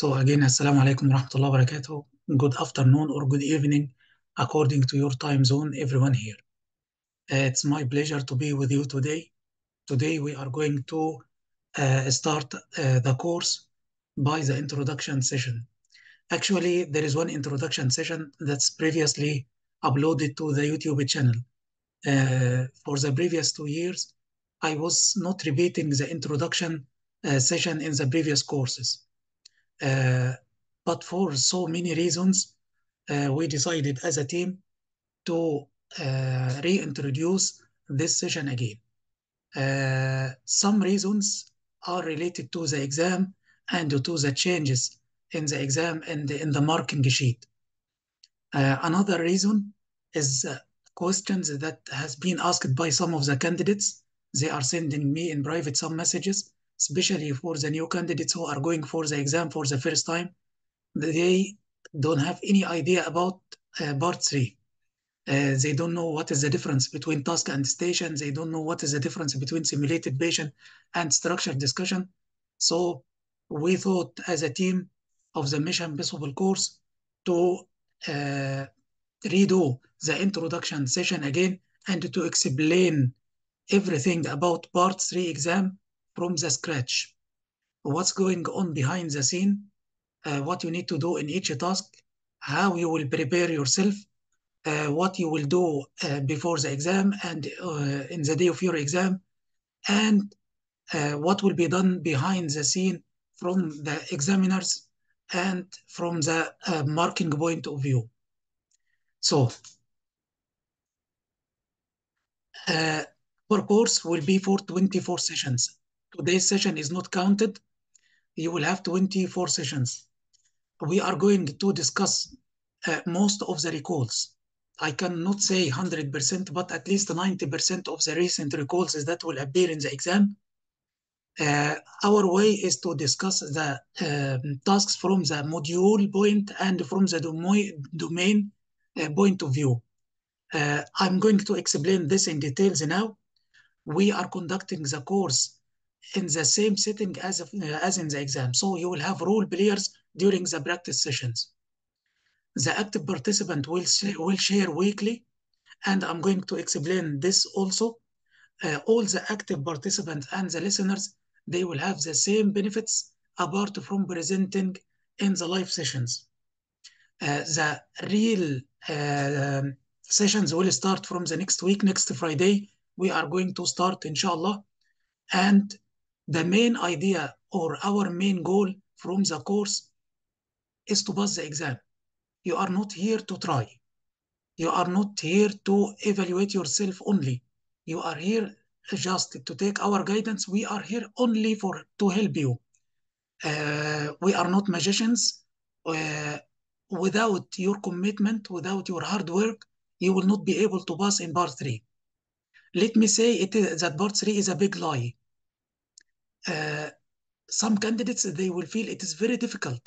So again, Assalamu alaikum wa rahmatullahi wa barakatuh. Good afternoon or good evening, according to your time zone, everyone here. It's my pleasure to be with you today. Today we are going to start the course by the introduction session. Actually, there is one introduction session that's previously uploaded to the YouTube channel. For the previous 2 years, I was not repeating the introduction session in the previous courses. But for so many reasons, we decided as a team to reintroduce this session again. Some reasons are related to the exam and to the changes in the exam and in the marking sheet. Another reason is questions that has been asked by some of the candidates. They are sending me in private some messages, especially for the new candidates who are going for the exam for the first time. They don't have any idea about part 3. They don't know what is the difference between task and station. They don't know what is the difference between simulated patient and structured discussion. So we thought as a team of the Mission Possible course to redo the introduction session again and to explain everything about part 3 exam from the scratch. What's going on behind the scene, what you need to do in each task, how you will prepare yourself, what you will do before the exam and in the day of your exam, and what will be done behind the scene from the examiners and from the marking point of view. So, our course will be for 24 sessions. Today's session is not counted. You will have 24 sessions. We are going to discuss most of the recalls. I cannot say 100%, but at least 90% of the recent recalls that will appear in the exam. Our way is to discuss the tasks from the module point and from the domain point of view. I'm going to explain this in details now. We are conducting the course in the same setting as in the exam. So you will have role players during the practice sessions. The active participant will share weekly, and I'm going to explain this also. All the active participants and the listeners, they will have the same benefits apart from presenting in the live sessions. The real sessions will start from the next week, next Friday. We are going to start, inshallah. And the main idea or our main goal from the course is to pass the exam. You are not here to try. You are not here to evaluate yourself only. You are here just to take our guidance. We are here only to help you. We are not magicians. Without your commitment, without your hard work, you will not be able to pass in part 3. Let me say that part 3 is a big lie. Some candidates, they will feel it is very difficult.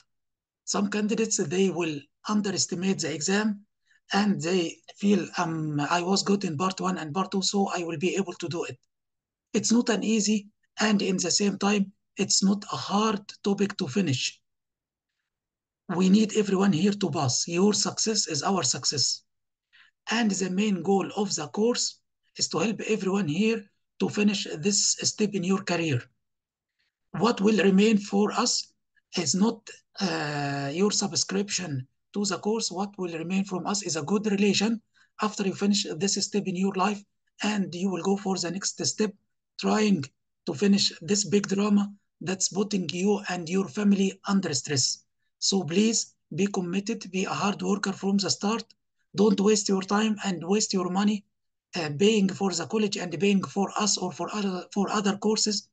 Some candidates, they will underestimate the exam and they feel I was good in part 1 and part 2, so I will be able to do it. It's not an easy, and in the same time, it's not a hard topic to finish. We need everyone here to pass. Your success is our success. And the main goal of the course is to help everyone here to finish this step in your career. What will remain for us is not your subscription to the course. What will remain from us is a good relation after you finish this step in your life, and you will go for the next step, trying to finish this big drama that's putting you and your family under stress. So please be committed, be a hard worker from the start. Don't waste your time and waste your money paying for the college and paying for us or for other courses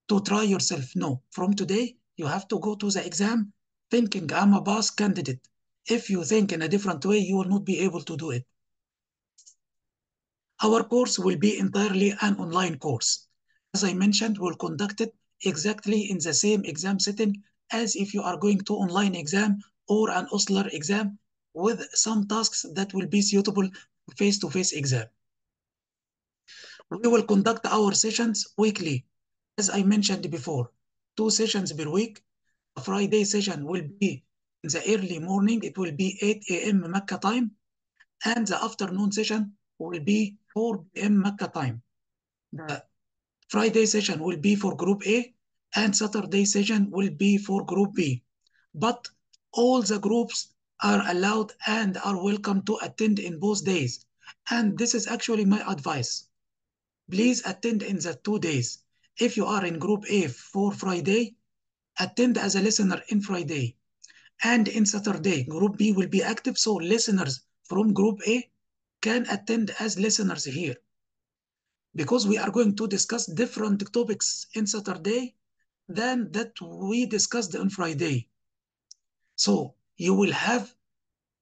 to try yourself. No, from today, you have to go to the exam thinking I'm a pass candidate. If you think in a different way, you will not be able to do it. Our course will be entirely an online course. As I mentioned, we'll conduct it exactly in the same exam setting as if you are going to online exam or an OSLR exam, with some tasks that will be suitable face-to-face exam. We will conduct our sessions weekly. As I mentioned before, 2 sessions per week. Friday session will be in the early morning. It will be 8 a.m. Mecca time. And the afternoon session will be 4 p.m. Mecca time. The Friday session will be for Group A and Saturday session will be for Group B. But all the groups are allowed and are welcome to attend in both days. And this is actually my advice. Please attend in the 2 days. If you are in Group A for Friday, attend as a listener in Friday. And in Saturday, Group B will be active, so listeners from Group A can attend as listeners here. Because we are going to discuss different topics in Saturday than that we discussed on Friday. So you will have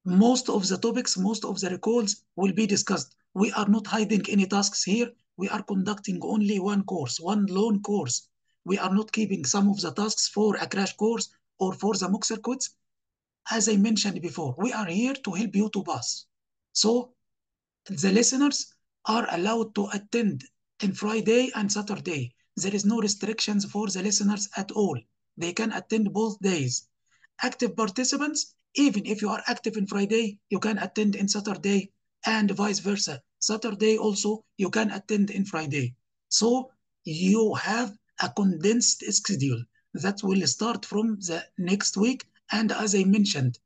most of the topics, most of the recalls will be discussed. We are not hiding any tasks here. We are conducting only one course, one lone course. We are not keeping some of the tasks for a crash course or for the mock circuits. As I mentioned before, we are here to help you to pass. So the listeners are allowed to attend on Friday and Saturday. There is no restrictions for the listeners at all. They can attend both days. Active participants, even if you are active in Friday, you can attend in Saturday and vice versa. Saturday also, you can attend in Friday. So you have a condensed schedule that will start from the next week. And as I mentioned,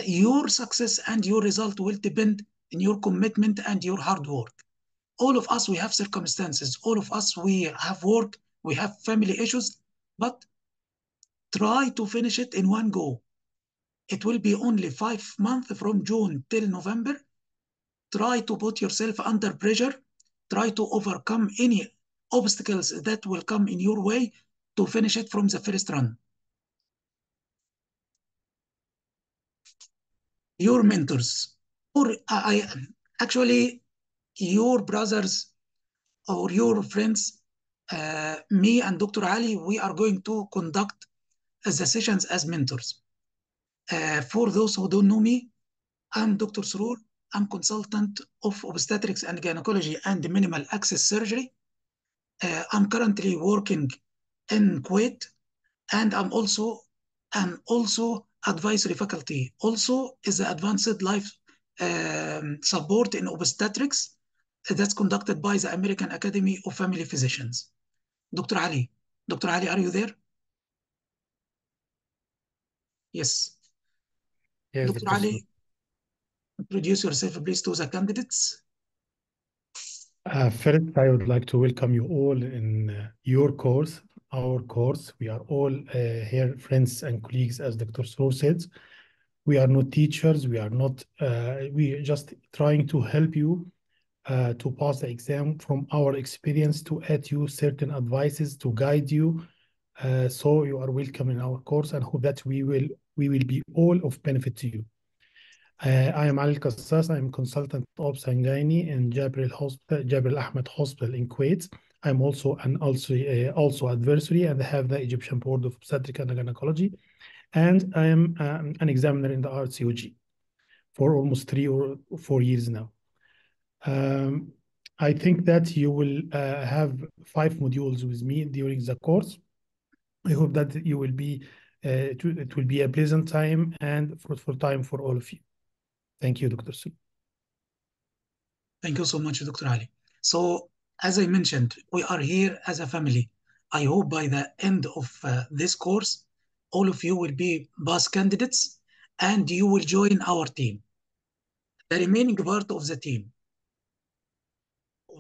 your success and your result will depend on your commitment and your hard work. All of us, we have circumstances. All of us, we have work, we have family issues, but try to finish it in one go. It will be only 5 months from June till November. Try to put yourself under pressure. Try to overcome any obstacles that will come in your way to finish it from the first run. Your mentors, or actually your brothers or your friends, me and Dr. Ali, we are going to conduct the sessions as mentors. For those who don't know me, I'm Dr. Surur. I'm consultant of obstetrics and gynecology and minimal access surgery. I'm currently working in Kuwait, and I'm also advisory faculty. Also is the advanced life support in obstetrics that's conducted by the American Academy of Family Physicians. Dr. Ali. Dr. Ali, are you there? Yes. Yes, Dr. Dr. Ali, introduce yourself, please, to the candidates. First, I would like to welcome you all in your course, our course. We are all here, friends and colleagues, as Dr. Sroor said. We are not teachers. We are not, we are just trying to help you to pass the exam from our experience, to add you certain advices, to guide you. So you are welcome in our course, and hope that we will be all of benefit to you. I am Ali Kassas. I am consultant of Sangaini in Jabril Ahmed Hospital in Kuwait. I'm also also adversary and have the Egyptian Board of Obstetrics and Gynecology, and I am an examiner in the RCOG for almost 3 or 4 years now. I think that you will have 5 modules with me during the course. I hope that you will be it will be a pleasant time and fruitful time for all of you. Thank you, Dr. Su. Thank you so much, Dr. Ali. So, as I mentioned, we are here as a family. I hope by the end of this course, all of you will be pass candidates and you will join our team. The remaining part of the team,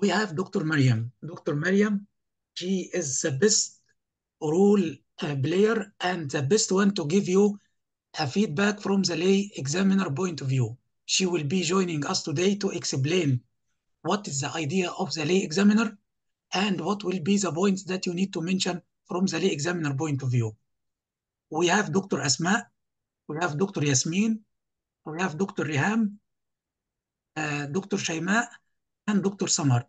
we have Dr. Mariam. Dr. Mariam, she is the best role player and the best one to give you a feedback from the lay examiner point of view. She will be joining us today to explain what is the idea of the lay examiner and what will be the points that you need to mention from the lay examiner point of view. We have Dr. Asma, we have Dr. Yasmin, we have Dr. Riham, Dr. Shayma, and Dr. Samar.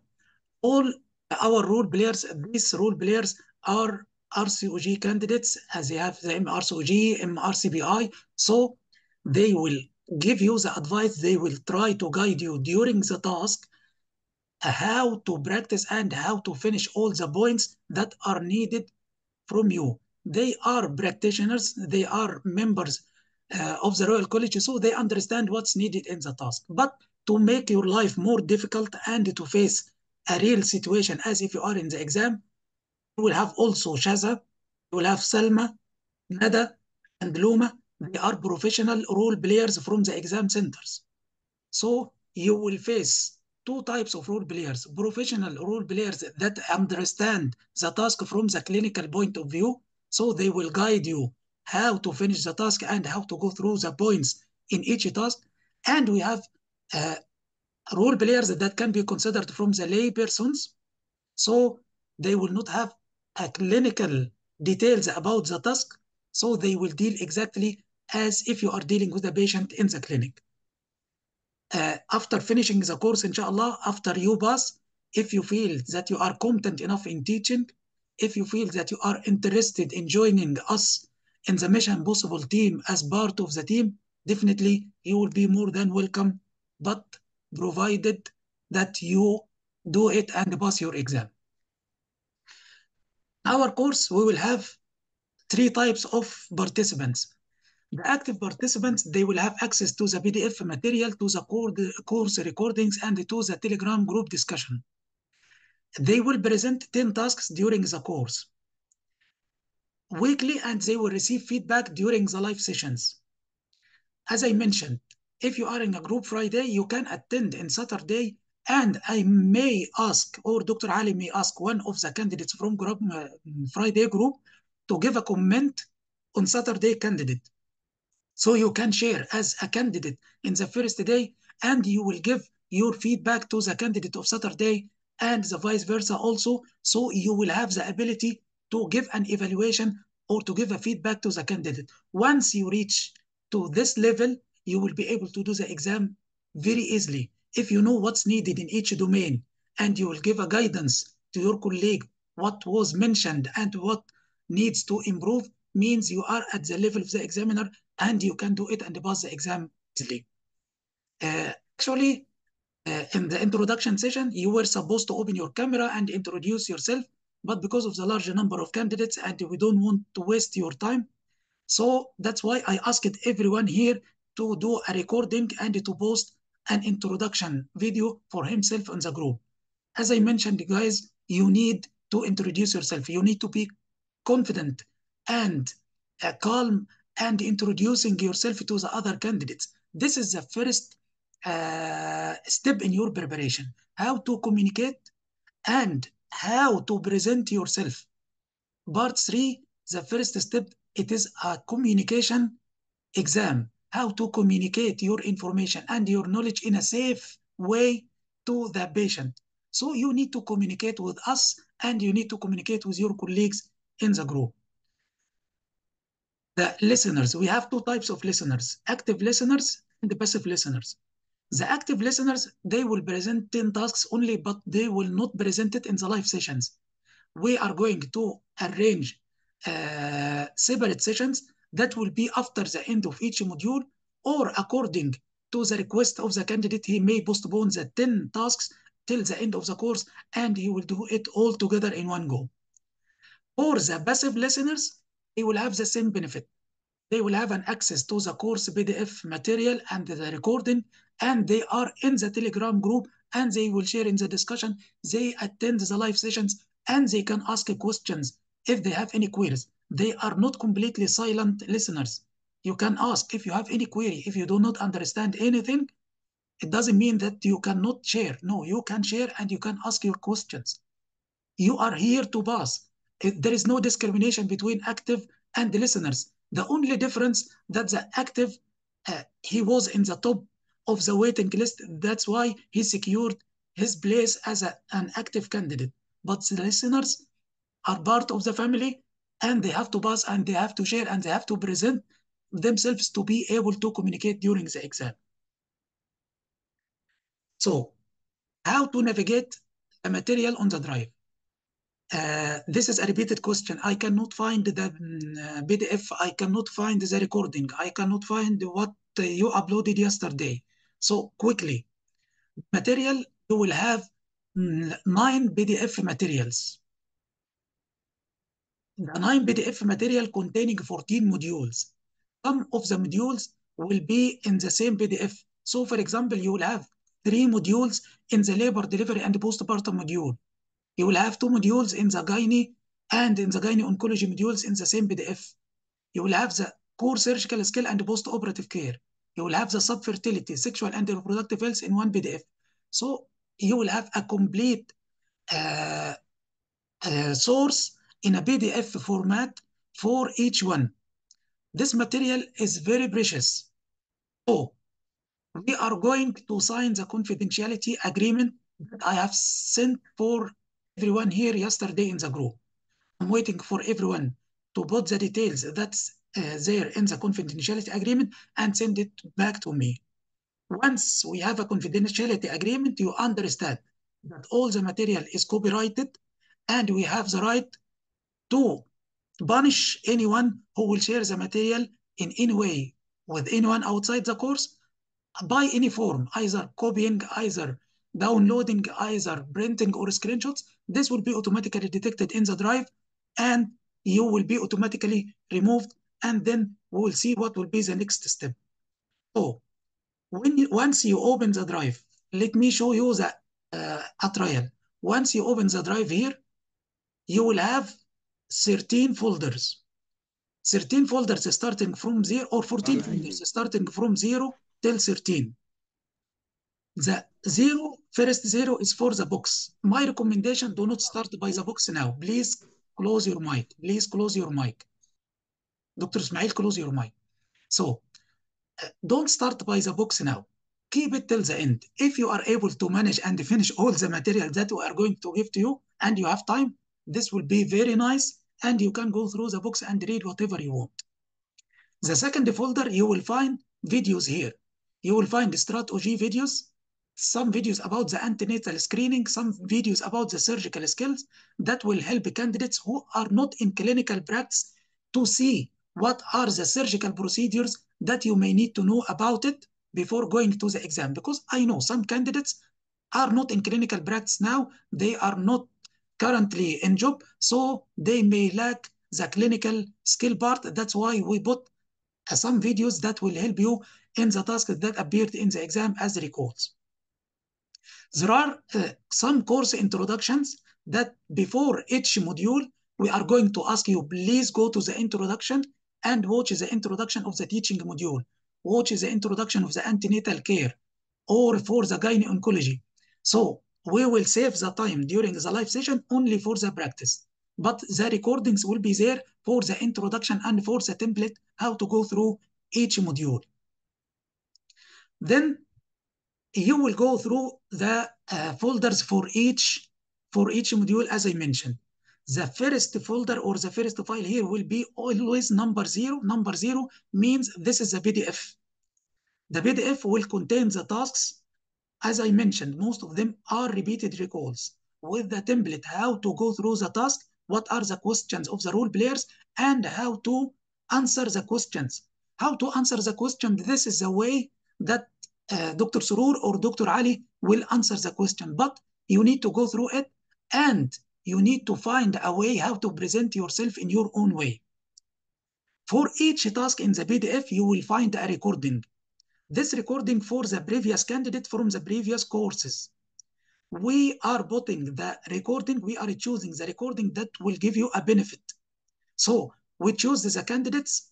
All our role players, these role players are RCOG candidates, as they have the MRCOG, MRCPI. So they will give you the advice. They will try to guide you during the task how to practice and how to finish all the points that are needed from you. they are practitioners, they are members of the Royal College, so they understand what's needed in the task. But to make your life more difficult and to face a real situation as if you are in the exam, you will have also Shaza, you will have Salma, Nada, and Luma. They are professional role players from the exam centers. So you will face two types of role players: professional role players that understand the task from the clinical point of view. So they will guide you how to finish the task and how to go through the points in each task. And we have uh, role players that can be considered from the lay persons. So they will not have clinical details about the task. So they will deal exactly as if you are dealing with a patient in the clinic. After finishing the course, inshallah, after you pass, if you feel that you are competent enough in teaching, if you feel that you are interested in joining us in the Mission Possible team as part of the team, definitely you will be more than welcome, but provided that you do it and pass your exam. Our course, we will have three types of participants. The active participants, they will have access to the PDF material, to the course recordings, and to the Telegram group discussion. They will present 10 tasks during the course weekly, and they will receive feedback during the live sessions. As I mentioned, if you are in a group Friday, you can attend on Saturday, and I may ask, or Dr. Ali may ask one of the candidates from group, Friday group to give a comment on Saturday candidate. So you can share as a candidate in the first day, and you will give your feedback to the candidate of Saturday, and the vice versa also. So you will have the ability to give an evaluation or to give a feedback to the candidate. Once you reach to this level, you will be able to do the exam very easily. If you know what's needed in each domain, and you will give a guidance to your colleague what was mentioned and what needs to improve, means you are at the level of the examiner and you can do it and pass the exam easily. Actually, in the introduction session, you were supposed to open your camera and introduce yourself, but because of the large number of candidates and we don't want to waste your time, so that's why I asked everyone here to do a recording and to post an introduction video for himself in the group. As I mentioned, guys, you need to introduce yourself. You need to be confident and calm and introducing yourself to the other candidates. This is the first step in your preparation, how to communicate and how to present yourself. Part 3, the first step, it is a communication exam, how to communicate your information and your knowledge in a safe way to the patient. So you need to communicate with us and you need to communicate with your colleagues in the group. The listeners, we have two types of listeners: active listeners and passive listeners. The active listeners, they will present 10 tasks only, but they will not present it in the live sessions. We are going to arrange separate sessions that will be after the end of each module, or according to the request of the candidate, he may postpone the 10 tasks till the end of the course, and he will do it all together in one go. For the passive listeners, they will have the same benefit. They will have an access to the course PDF material and the recording, and they are in the Telegram group, and they will share in the discussion. They attend the live sessions, and they can ask questions if they have any queries. They are not completely silent listeners. You can ask if you have any query. If you do not understand anything, it doesn't mean that you cannot share. No, you can share and you can ask your questions. You are here to pass. There is no discrimination between active and the listeners. The only difference that the active, he was in the top of the waiting list. That's why he secured his place as an active candidate. But the listeners are part of the family, and they have to pass and they have to share and they have to present themselves to be able to communicate during the exam. So, how to navigate a material on the drive? This is a repeated question. I cannot find the PDF. I cannot find the recording. I cannot find what you uploaded yesterday. So quickly, material, you will have 9 PDF materials. the 9 PDF material containing 14 modules. Some of the modules will be in the same PDF. So for example, you will have 3 modules in the labor delivery and postpartum module. You will have 2 modules in the gynae and in the gynae oncology modules in the same PDF. You will have the core surgical skill and post-operative care. You will have the subfertility, sexual and reproductive health in one PDF. So you will have a complete source in a PDF format for each one. This material is very precious. So we are going to sign the confidentiality agreement that I have sent for everyone here yesterday in the group. I'm waiting for everyone to put the details that's there in the confidentiality agreement and send it back to me. Once we have a confidentiality agreement, you understand that all the material is copyrighted and we have the right to punish anyone who will share the material in any way with anyone outside the course by any form, either copying, either downloading, either printing or screenshots. This will be automatically detected in the drive and you will be automatically removed, and then we will see what will be the next step. So once you open the drive, let me show you the a trial. Once you open the drive here, you will have 13 folders. 13 folders starting from 0, or 14 folders starting from 0 till 13. The first 0 is for the box. My recommendation, do not start by the box now. Please close your mic. Please close your mic. Dr. Ismail, close your mic. So don't start by the box now. Keep it till the end. If you are able to manage and finish all the material that we are going to give to you and you have time, this will be very nice and you can go through the books and read whatever you want. The second folder, you will find videos here. You will find strategy videos, some videos about the antenatal screening, some videos about the surgical skills that will help candidates who are not in clinical practice to see what are the surgical procedures that you may need to know about it before going to the exam. Because I know some candidates are not in clinical practice now, they are not currently in job, so they may lack the clinical skill part. That's why we put some videos that will help you in the tasks that appeared in the exam as recalls. There are some course introductions that before each module, we are going to ask you, please go to the introduction and watch the introduction of the teaching module, watch the introduction of the antenatal care, or for the gynae oncology. So we will save the time during the live session only for the practice, but the recordings will be there for the introduction and for the template, how to go through each module. Then you will go through the folders for each module, as I mentioned. The first folder or the first file here will be always number 0. Number 0 means this is a PDF. The PDF will contain the tasks. As I mentioned, most of them are repeated recalls with the template, how to go through the task, what are the questions of the role players, and how to answer the questions. How to answer the question, this is the way that Dr. Surur or Dr. Ali will answer the question, but you need to go through it and you need to find a way how to present yourself in your own way. For each task in the PDF, you will find a recording. This recording for the previous candidate from the previous courses. We are putting the recording, we are choosing the recording that will give you a benefit. So we choose the candidates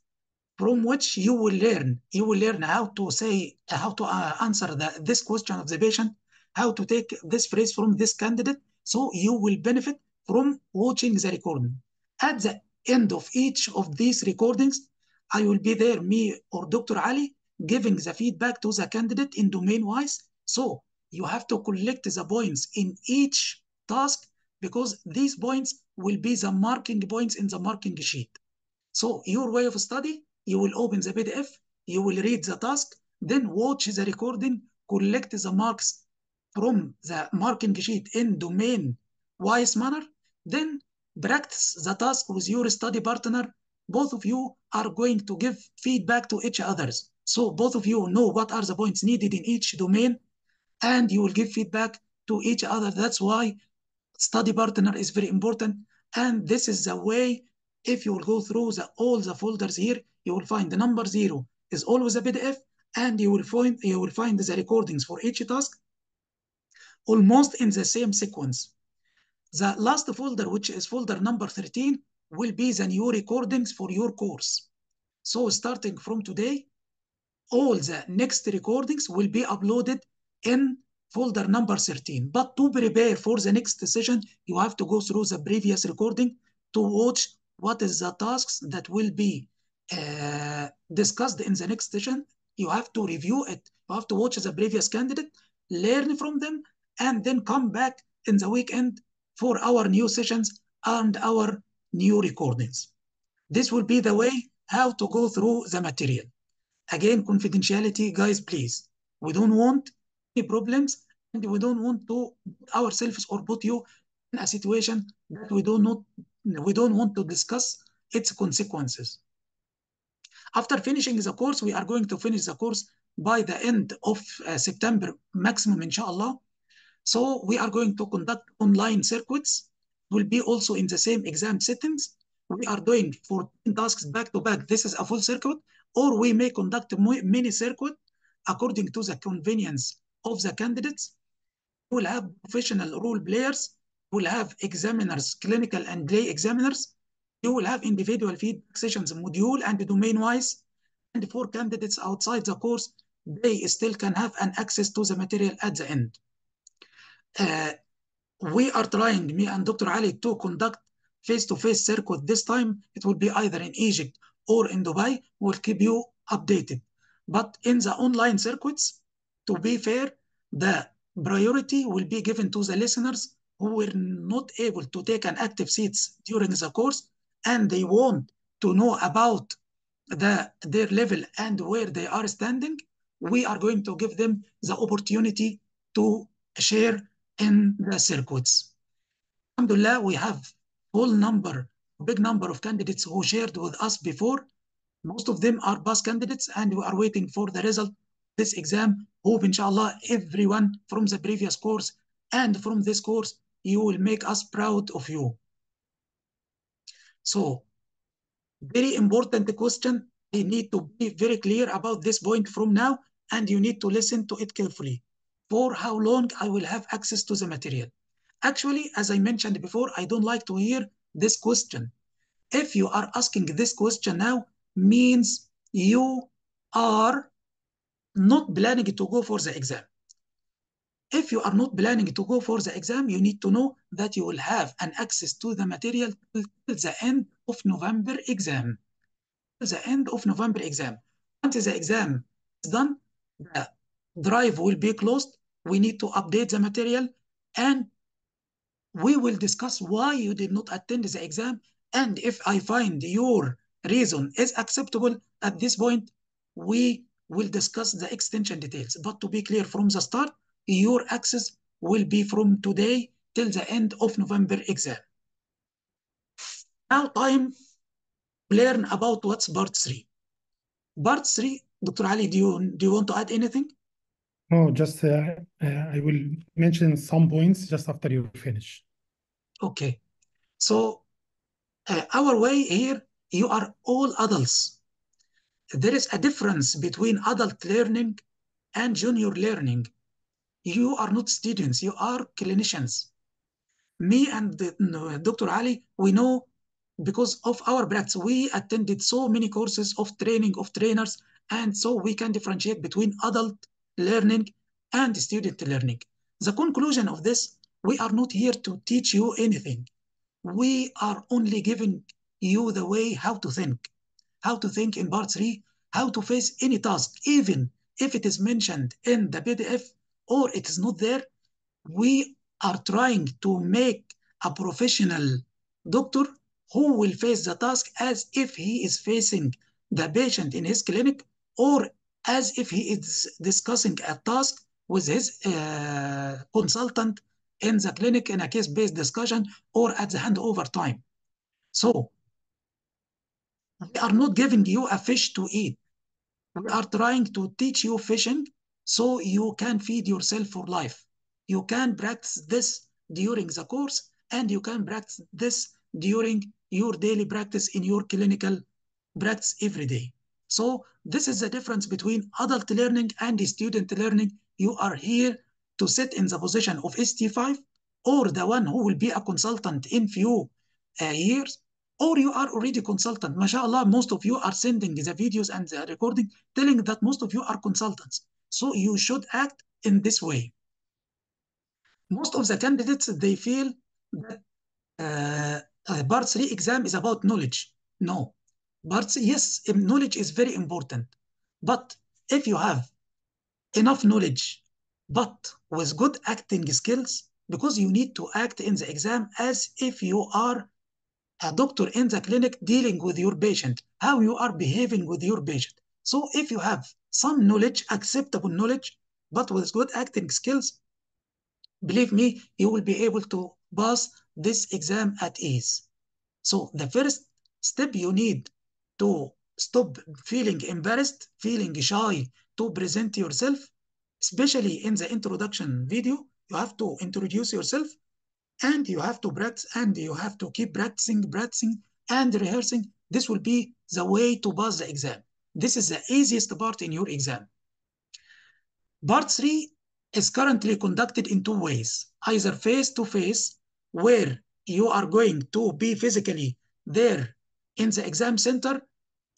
from which you will learn how to say, how to answer this question of the patient, how to take this phrase from this candidate. So you will benefit from watching the recording. At the end of each of these recordings, I will be there, me or Dr. Ali, giving the feedback to the candidate in domain-wise. So you have to collect the points in each task because these points will be the marking points in the marking sheet. So your way of study, you will open the PDF, you will read the task, then watch the recording, collect the marks from the marking sheet in domain-wise manner, then practice the task with your study partner. Both of you are going to give feedback to each other. So both of you know what are the points needed in each domain, and you will give feedback to each other. That's why study partner is very important. And this is the way If you will go through all the folders here, you will find the number 0 is always a PDF, and you will find the recordings for each task almost in the same sequence. The last folder, which is folder number 13, will be the new recordings for your course. So starting from today, all the next recordings will be uploaded in folder number 13. But to prepare for the next session, you have to go through the previous recording to watch what is the tasks that will be discussed in the next session. You have to review it. You have to watch the previous candidate, learn from them, and then come back in the weekend for our new sessions and our new recordings. This will be the way how to go through the material. Again, confidentiality, guys, please. We don't want any problems, and we don't want to put ourselves or put you in a situation that we don't want to discuss its consequences. After finishing the course, we are going to finish the course by the end of September maximum, inshallah. So we are going to conduct online circuits. Will be also in the same exam settings. We are doing 14 tasks back to back. This is a full circuit, or we may conduct mini circuit according to the convenience of the candidates. We will have professional role players. We will have examiners, clinical and lay examiners. You will have individual feedback sessions, module and domain-wise. And for candidates outside the course, they still can have an access to the material at the end. We are trying, me and Dr. Ali, to conduct face-to-face circuit. This time, it will be either in Egypt or in Dubai. We'll keep you updated. But in the online circuits, to be fair, the priority will be given to the listeners who were not able to take an active seats during the course, and they want to know about their level and where they are standing. We are going to give them the opportunity to share in the circuits. Alhamdulillah, we have big number of candidates who shared with us before. Most of them are past candidates, and we are waiting for the result of this exam. Hope, inshallah, everyone from the previous course and from this course, you will make us proud of you. So, very important question. I need to be very clear about this point from now, and you need to listen to it carefully. For how long I will have access to the material? Actually, as I mentioned before, I don't like to hear this question. If you are asking this question now, means you are not planning to go for the exam. If you are not planning to go for the exam, you need to know that you will have an access to the material till the end of November exam. The end of November exam. Once the exam is done, the drive will be closed. We need to update the material, and we will discuss why you did not attend the exam. And if I find your reason is acceptable at this point, we will discuss the extension details. But to be clear from the start, your access will be from today till the end of November exam. Now time to learn about what's part 3. Part 3, Dr. Ali, do you want to add anything? No, just I will mention some points just after you finish. Okay. So our way here, you are all adults. There is a difference between adult learning and junior learning. You are not students, you are clinicians. Me and Dr. Ali, we know because of our practice, we attended so many courses of training of trainers, and so we can differentiate between adult learning and student learning. The conclusion of this, we are not here to teach you anything. We are only giving you the way how to think in part 3, how to face any task, even if it is mentioned in the PDF or it is not there. We are trying to make a professional doctor who will face the task as if he is facing the patient in his clinic, or as if he is discussing a task with his consultant in the clinic in a case-based discussion or at the handover time. So we are not giving you a fish to eat. We are trying to teach you fishing so you can feed yourself for life. You can practice this during the course, and you can practice this during your daily practice in your clinical practice every day. So this is the difference between adult learning and student learning. You are here to sit in the position of ST5 or the one who will be a consultant in few years, or you are already consultant. MashaAllah, most of you are sending the videos and the recording telling that most of you are consultants. So you should act in this way. Most of the candidates, they feel that part 3 exam is about knowledge. No. Yes, knowledge is very important. But if you have enough knowledge, but with good acting skills, because you need to act in the exam as if you are a doctor in the clinic dealing with your patient, how you are behaving with your patient. So if you have some knowledge, acceptable knowledge, but with good acting skills, believe me, you will be able to pass this exam at ease. So the first step you need to stop feeling embarrassed, feeling shy to present yourself, especially in the introduction video, you have to introduce yourself and you have to practice and you have to keep practicing and rehearsing. This will be the way to pass the exam. This is the easiest part in your exam. Part 3 is currently conducted in two ways, either face-to-face, where you are going to be physically there in the exam center,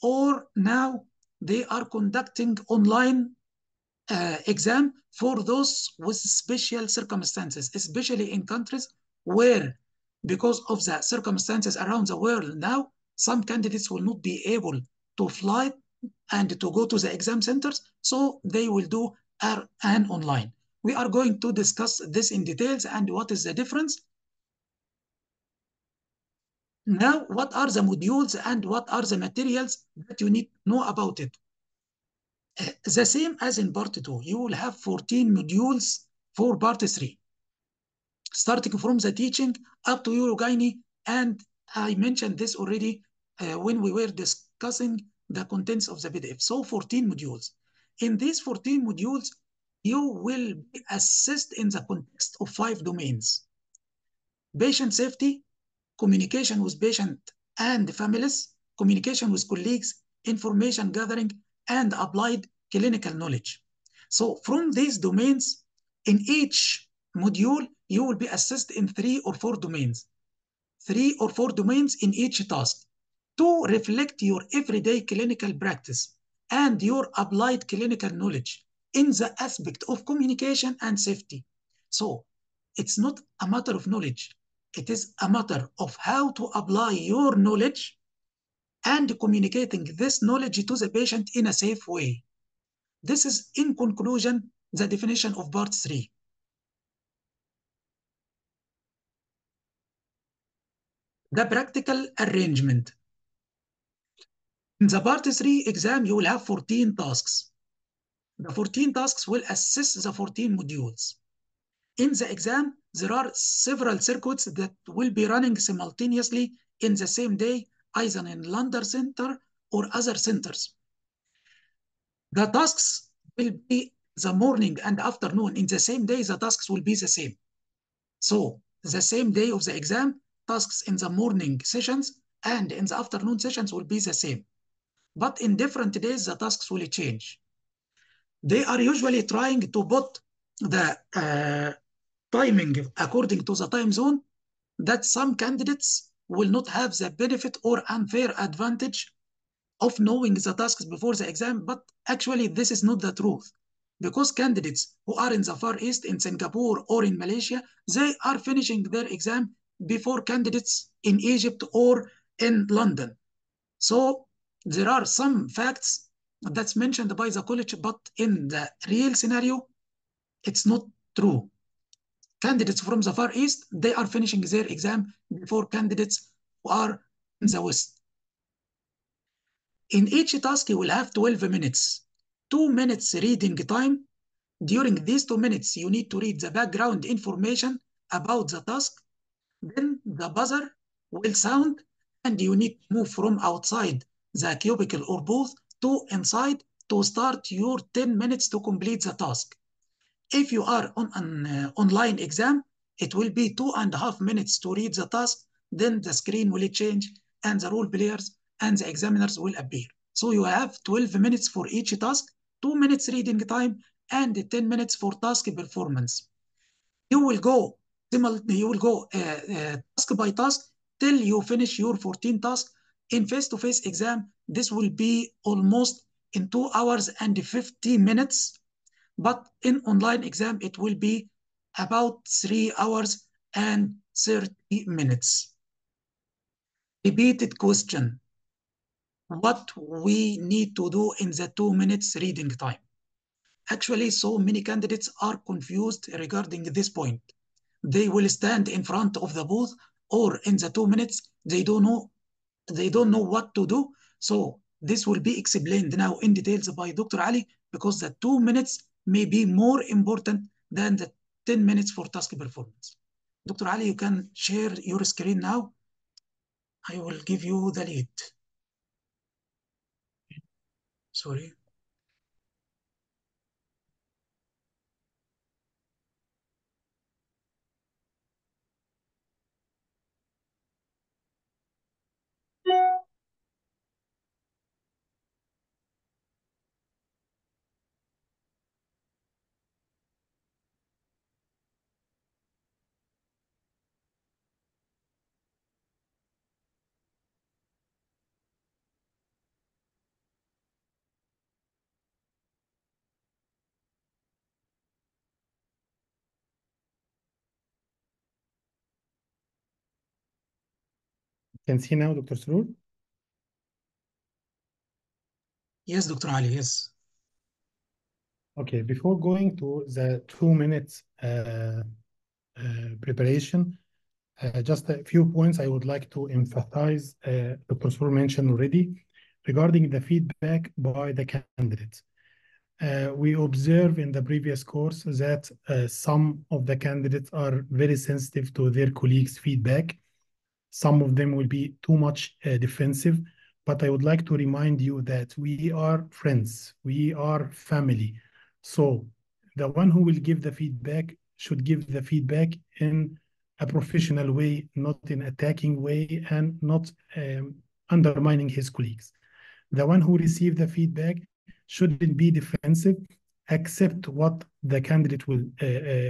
or now they are conducting online exam for those with special circumstances, especially in countries where, because of the circumstances around the world now, some candidates will not be able to fly and to go to the exam centers, so they will do an online. We are going to discuss this in details and what is the difference. Now, what are the modules and what are the materials that you need to know about it? The same as in part 2, you will have 14 modules for part 3, starting from the teaching up to Eurogyne, and I mentioned this already when we were discussing the contents of the PDF. So 14 modules. In these 14 modules, you will be assessed in the context of 5 domains: patient safety, communication with patient and families, communication with colleagues, information gathering, and applied clinical knowledge. So from these domains, in each module, you will be assessed in 3 or 4 domains. 3 or 4 domains in each task to reflect your everyday clinical practice and your applied clinical knowledge in the aspect of communication and safety. So it's not a matter of knowledge. It is a matter of how to apply your knowledge and communicating this knowledge to the patient in a safe way. This is, in conclusion, the definition of part 3. The practical arrangement. In the part 3 exam, you will have 14 tasks. The 14 tasks will assess the 14 modules. In the exam, there are several circuits that will be running simultaneously in the same day, either in London Center or other centers. The tasks will be the morning and afternoon. In the same day, the tasks will be the same. So the same day of the exam, tasks in the morning sessions and in the afternoon sessions will be the same. But in different days, the tasks will change. They are usually trying to put the timing according to the time zone that some candidates will not have the benefit or unfair advantage of knowing the tasks before the exam, but actually this is not the truth. Because candidates who are in the Far East, in Singapore or in Malaysia, they are finishing their exam before candidates in Egypt or in London. So there are some facts that's mentioned by the college, but in the real scenario, it's not true. Candidates from the Far East, they are finishing their exam before candidates who are in the West. In each task, you will have 12 minutes, 2 minutes reading time. During these 2 minutes, you need to read the background information about the task. Then the buzzer will sound and you need to move from outside the cubicle or booth to inside to start your 10 minutes to complete the task. If you are on an online exam, it will be 2.5 minutes to read the task, then the screen will change and the role players and the examiners will appear. So you have 12 minutes for each task, 2 minutes reading time, and 10 minutes for task performance. You will go task by task till you finish your 14 tasks. In face-to-face exam, this will be almost in 2 hours and 50 minutes. But in online exam, it will be about 3 hours and 30 minutes. Repeated question. What we need to do in the 2 minutes reading time? Actually, so many candidates are confused regarding this point. They will stand in front of the booth, or in the 2 minutes, they don't know what to do. So this will be explained now in details by Dr. Ali, because the 2 minutes may be more important than the 10 minutes for task performance. Dr. Ali, you can share your screen now. I will give you the lead. Sorry. Can see now, Dr. Surur? Yes, Dr. Ali, yes. Okay, before going to the 2 minutes preparation, just a few points I would like to emphasize. Dr. Surur mentioned already regarding the feedback by the candidates. We observe in the previous course that some of the candidates are very sensitive to their colleagues' feedback. Some of them will be too much defensive, but I would like to remind you that we are friends, we are family. So the one who will give the feedback should give the feedback in a professional way, not in attacking way, and not undermining his colleagues. The one who received the feedback shouldn't be defensive, accept what the candidate will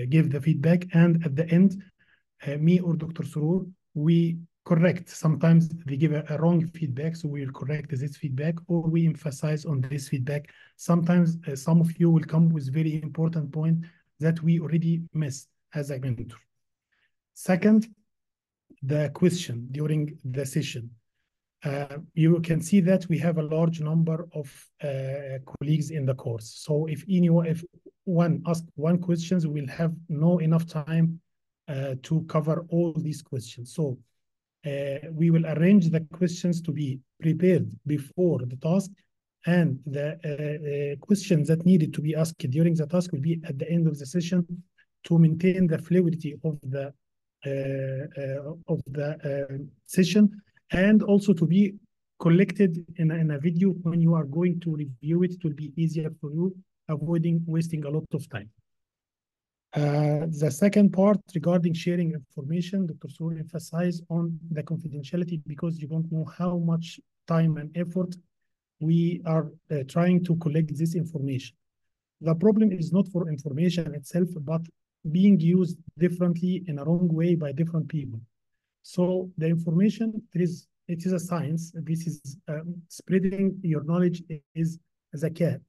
give the feedback, and at the end, me or Dr. Surur, we correct. Sometimes they give a wrong feedback, so we will correct this feedback, or we emphasize on this feedback. Sometimes some of you will come with very important point that we already missed as a mentor. Second, the question during the session. You can see that we have a large number of colleagues in the course. So if one asks one question, we'll have no enough time to cover all these questions. So we will arrange the questions to be prepared before the task, and the questions that needed to be asked during the task will be at the end of the session to maintain the fluidity of the session, and also to be collected in a video. When you are going to review it, it will be easier for you, avoiding wasting a lot of time. The second part regarding sharing information, Dr. Surur emphasized on the confidentiality, because you don't know how much time and effort we are trying to collect this information. The problem is not for information itself, but being used differently in a wrong way by different people. So the information, it is a science. This is spreading your knowledge is zakat,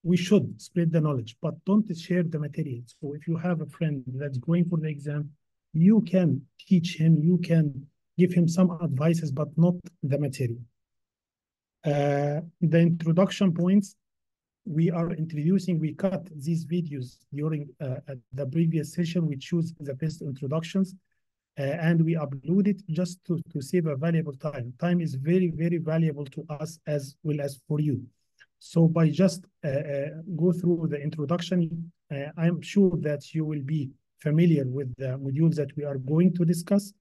we should spread the knowledge, but don't share the material. So if you have a friend that's going for the exam, you can teach him, you can give him some advices, but not the material. The introduction points, we cut these videos during the previous session. We choose the best introductions and we upload it just to save a valuable time. Time is very, very valuable to us as well as for you. So by just go through the introduction, I'm sure that you will be familiar with the modules that we are going to discuss,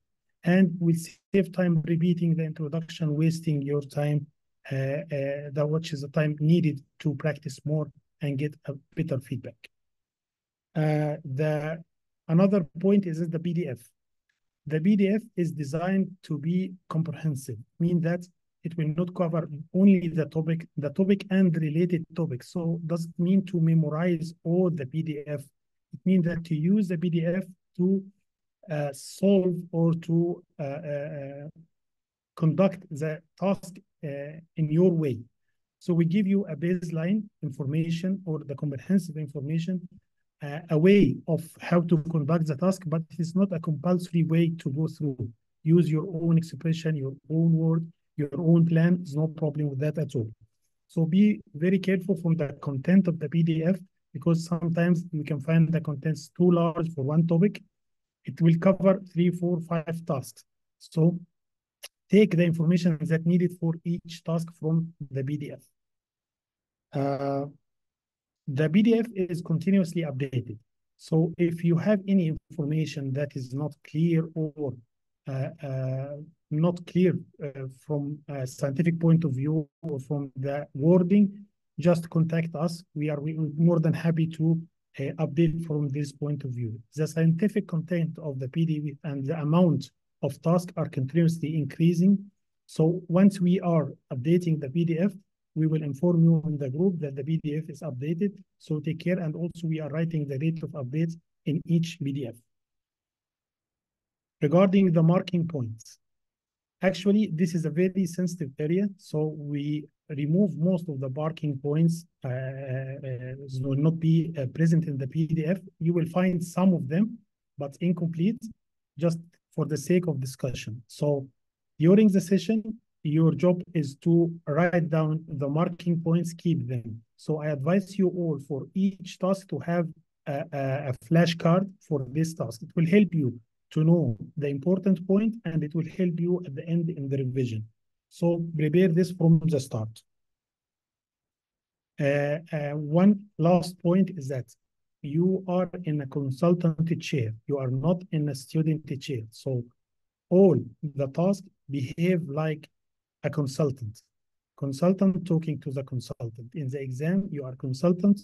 and we'll save time repeating the introduction, wasting your time, which is the time needed to practice more and get a better feedback. Another point is the PDF. the PDF is designed to be comprehensive, meaning that it will not cover only the topic and related topics. So does it mean to memorize all the PDF? It means that to use the PDF to solve or to conduct the task in your way. So we give you a baseline information or the comprehensive information, a way of how to conduct the task, but it is not a compulsory way to go through. Use your own expression, your own word, your own plan. There's no problem with that at all. So be very careful from the content of the PDF, because sometimes you can find the contents too large for one topic. It will cover 3, 4, 5 tasks. So take the information that needed for each task from the PDF. The PDF is continuously updated. So if you have any information that is not clear or not clear from a scientific point of view or from the wording, just contact us. We are more than happy to update from this point of view. The scientific content of the PDF and the amount of tasks are continuously increasing. So once we are updating the PDF, we will inform you in the group that the PDF is updated. So take care. And also we are writing the rate of updates in each PDF. Regarding the marking points, actually, this is a very sensitive area. So we remove most of the marking points, will not be present in the PDF. You will find some of them, but incomplete, just for the sake of discussion. So during the session, your job is to write down the marking points, keep them. So I advise you all for each task to have a flashcard for this task. It will help you to know the important point, and it will help you at the end in the revision. So prepare this from the start. One last point is that you are in a consultant chair. You are not in a student chair. So all the tasks behave like a consultant talking to the consultant. In the exam, you are consultant.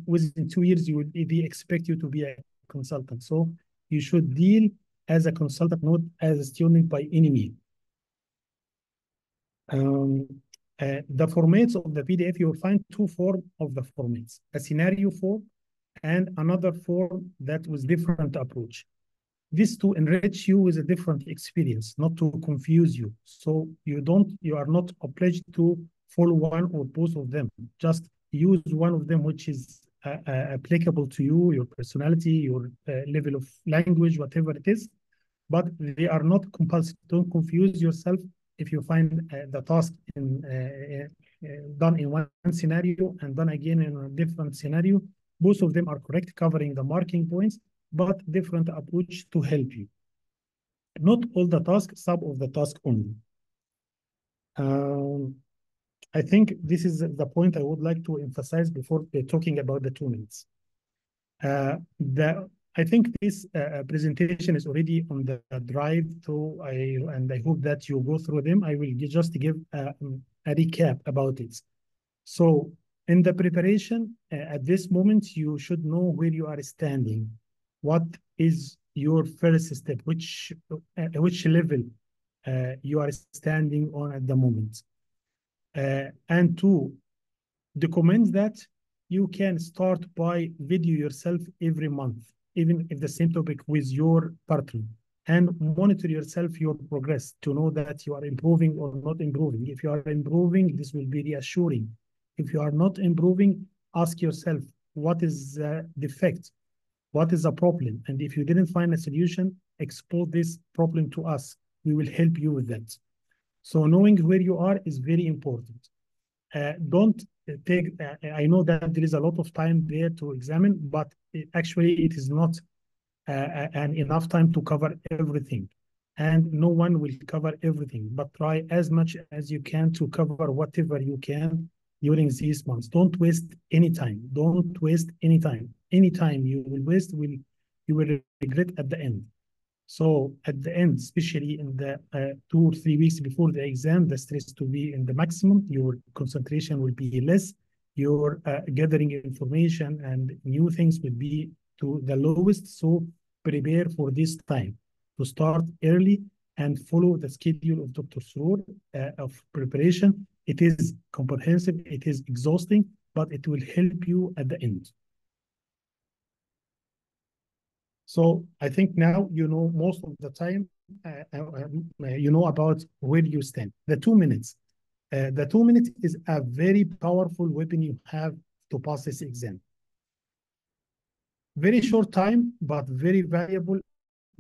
Within 2 years, they expect you to be a consultant. So you should deal as a consultant, not as a student by any means. The formats of the PDF, you will find 2 forms of the formats, a scenario form and another form that was different approach. This to enrich you with a different experience, not to confuse you. So you are not obliged to follow one or both of them. Just use one of them which is applicable to you, your personality, your level of language, whatever it is. But they are not compulsory. Don't confuse yourself if you find the task done in one scenario and done again in a different scenario. Both of them are correct, covering the marking points, but different approach to help you. Not all the tasks, some of the tasks only. I think this is the point I would like to emphasize before talking about the 2 minutes. I think this presentation is already on the drive, and I hope that you go through them. I will just give a recap about it. So in the preparation, at this moment, you should know where you are standing. What is your first step? Which level you are standing on at the moment? And to document that, you can start by video yourself every month, even if the same topic with your partner, and monitor yourself, your progress, to know that you are improving or not improving. If you are improving, this will be reassuring. If you are not improving, ask yourself, what is the defect? What is the problem? And if you didn't find a solution, expose this problem to us. We will help you with that. So knowing where you are is very important. Don't take, I know that there is a lot of time there to examine, but actually it is not enough time to cover everything. And no one will cover everything, but try as much as you can to cover whatever you can during these months. Don't waste any time. Don't waste any time. Any time you will waste, you will regret at the end. So at the end, especially in the 2 or 3 weeks before the exam, the stress to be in the maximum, your concentration will be less, your gathering information and new things will be to the lowest. So prepare for this time. to start early and follow the schedule of Dr. Surur of preparation. It is comprehensive, it is exhausting, but it will help you at the end. So I think now you know most of the time, you know about where you stand. The 2 minutes. The 2 minutes is a very powerful weapon you have to pass this exam. Very short time, but very valuable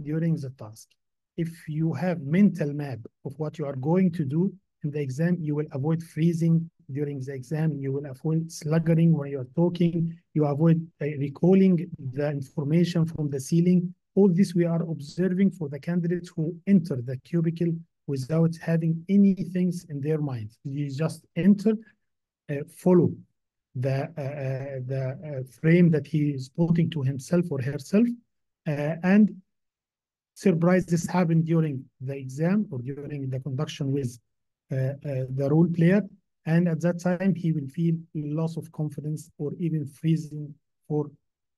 during the task. If you have mental map of what you are going to do in the exam, you will avoid freezing during the exam. You will avoid sluggering when you are talking. You avoid recalling the information from the ceiling. All this we are observing for the candidates who enter the cubicle without having anything in their mind. You just enter, follow the frame that he is putting to himself or herself, and surprises happen during the exam or during the conduction with the role player. And at that time, he will feel loss of confidence or even freezing for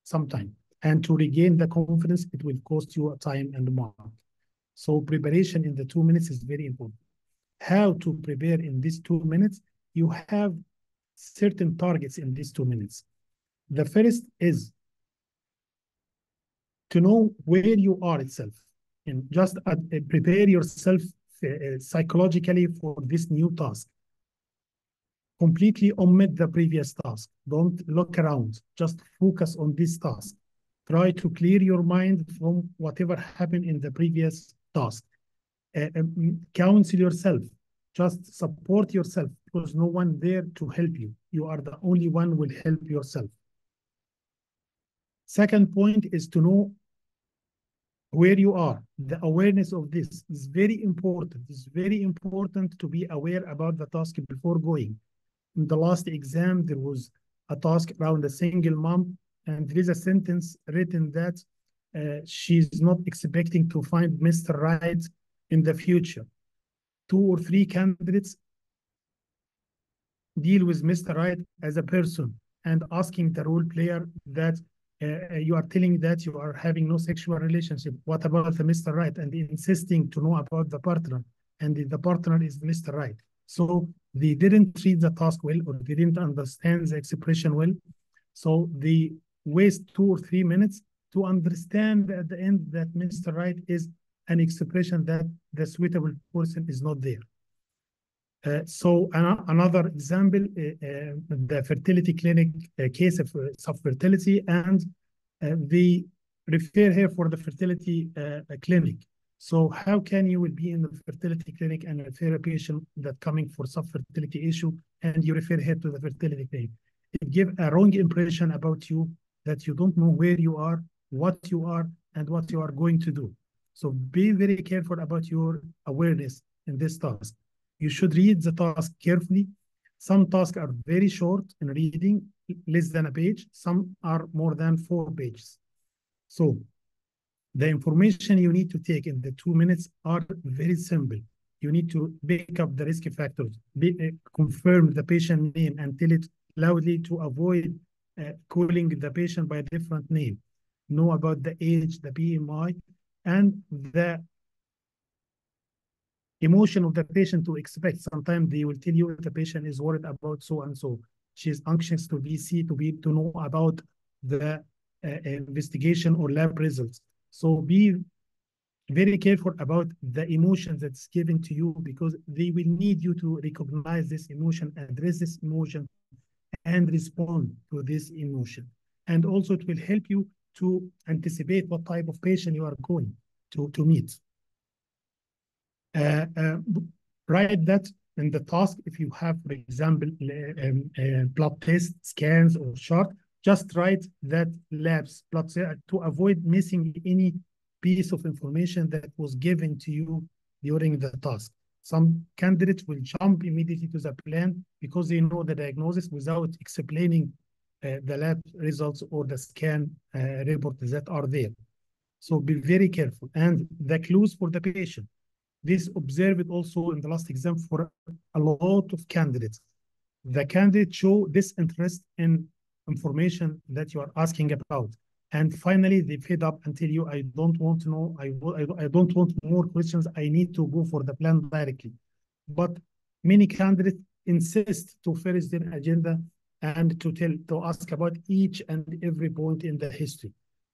some time. And to regain the confidence, it will cost you a time and mark. So preparation in the 2 minutes is very important. How to prepare in these 2 minutes? You have certain targets in these 2 minutes. The first is to know where you are itself, and just prepare yourself psychologically for this new task. Completely omit the previous task. Don't look around. Just focus on this task. Try to clear your mind from whatever happened in the previous task. Counsel yourself. Just support yourself, because no one there to help you. You are the only one who will help yourself. Second point is to know where you are. The awareness of this is very important. It's very important to be aware about the task before going. In the last exam, there was a task around a single mom, and there is a sentence written that she's not expecting to find Mr. Right in the future. 2 or 3 candidates deal with Mr. Right as a person and asking the role player that you are telling that you are having no sexual relationship. What about the Mr. Right? And insisting to know about the partner. And the partner is Mr. Right. So they didn't treat the task well, or they didn't understand the expression well. So they waste 2 or 3 minutes to understand at the end that Mr. Right is an expression that the suitable person is not there. So another example, the fertility clinic case of subfertility, and they refer here for the fertility clinic. So how can you will be in the fertility clinic and refer a patient that coming for subfertility issue, and you refer here to the fertility clinic? It gives a wrong impression about you, that you don't know where you are, what you are, and what you are going to do. So be very careful about your awareness in this task. You should read the task carefully. Some tasks are very short in reading, less than a page. Some are more than 4 pages. So the information you need to take in the 2 minutes are very simple. You need to pick up the risk factors, confirm the patient name and tell it loudly to avoid calling the patient by a different name. Know about the age, the BMI, and the emotion of the patient to expect. Sometimes they will tell you the patient is worried about so and so. She's anxious to to know about the investigation or lab results. So be very careful about the emotion that's given to you, because they will need you to recognize this emotion, address this emotion, and respond to this emotion. And also it will help you to anticipate what type of patient you are going to meet. Write that in the task. If you have, for example, blood test, scans, or chart, just write that labs, blood to avoid missing any piece of information that was given to you during the task. Some candidates will jump immediately to the plan because they know the diagnosis without explaining the lab results or the scan reports that are there. So be very careful. And the clues for the patient. This observed also in the last exam for a lot of candidates. The candidates show this interest in information that you are asking about. And finally, they fed up and tell you, I don't want to know, I don't want more questions, I need to go for the plan directly. But many candidates insist to finish their agenda and to ask about each and every point in the history.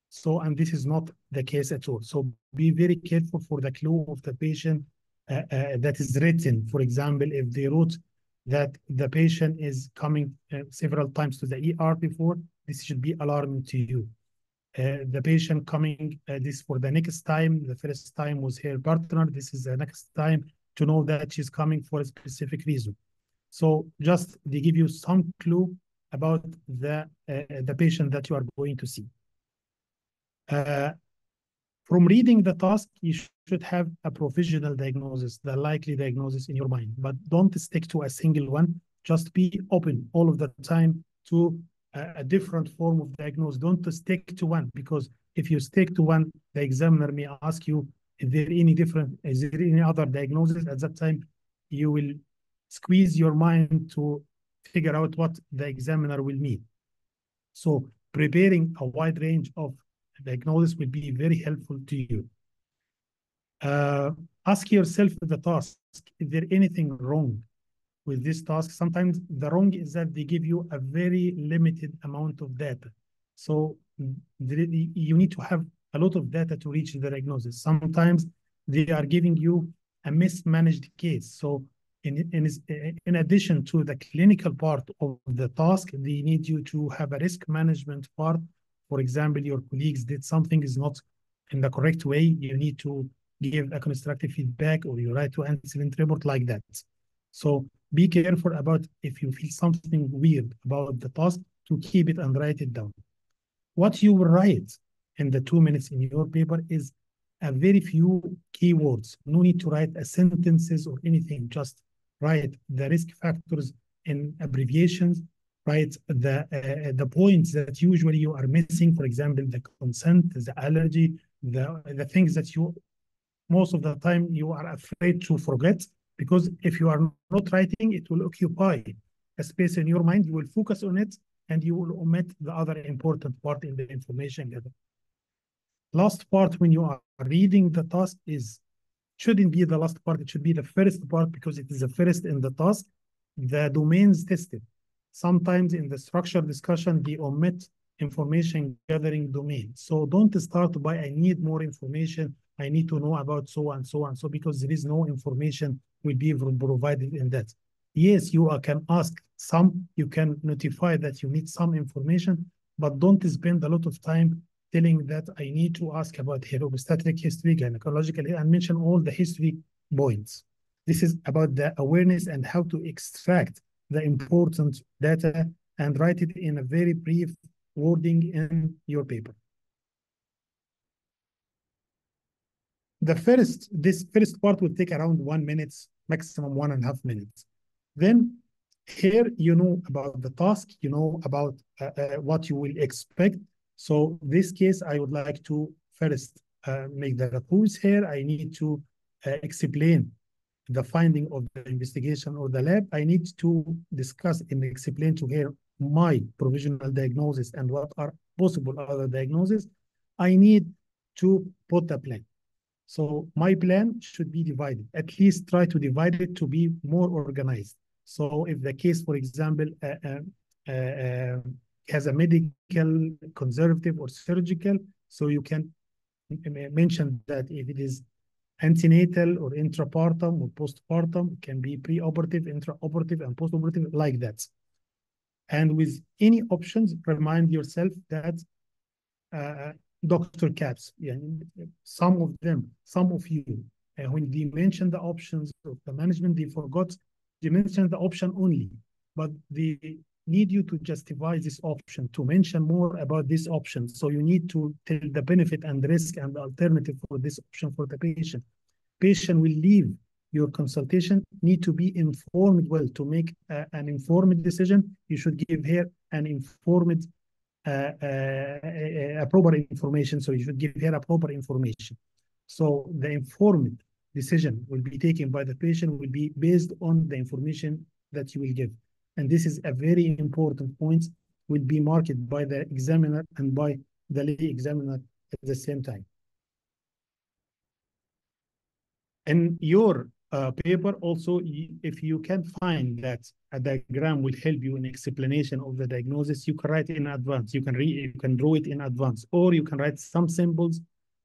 So, and this is not the case at all. So be very careful for the clue of the patient that is written. For example, if they wrote that the patient is coming several times to the ER before, this should be alarming to you. The patient coming this for the next time, the first time was her partner, this is the next time, to know that she's coming for a specific reason. So just they give you some clue about the patient that you are going to see. From reading the task, you should have a provisional diagnosis, the likely diagnosis in your mind, but don't stick to a single one. Just be open all of the time to a different form of diagnosis. Don't stick to one, because if you stick to one, the examiner may ask you, is there any other diagnosis? At that time, you will squeeze your mind to figure out what the examiner will mean. So preparing a wide range of diagnosis will be very helpful to you. Ask yourself the task, is there anything wrong with this task? Sometimes the wrong is that they give you a very limited amount of data. So you need to have a lot of data to reach the diagnosis. Sometimes they are giving you a mismanaged case. So in addition to the clinical part of the task, they need you to have a risk management part. For example, your colleagues did something is not in the correct way. You need to give a constructive feedback, or you write to an incident report like that. So be careful about if you feel something weird about the task, to keep it and write it down. What you will write in the 2 minutes in your paper is a very few keywords. No need to write a sentences or anything. Just write the risk factors in abbreviations. Write the points that usually you are missing. For example, the consent, the allergy, the things that you most of the time you are afraid to forget, because if you are not writing, it will occupy a space in your mind. You will focus on it and you will omit the other important part in the information gathered. Last part when you are reading the task shouldn't be the last part, it should be the first part, because it is the first in the task. The domains tested. Sometimes in the structured discussion, they omit information gathering domain. So don't start by, I need more information, I need to know about so and so and so, because there is no information will be provided in that. Yes, you can ask some, you can notify that you need some information, but don't spend a lot of time telling that I need to ask about obstetric history, gynecological, and mention all the history points. This is about the awareness and how to extract the important data and write it in a very brief wording in your paper. This first part will take around 1 minute, maximum 1.5 minutes. Then here, you know about the task, you know about what you will expect. So this case, I would like to first make the rules here. I need to explain the finding of the investigation or the lab. I need to discuss and explain to her my provisional diagnosis and what are possible other diagnoses. I need to put a plan. So my plan should be divided. At least try to divide it to be more organized. So if the case, for example, has a medical, conservative, or surgical, so you can mention that if it is antenatal or intrapartum or postpartum, it can be preoperative, intraoperative, and postoperative, like that. And with any options, remind yourself that Dr. Caps, yeah, some of you, when they mention the options of the management, they forgot, they mentioned the option only, but they need you to justify this option, to mention more about this option. So you need to tell the benefit and risk and the alternative for this option for the patient. Patient will leave your consultation, need to be informed well to make an informed decision. You should give her an informed, a proper information. So you should give her a proper information. So the informed decision will be taken by the patient, will be based on the information that you will give. And this is a very important point, will be marked by the examiner and by the lay examiner at the same time. In your paper also, if you can find that a diagram will help you in explanation of the diagnosis, you can write it in advance. You can draw it in advance, or you can write some symbols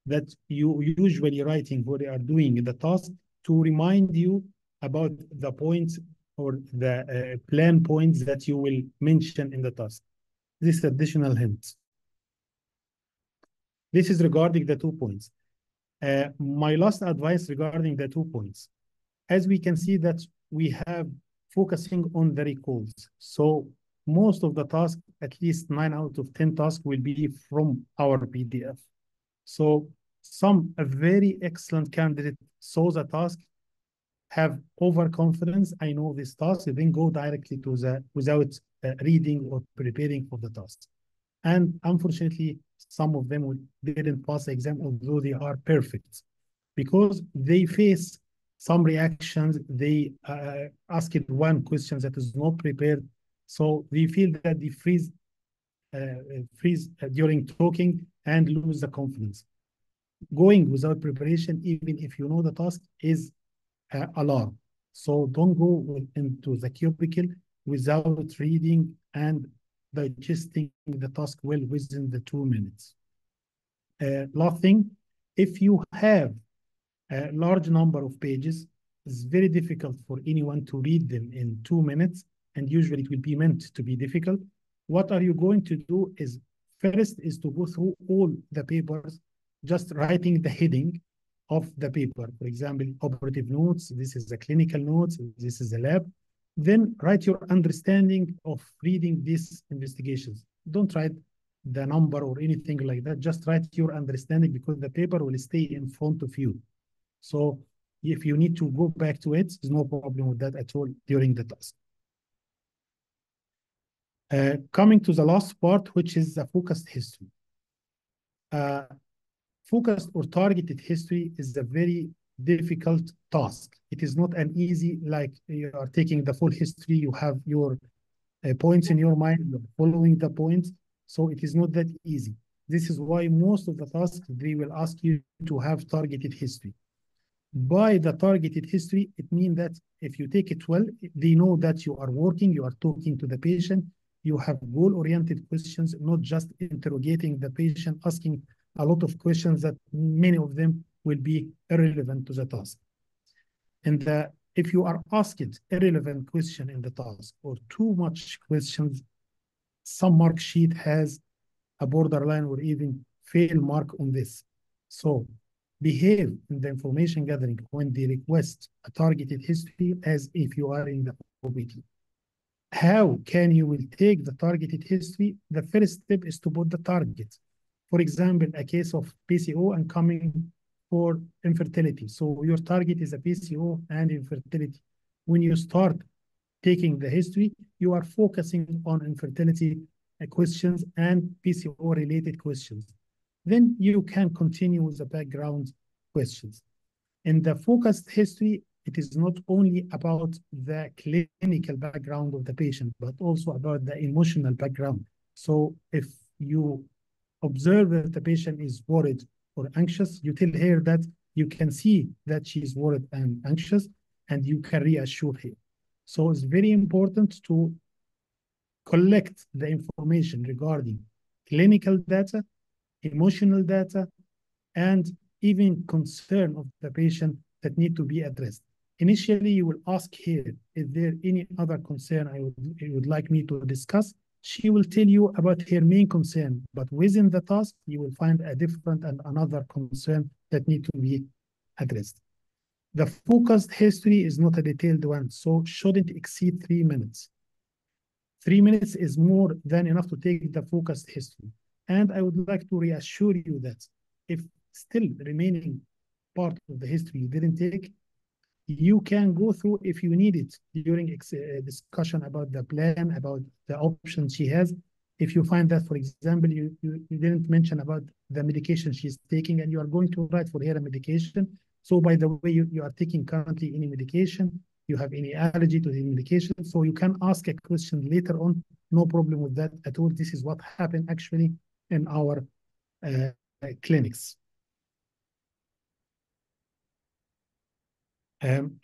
that you usually writing when you are doing the task to remind you about the points or the plan points that you will mention in the task. This additional hint. This is regarding the 2 points. My last advice regarding the 2 points. As we can see that we have focusing on the recalls. So most of the tasks, at least 9 out of 10 tasks will be from our PDF. So some a very excellent candidate saw the task, have overconfidence, I know this task, then go directly to the without reading or preparing for the task. And unfortunately, some of them didn't pass the exam, although they are perfect, because they face some reactions. They asked one question that is not prepared. So they feel that they freeze during talking and lose the confidence. Going without preparation, even if you know the task, is alarm. So don't go into the cubicle without reading and digesting the task well within the 2 minutes. Last thing, if you have a large number of pages, it's very difficult for anyone to read them in 2 minutes, and usually it will be meant to be difficult. What are you going to do is, first is to go through all the papers, just writing the heading of the paper. For example, operative notes, this is the clinical notes, this is the lab. Then write your understanding of reading these investigations. Don't write the number or anything like that. Just write your understanding, because the paper will stay in front of you. So if you need to go back to it, there's no problem with that at all during the task. Coming to the last part, which is the focused history. Focused or targeted history is a very difficult task. It is not an easy, like you are taking the full history, you have your points in your mind, you're following the points. So it is not that easy. This is why most of the tasks, they will ask you to have targeted history. By the targeted history, it means that if you take it well, they know that you are working, you are talking to the patient, you have goal-oriented questions, not just interrogating the patient, asking a lot of questions that many of them will be irrelevant to the task. And if you are asked irrelevant question in the task or too much questions, some mark sheet has a borderline or even fail mark on this. So behave in the information gathering when they request a targeted history as if you are in the OPT. How can you will take the targeted history? The first step is to put the target. For example, a case of PCO and coming for infertility. So your target is a PCO and infertility. When you start taking the history, you are focusing on infertility questions and PCO related questions. Then you can continue with the background questions. In the focused history, it is not only about the clinical background of the patient, but also about the emotional background. So if you observe that the patient is worried or anxious, you tell her that you can see that she is worried and anxious, and you can reassure her. So it's very important to collect the information regarding clinical data, emotional data, and even concern of the patient that need to be addressed. Initially, you will ask her, is there any other concern you would like me to discuss? She will tell you about her main concern, but within the task, you will find a different and another concern that need to be addressed. The focused history is not a detailed one, so shouldn't exceed 3 minutes. 3 minutes is more than enough to take the focused history. And I would like to reassure you that if still remaining part of the history you didn't take, you can go through if you need it during discussion about the plan, about the options she has. If you find that, for example, you didn't mention about the medication she's taking and you are going to write for her a medication. So by the way, you are taking currently any medication, you have any allergy to the medication, so you can ask a question later on, no problem with that at all. This is what happened actually in our clinics.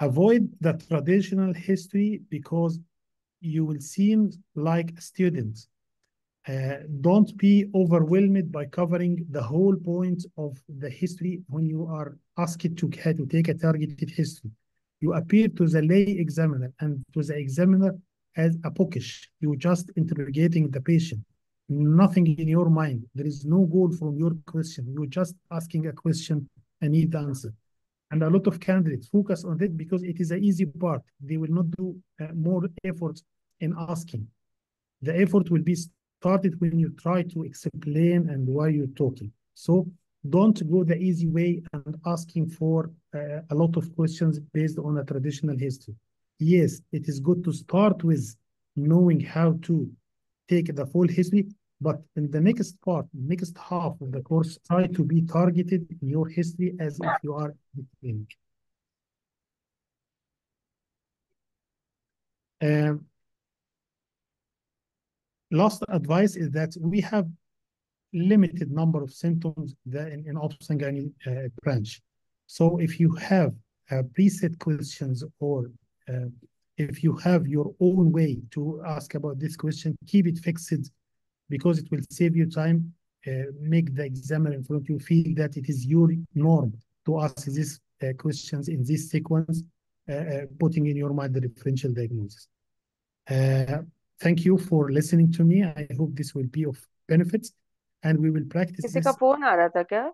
Avoid the traditional history because you will seem like a student. Don't be overwhelmed by covering the whole point of the history when you are asked to take a targeted history. You appear to the lay examiner and to the examiner as a bookish. You're just interrogating the patient. Nothing in your mind. There is no goal from your question. You're just asking a question and need the answer. And a lot of candidates focus on that because it is an easy part. They will not do more effort in asking. The effort will be started when you try to explain and why you're talking. So don't go the easy way and asking for a lot of questions based on a traditional history. Yes, it is good to start with knowing how to take the full history, but in the next part, next half of the course, try to be targeted in your history as if you are the clinic. Last advice is that we have limited number of symptoms in obs-and-gynae branch. So if you have preset questions or if you have your own way to ask about this question, keep it fixed because it will save you time, make the examiner in front of you feel that it is your norm to ask these questions in this sequence, putting in your mind the differential diagnosis. Thank you for listening to me. I hope this will be of benefit. And we will practice किसी this. का phone आ रहा था क्या?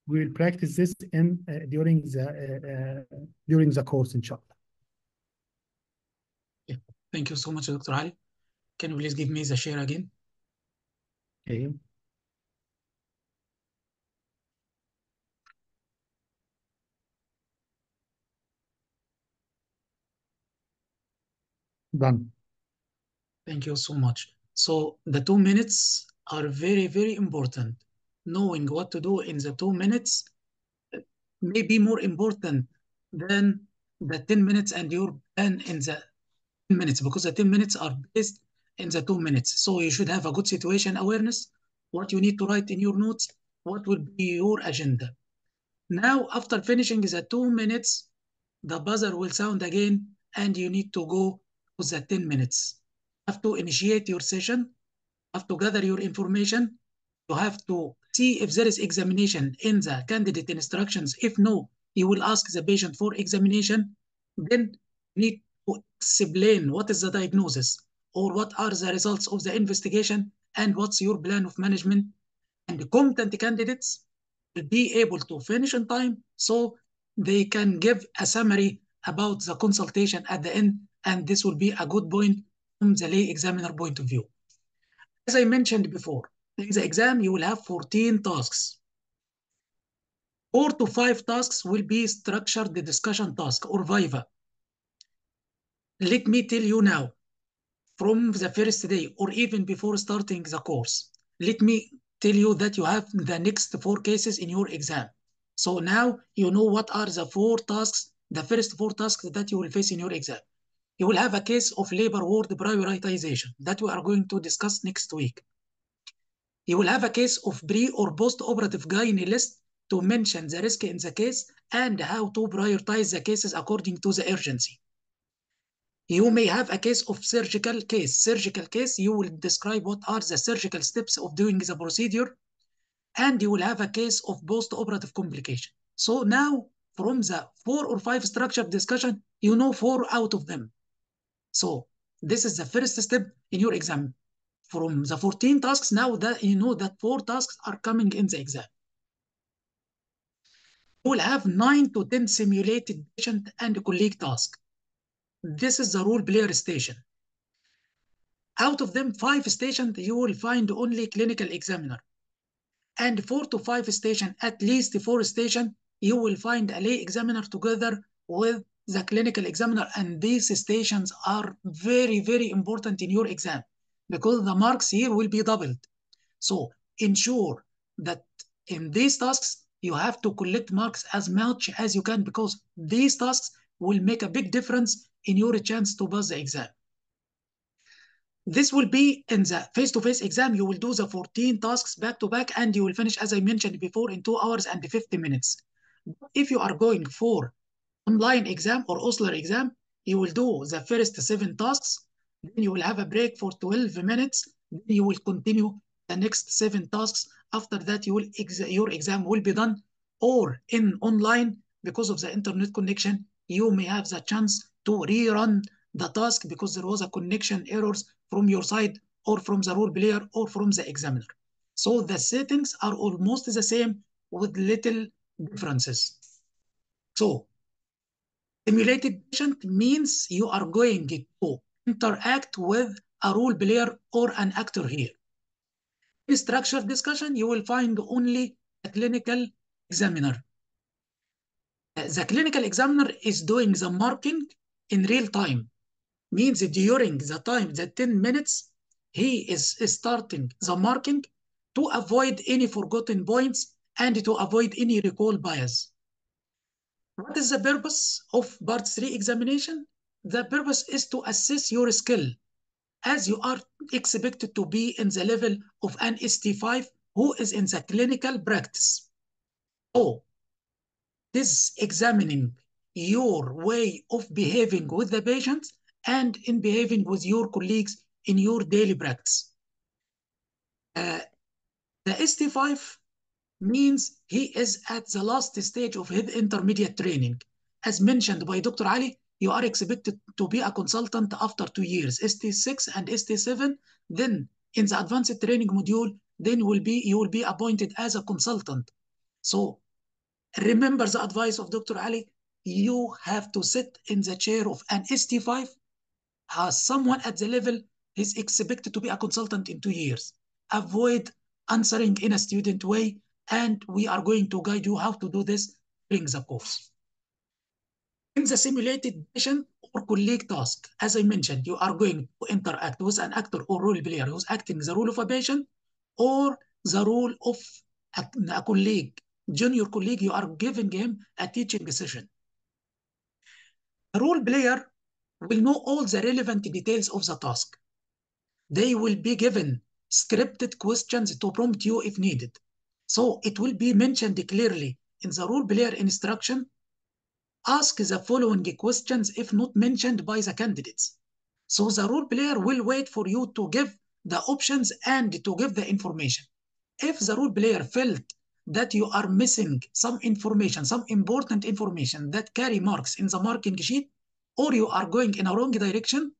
We will practice this during the course, inshallah. Yeah. Thank you so much, Dr. Ali. Can you please give me the share again? Okay. Done. Thank you so much. So the 2 minutes are very, very important. Knowing what to do in the 2 minutes may be more important than the 10 minutes and your plan in the 10 minutes because the 10 minutes are based in the 2 minutes. So you should have a good situation awareness, what you need to write in your notes, what will be your agenda. Now, after finishing the 2 minutes, the buzzer will sound again and you need to go to the 10 minutes. You have to initiate your session, have to gather your information, you have to see if there is examination in the candidate instructions. If no, you will ask the patient for examination. Then you need to explain what is the diagnosis or what are the results of the investigation and what's your plan of management. And the competent candidates will be able to finish in time so they can give a summary about the consultation at the end, and this will be a good point from the lay examiner point of view. As I mentioned before, in the exam, you will have 14 tasks. 4 to 5 tasks will be structured the discussion task or viva. Let me tell you now, from the first day or even before starting the course, let me tell you that you have the next 4 cases in your exam. So now you know what are the 4 tasks, the first 4 tasks that you will face in your exam. You will have a case of labor ward prioritization that we are going to discuss next week. You will have a case of pre or post-operative gynae list to mention the risk in the case and how to prioritize the cases according to the urgency. You may have a case of surgical case. Surgical case, you will describe what are the surgical steps of doing the procedure, and you will have a case of post-operative complication. So now, from the 4 or 5 structured discussion, you know 4 out of them. So this is the first step in your exam. From the 14 tasks, now that you know that 4 tasks are coming in the exam. You will have 9 to 10 simulated patient and colleague tasks. This is the role player station. Out of them, 5 stations, you will find only clinical examiner. And 4 to 5 stations, at least 4 stations, you will find a lay examiner together with the clinical examiner. And these stations are very, very important in your exam because the marks here will be doubled. So ensure that in these tasks, you have to collect marks as much as you can because these tasks will make a big difference in your chance to pass the exam. This will be in the face-to-face exam. You will do the 14 tasks back-to-back, and you will finish, as I mentioned before, in 2 hours and 50 minutes. If you are going for online exam or Osler exam, you will do the first 7 tasks, then you will have a break for 12 minutes, then you will continue the next 7 tasks. After that, your exam will be done. Or in online, because of the internet connection, you may have the chance to rerun the task because there was a connection errors from your side or from the role player or from the examiner. So the settings are almost the same with little differences. So simulated patient means you are going to interact with a role player or an actor here. In structured discussion, you will find only a clinical examiner. The clinical examiner is doing the marking in real time. Means during the time, the 10 minutes, he is starting the marking to avoid any forgotten points and to avoid any recall bias. What is the purpose of part 3 examination? The purpose is to assess your skill, as you are expected to be in the level of an ST5 who is in the clinical practice. So, this examining your way of behaving with the patients and in behaving with your colleagues in your daily practice. The ST5 means he is at the last stage of his intermediate training. As mentioned by Dr. Ali, you are expected to be a consultant after 2 years, ST6 and ST7. Then in the advanced training module, then you will be appointed as a consultant. So remember the advice of Dr. Ali, you have to sit in the chair of an ST5 as someone at the level is expected to be a consultant in 2 years. Avoid answering in a student way, and we are going to guide you how to do this during the course. In the simulated patient or colleague task, as I mentioned, you are going to interact with an actor or role player who's acting the role of a patient or the role of a colleague, junior colleague. You are giving him a teaching session. The role player will know all the relevant details of the task. They will be given scripted questions to prompt you if needed. So it will be mentioned clearly in the role player instruction. Ask the following questions if not mentioned by the candidates. So the role player will wait for you to give the options and to give the information. If the role player felt that you are missing some information, some important information that carry marks in the marking sheet, or you are going in a wrong direction,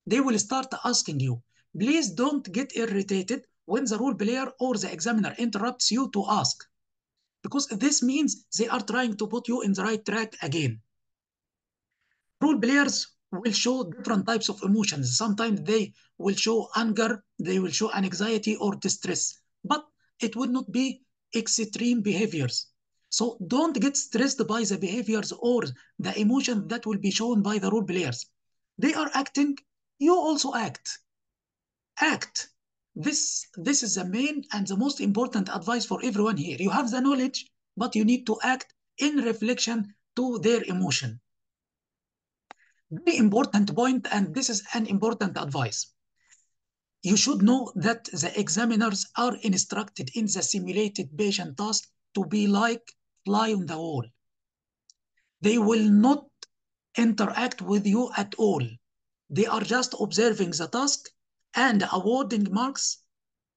they will start asking you. Please don't get irritated when the role player or the examiner interrupts you to ask, because this means they are trying to put you in the right track again. Role players will show different types of emotions. Sometimes they will show anger, they will show anxiety or distress, but it will not be extreme behaviors. So don't get stressed by the behaviors or the emotion that will be shown by the role players. They are acting, you also act. Act. This is the main and the most important advice for everyone here. You have the knowledge, but you need to act in reflection to their emotion. Very important point, and this is an important advice. You should know that the examiners are instructed in the simulated patient task to be like fly on the wall. They will not interact with you at all. They are just observing the task and awarding marks,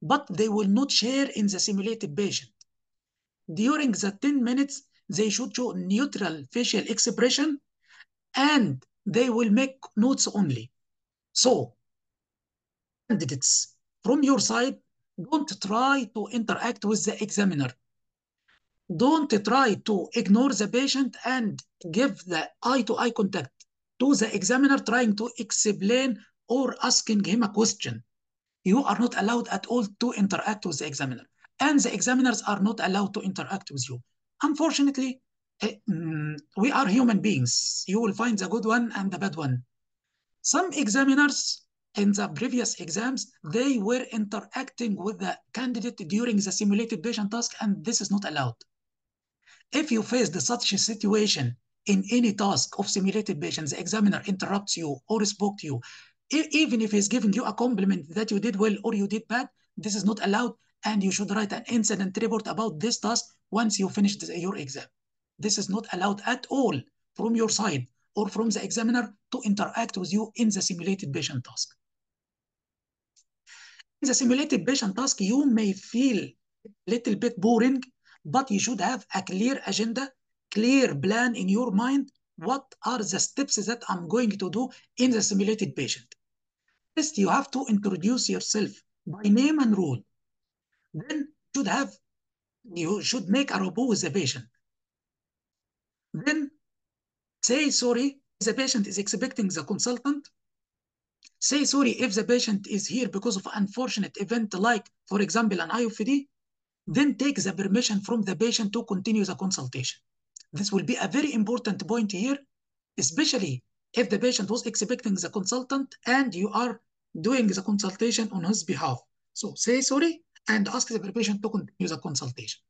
but they will not share in the simulated patient. During the 10 minutes, they should show neutral facial expression and they will make notes only. So, candidates, from your side, don't try to interact with the examiner. Don't try to ignore the patient and give the eye-to-eye contact to the examiner trying to explain or asking him a question. You are not allowed at all to interact with the examiner, and the examiners are not allowed to interact with you. Unfortunately, we are human beings. You will find the good one and the bad one. Some examiners in the previous exams, they were interacting with the candidate during the simulated patient task, and this is not allowed. If you faced such a situation in any task of simulated patients, the examiner interrupts you or spoke to you, Even if he's giving you a compliment that you did well or you did bad, this is not allowed, and you should write an incident report about this task once you finish your exam. This is not allowed at all from your side or from the examiner to interact with you in the simulated patient task. In the simulated patient task, you may feel a little bit boring, but you should have a clear agenda, clear plan in your mind. What are the steps that I'm going to do in the simulated patient? First, you have to introduce yourself by name and role. Then you should make a rapport with the patient. Then say sorry if the patient is expecting the consultant. Say sorry if the patient is here because of an unfortunate event like, for example, an IOPD. Then take the permission from the patient to continue the consultation. This will be a very important point here, especially if the patient was expecting the consultant and you are doing the consultation on his behalf. So say sorry and ask the patient to continue the consultation.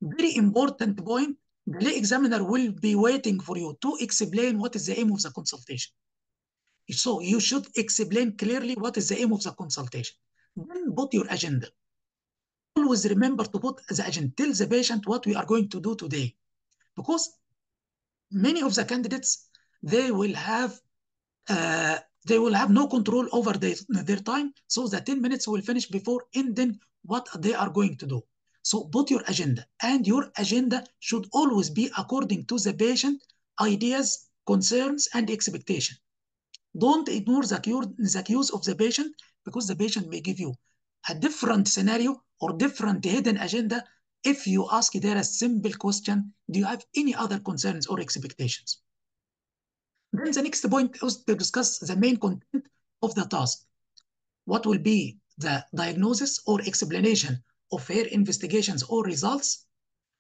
Very important point, the lay examiner will be waiting for you to explain what is the aim of the consultation. So you should explain clearly what is the aim of the consultation. Then put your agenda. Always remember to put the agenda. Tell the patient what we are going to do today. Because many of the candidates, they will have no control over their time. So the 10 minutes will finish before ending what they are going to do. So put your agenda, and your agenda should always be according to the patient ideas, concerns, and expectation. Don't ignore the cues of the patient, because the patient may give you a different scenario or different hidden agenda. If you ask there a simple question, do you have any other concerns or expectations? Then the next point is to discuss the main content of the task. What will be the diagnosis or explanation of her investigations or results?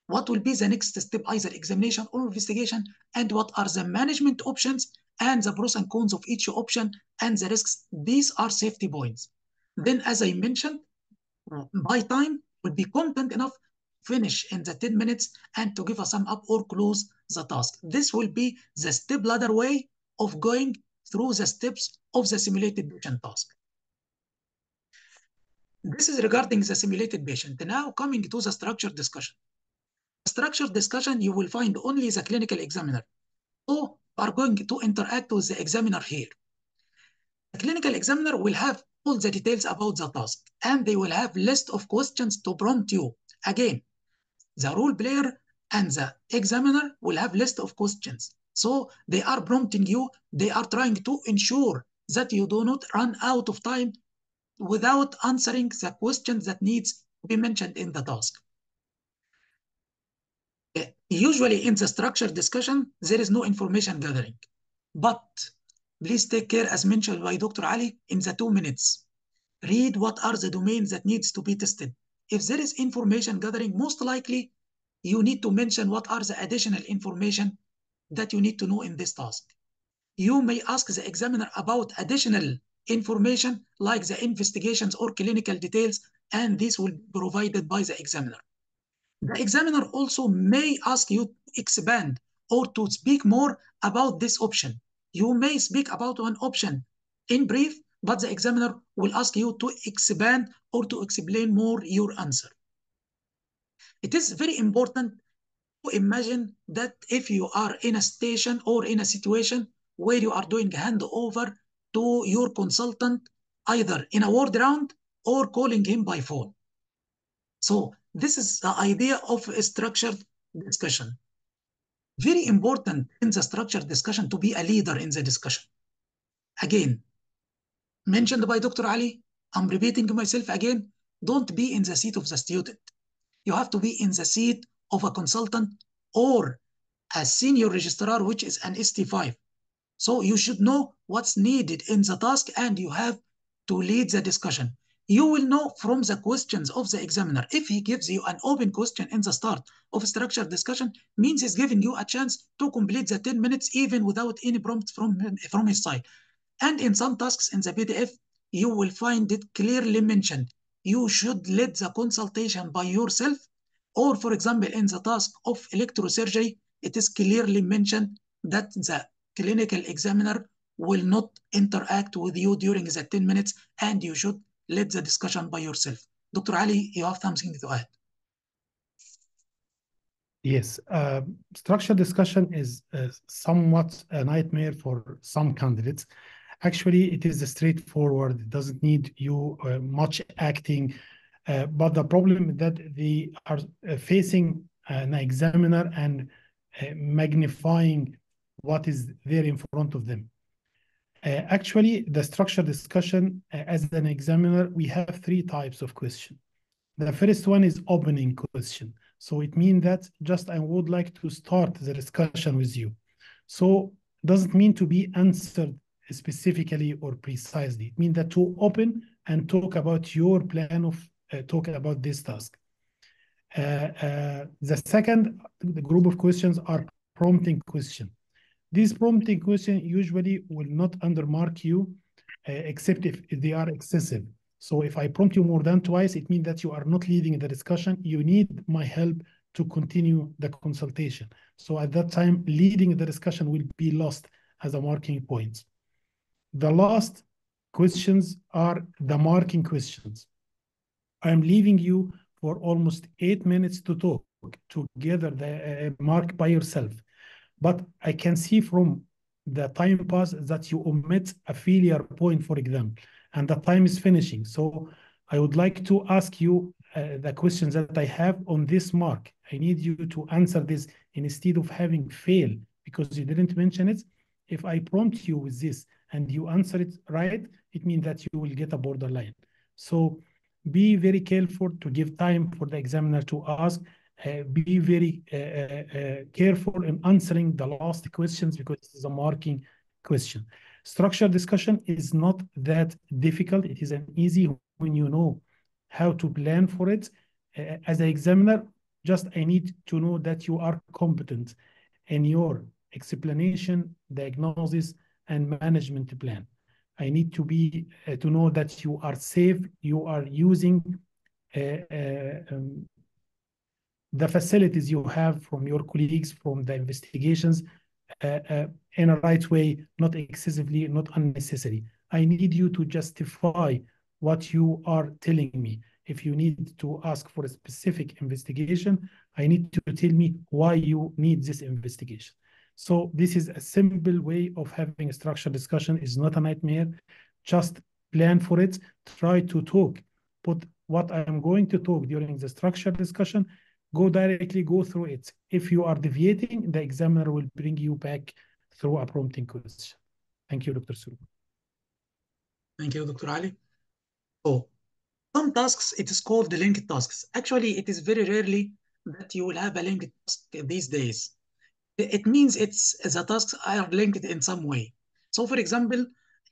What will be the next step, either examination or investigation? And what are the management options and the pros and cons of each option and the risks? These are safety points. Then, as I mentioned, by time will be content enough to finish in the 10 minutes and to give a sum up or close the task. This will be the step ladder way of going through the steps of the simulated patient task. This is regarding the simulated patient. Now coming to the structured discussion. Structured discussion, you will find only the clinical examiner. So we are going to interact with the examiner here. The clinical examiner will have all the details about the task, and they will have list of questions to prompt you. Again, the role player and the examiner will have list of questions. So they are prompting you, they are trying to ensure that you do not run out of time without answering the questions that needs to be mentioned in the task. Usually in the structured discussion, there is no information gathering. But please take care, as mentioned by Dr. Ali, in the 2 minutes. Read what are the domains that needs to be tested. If there is information gathering, most likely you need to mention what are the additional information that you need to know in this task. You may ask the examiner about additional information like the investigations or clinical details, and this will be provided by the examiner. The examiner also may ask you to expand or to speak more about this option. You may speak about one option in brief, but the examiner will ask you to expand or to explain more your answer. It is very important to imagine that if you are in a station or in a situation where you are doing handover to your consultant, either in a word round or calling him by phone. So this is the idea of a structured discussion. Very important in the structured discussion to be a leader in the discussion. Again, mentioned by Dr. Ali, I'm repeating myself again, don't be in the seat of the student. You have to be in the seat of a consultant or a senior registrar, which is an ST5. So you should know what's needed in the task, and you have to lead the discussion. You will know from the questions of the examiner. If he gives you an open question in the start of a structured discussion, means he's giving you a chance to complete the 10 minutes even without any prompt from his side. And in some tasks in the PDF, you will find it clearly mentioned. You should lead the consultation by yourself, or for example, in the task of electrosurgery, it is clearly mentioned that the clinical examiner will not interact with you during the 10 minutes, and you should lead the discussion by yourself. Dr. Ali, you have something to add? Yes, structured discussion is somewhat a nightmare for some candidates. Actually, it is straightforward. It doesn't need you much acting. But the problem is that they are facing an examiner and magnifying what is there in front of them. Actually, the structured discussion, as an examiner, we have three types of questions. The first one is opening question. So it means that just I would like to start the discussion with you. So doesn't mean to be answered specifically or precisely. It means that to open and talk about your plan of talk about this task. The second group of questions are prompting question. These prompting questions usually will not undermark you, except if they are excessive. So if I prompt you more than twice, it means that you are not leading the discussion. You need my help to continue the consultation. So at that time, leading the discussion will be lost as a marking point. The last questions are the marking questions. I'm leaving you for almost 8 minutes to talk, to gather the mark by yourself. But I can see from the time pass that you omit a failure point, for example, and the time is finishing. So I would like to ask you the questions that I have on this mark. I need you to answer this instead of having fail because you didn't mention it. If I prompt you with this and you answer it right, it means that you will get a borderline. So be very careful to give time for the examiner to ask. Be very careful in answering the last questions because it is a marking question. Structured discussion is not that difficult. It is an easy when you know how to plan for it. As an examiner, just I need to know that you are competent in your explanation, diagnosis, and management plan. I need to be to know that you are safe, you are using the facilities you have from your colleagues, from the investigations, in a right way, not excessively, not unnecessary. I need you to justify what you are telling me. If you need to ask for a specific investigation, I need to tell me why you need this investigation. So this is a simple way of having a structured discussion. It's not a nightmare. Just plan for it. Try to talk. Put what I'm going to talk during the structured discussion, go through it. If you are deviating, the examiner will bring you back through a prompting question. Thank you, Dr. Suru. Thank you, Dr. Ali. So, some tasks, it is called the linked tasks. Actually, it is very rarely that you will have a linked task these days. It means the tasks are linked in some way. So, for example,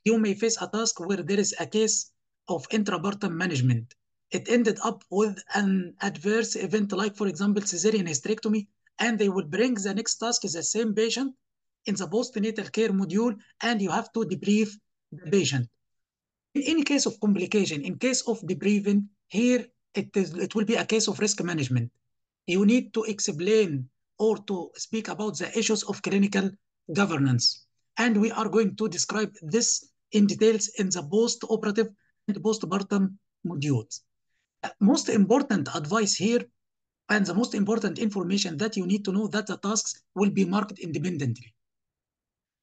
you may face a task where there is a case of intrapartum management. It ended up with an adverse event, like, for example, cesarean hysterectomy, and they will bring the next task is the same patient in the postnatal care module, and you have to debrief the patient. In any case of complication, in case of debriefing, here it will be a case of risk management. You need to explain or to speak about the issues of clinical governance. And we are going to describe this in details in the post-operative and postpartum modules. Most important advice here and the most important information that you need to know that the tasks will be marked independently.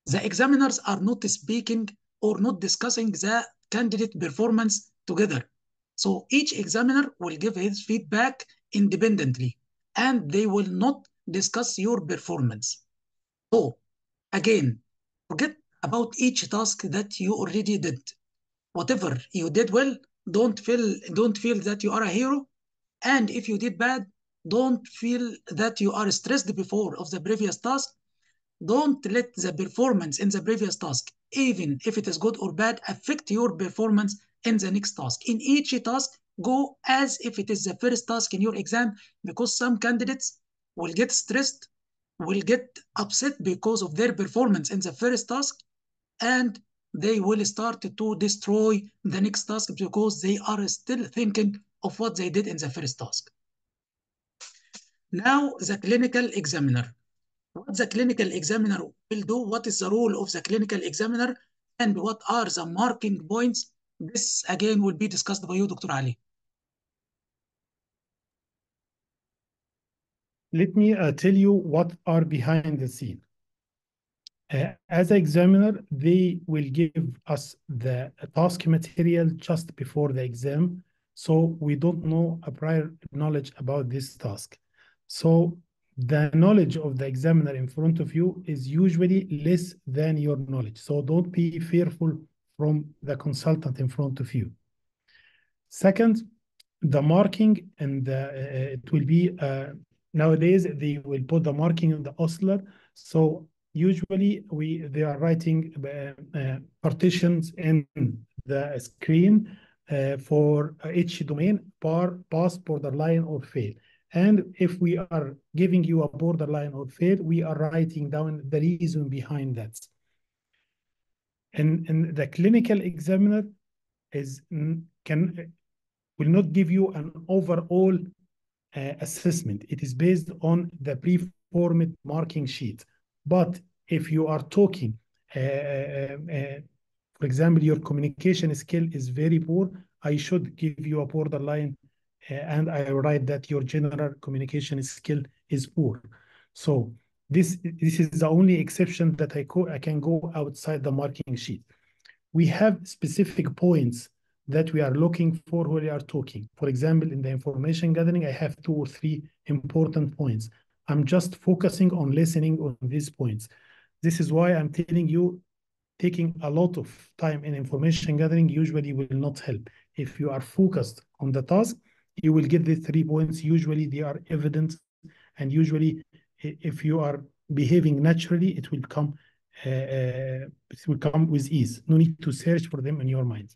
The examiners are not speaking or not discussing the candidate performance together. So each examiner will give his feedback independently and they will not discuss your performance. So again, forget about each task that you already did. Whatever you did well, don't feel that you are a hero. And if you did bad, don't feel that you are stressed before of the previous task. Don't let the performance in the previous task, even if it is good or bad, affect your performance in the next task. In each task, go as if it is the first task in your exam, because some candidates will get stressed, will get upset because of their performance in the first task, and they will start to destroy the next task because they are still thinking of what they did in the first task. Now, the clinical examiner. What the clinical examiner will do, what is the role of the clinical examiner? and what are the marking points? This again will be discussed by you, Dr. Ali. Let me tell you what are behind the scene. As an examiner, they will give us the task material just before the exam, so we don't know a prior knowledge about this task. So the knowledge of the examiner in front of you is usually less than your knowledge. So don't be fearful from the consultant in front of you. Second, the marking and it will be nowadays they will put the marking in the oscillator. So usually they are writing partitions in the screen for each domain, pass, borderline, or fail. And if we are giving you a borderline or fail, we are writing down the reason behind that. And the clinical examiner will not give you an overall assessment. It is based on the preformed marking sheet. But if you are talking, for example, your communication skill is very poor, I should give you a borderline and I write that your general communication skill is poor. So this is the only exception that I can go outside the marking sheet. We have specific points that we are looking for when we are talking. For example, in the information gathering, I have 2 or 3 important points. I'm just focusing on listening on these points. This is why I'm telling you, taking a lot of time in information gathering usually will not help. If you are focused on the task, you will get the 3 points. Usually they are evident, and usually if you are behaving naturally, it will come with ease. No need to search for them in your mind.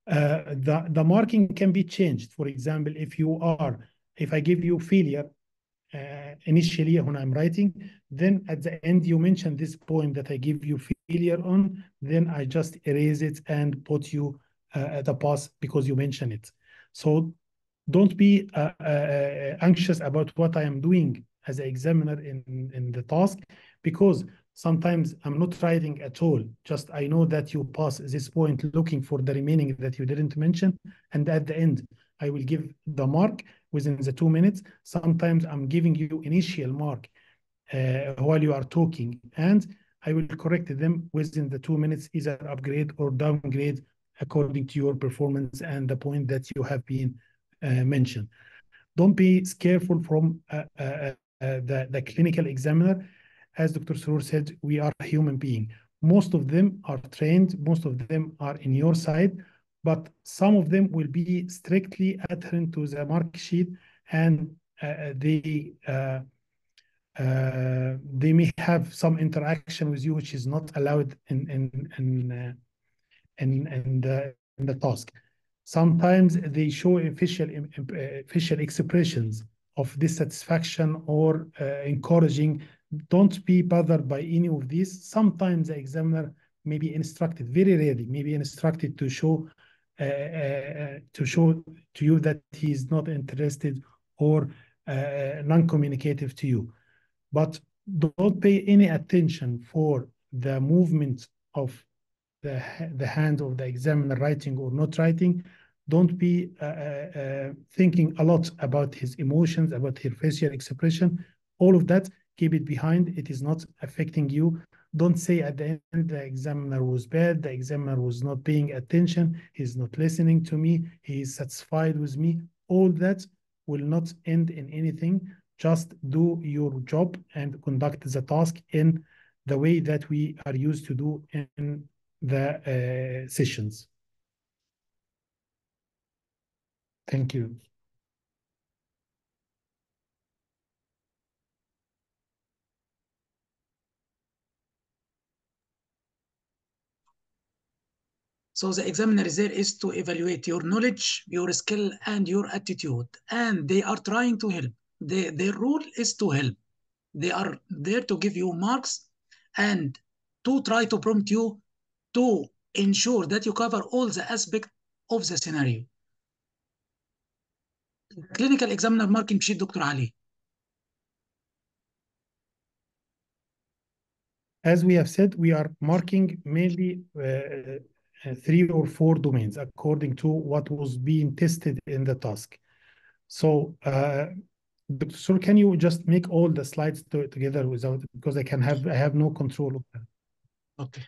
The marking can be changed. For example, if I give you failure initially when I'm writing, then at the end you mention this point that I give you failure on, then I just erase it and put you at a pass because you mention it. So don't be anxious about what I am doing as an examiner in the task, because sometimes I'm not writing at all. Just I know that you pass this point looking for the remaining that you didn't mention. And at the end, I will give the mark within the 2 minutes. Sometimes I'm giving you initial mark while you are talking, and I will correct them within the 2 minutes, either upgrade or downgrade according to your performance and the point that you have been mentioned. Don't be scareful from the clinical examiner. As Dr. Surur said, we are human beings. Most of them are trained, most of them are in your side, but some of them will be strictly adherent to the mark sheet, and they may have some interaction with you which is not allowed in the task. Sometimes they show facial expressions of dissatisfaction or encouraging. Don't be bothered by any of these. Sometimes the examiner may be instructed, very rarely, may be instructed to show to you that he is not interested or non-communicative to you. But don't pay any attention for the movement of the hand of the examiner writing or not writing. Don't be thinking a lot about his emotions, about his facial expression. All of that, keep it behind. It is not affecting you. Don't say at the end the examiner was bad, the examiner was not paying attention, he's not listening to me, he is satisfied with me. All that will not end in anything. Just do your job and conduct the task in the way that we are used to do in the sessions. Thank you. So the examiner there is to evaluate your knowledge, your skill, and your attitude. And they are trying to help. Their role is to help. They are there to give you marks and to try to prompt you to ensure that you cover all the aspects of the scenario. Clinical examiner marking sheet, Dr. Ali. as we have said, we are marking mainly 3 or 4 domains according to what was being tested in the task. So, Dr. Sur, can you just make all the slides together without, because I have no control of that. Okay.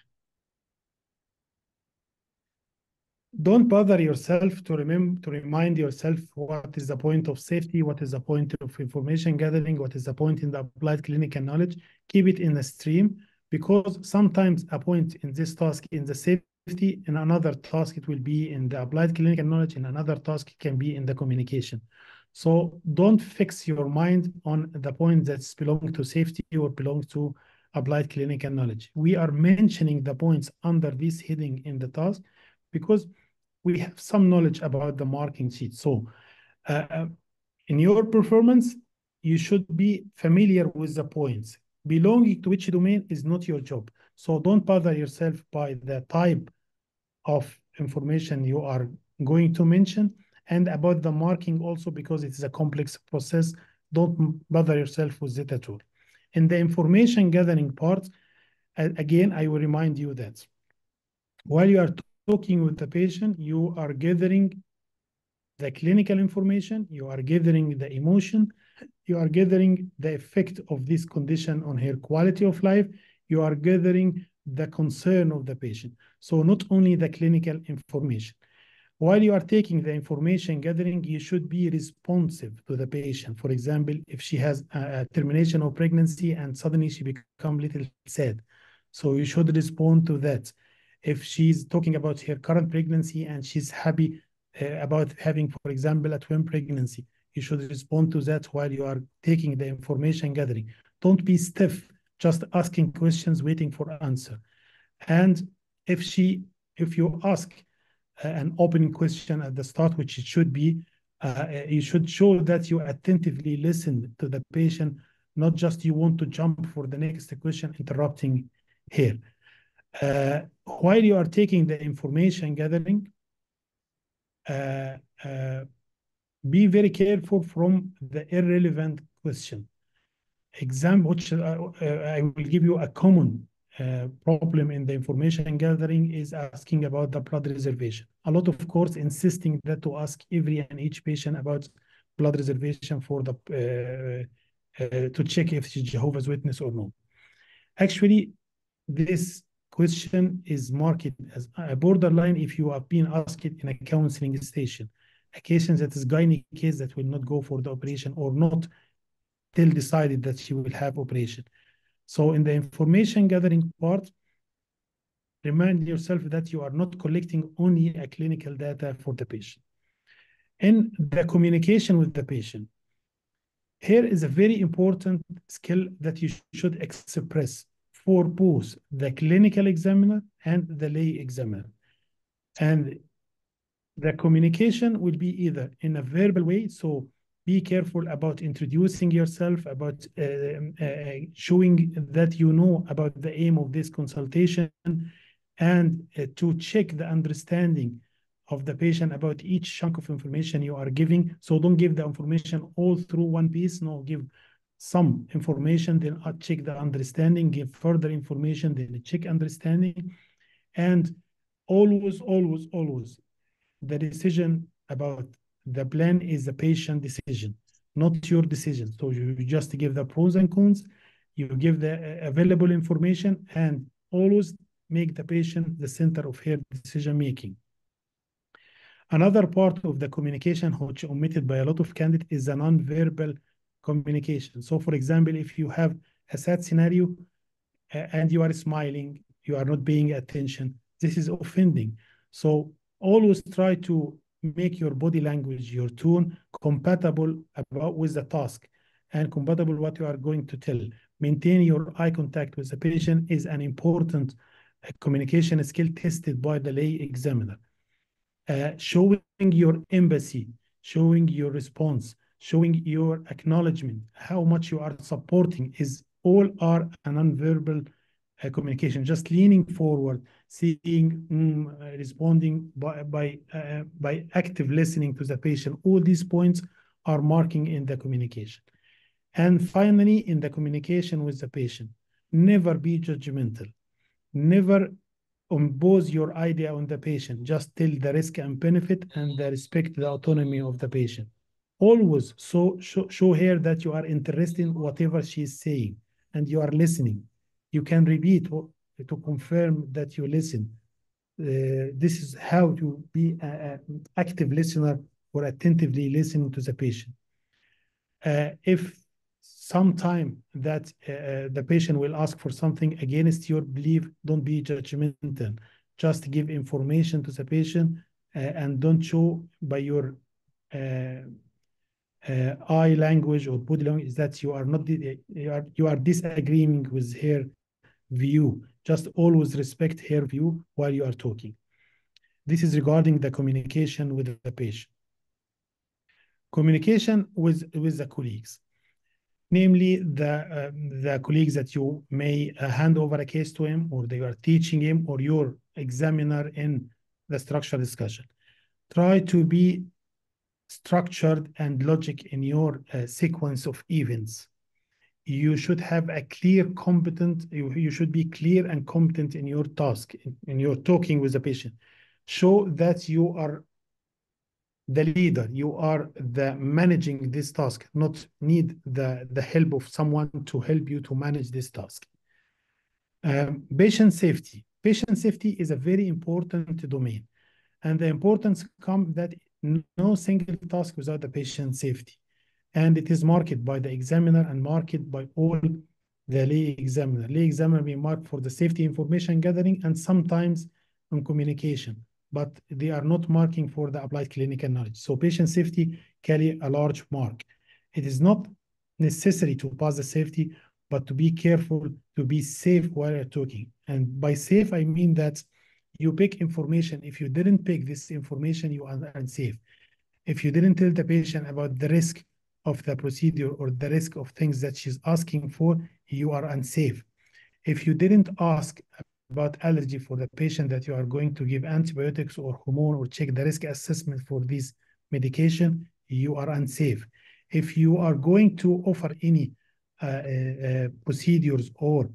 Don't bother yourself to remind yourself what is the point of safety, what is the point of information gathering, what is the point in the applied clinical knowledge. Keep it in the stream, because sometimes a point in this task in the safety, in another task it will be in the applied clinical knowledge, in another task it can be in the communication. So don't fix your mind on the point that's belong to safety or belong to applied clinical knowledge. We are mentioning the points under this heading in the task because we have some knowledge about the marking sheet. So in your performance, you should be familiar with the points. Belonging to which domain is not your job. So don't bother yourself by the type of information you are going to mention, and about the marking also, because it's a complex process. Don't bother yourself with it at all. In the information gathering part, again, I will remind you that while you are talking with the patient, you are gathering the clinical information, you are gathering the emotion, you are gathering the effect of this condition on her quality of life, you are gathering the concern of the patient. So not only the clinical information. While you are taking the information gathering, you should be responsive to the patient. For example, if she has a termination of pregnancy and suddenly she becomes a little sad, so you should respond to that. If she's talking about her current pregnancy and she's happy about having, for example, a twin pregnancy, you should respond to that while you are taking the information gathering. Don't be stiff, just asking questions, waiting for answer. And if you ask an opening question at the start, which it should be, you should show that you attentively listen to the patient, not just you want to jump for the next question, interrupting here. While you are taking the information gathering, be very careful from the irrelevant question. Which I will give you a common problem in the information gathering is asking about the blood reservation. A lot of course insisting that to ask every and each patient about blood reservation for the to check if she's Jehovah's Witness or no. Actually, this question is marked as a borderline if you have been asked in a counseling station. A case that is gynae case that will not go for the operation or not till decided that she will have operation. So in the information gathering part, remind yourself that you are not collecting only a clinical data for the patient. In the communication with the patient, here is a very important skill that you should express for both the clinical examiner and the lay examiner. And the communication will be either in a verbal way, so be careful about introducing yourself, about showing that you know about the aim of this consultation, and to check the understanding of the patient about each chunk of information you are giving. So don't give the information all through one piece. No, give some information, then check the understanding, give further information, then check understanding. And always, always, always, the decision about the plan is the patient decision, not your decision. So you just give the pros and cons, you give the available information, and always make the patient the center of her decision making. Another part of the communication which omitted by a lot of candidates is the non-verbal communication. So for example, if you have a sad scenario and you are smiling, you are not paying attention, this is offending. So always try to make your body language, your tone, compatible with the task and compatible what you are going to tell. Maintain your eye contact with the patient is an important communication skill tested by the lay examiner. Showing your empathy, showing your response, showing your acknowledgement, how much you are supporting is all are a nonverbal communication. Just leaning forward, seeing, responding by active listening to the patient. All these points are marking in the communication. And finally, in the communication with the patient, never be judgmental. Never impose your idea on the patient. Just tell the risk and benefit and respect the autonomy of the patient. Always show her that you are interested in whatever she is saying and you are listening. You can repeat to confirm that you listen. This is how to be an active listener or attentively listening to the patient. If sometime that the patient will ask for something against your belief, don't be judgmental. Just give information to the patient and don't show by your eye language or body language that you are not you are disagreeing with her view. Just always respect her view while you are talking. This is regarding the communication with the patient. Communication with the colleagues, namely the colleagues that you may hand over a case to him, or they are teaching him, or your examiner in the structured discussion. Try to be structured and logic in your sequence of events. You should have a clear, competent, you should be clear and competent in your task, in your talking with the patient. Show that you are the leader, you are the managing this task, not need the help of someone to help you to manage this task. Patient safety. Patient safety is a very important domain. And the importance comes that no single task without the patient safety. And it is marked by the examiner and marked by all the lay examiner. Lay examiner will mark for the safety information gathering and sometimes on communication, but they are not marking for the applied clinical knowledge. So patient safety carry a large mark. It is not necessary to pass the safety, but to be careful, to be safe while you're talking. And by safe, I mean that you pick information. If you didn't pick this information, you are unsafe. If you didn't tell the patient about the risk of the procedure or the risk of things that she's asking for, you are unsafe. If you didn't ask about allergy for the patient that you are going to give antibiotics or hormone or check the risk assessment for this medication, you are unsafe. If you are going to offer any procedures or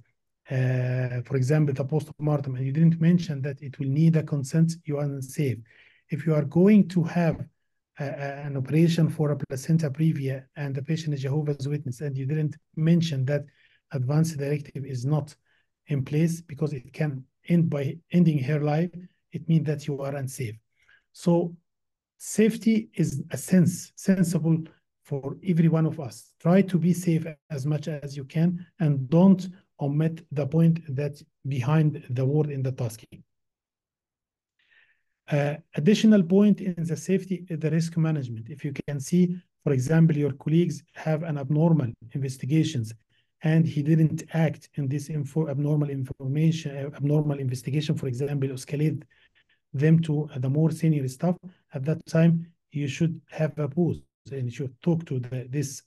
for example, the postmortem, and you didn't mention that it will need a consent, you are unsafe. If you are going to have an operation for a placenta previa and the patient is Jehovah's Witness and you didn't mention that advance directive is not in place because it can end by ending her life, it means that you are unsafe. So safety is a sensible for every one of us. Try to be safe as much as you can and don't omit the point that behind the word in the tasking. Additional point in the safety is the risk management. If you can see, for example, your colleagues have an abnormal investigations and he didn't act in this abnormal investigation, for example, escalate them to the more senior staff, at that time, you should have a pause and you should talk to this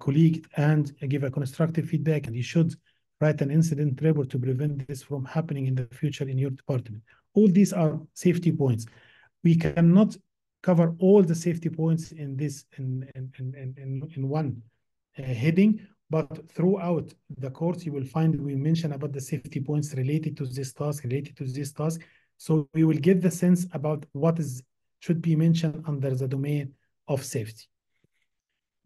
colleague and give a constructive feedback, and you should write an incident report to prevent this from happening in the future in your department. All these are safety points. We cannot cover all the safety points in this in one heading, but throughout the course, you will find we mention about the safety points related to this task, related to this task. So we will get the sense about what should be mentioned under the domain of safety.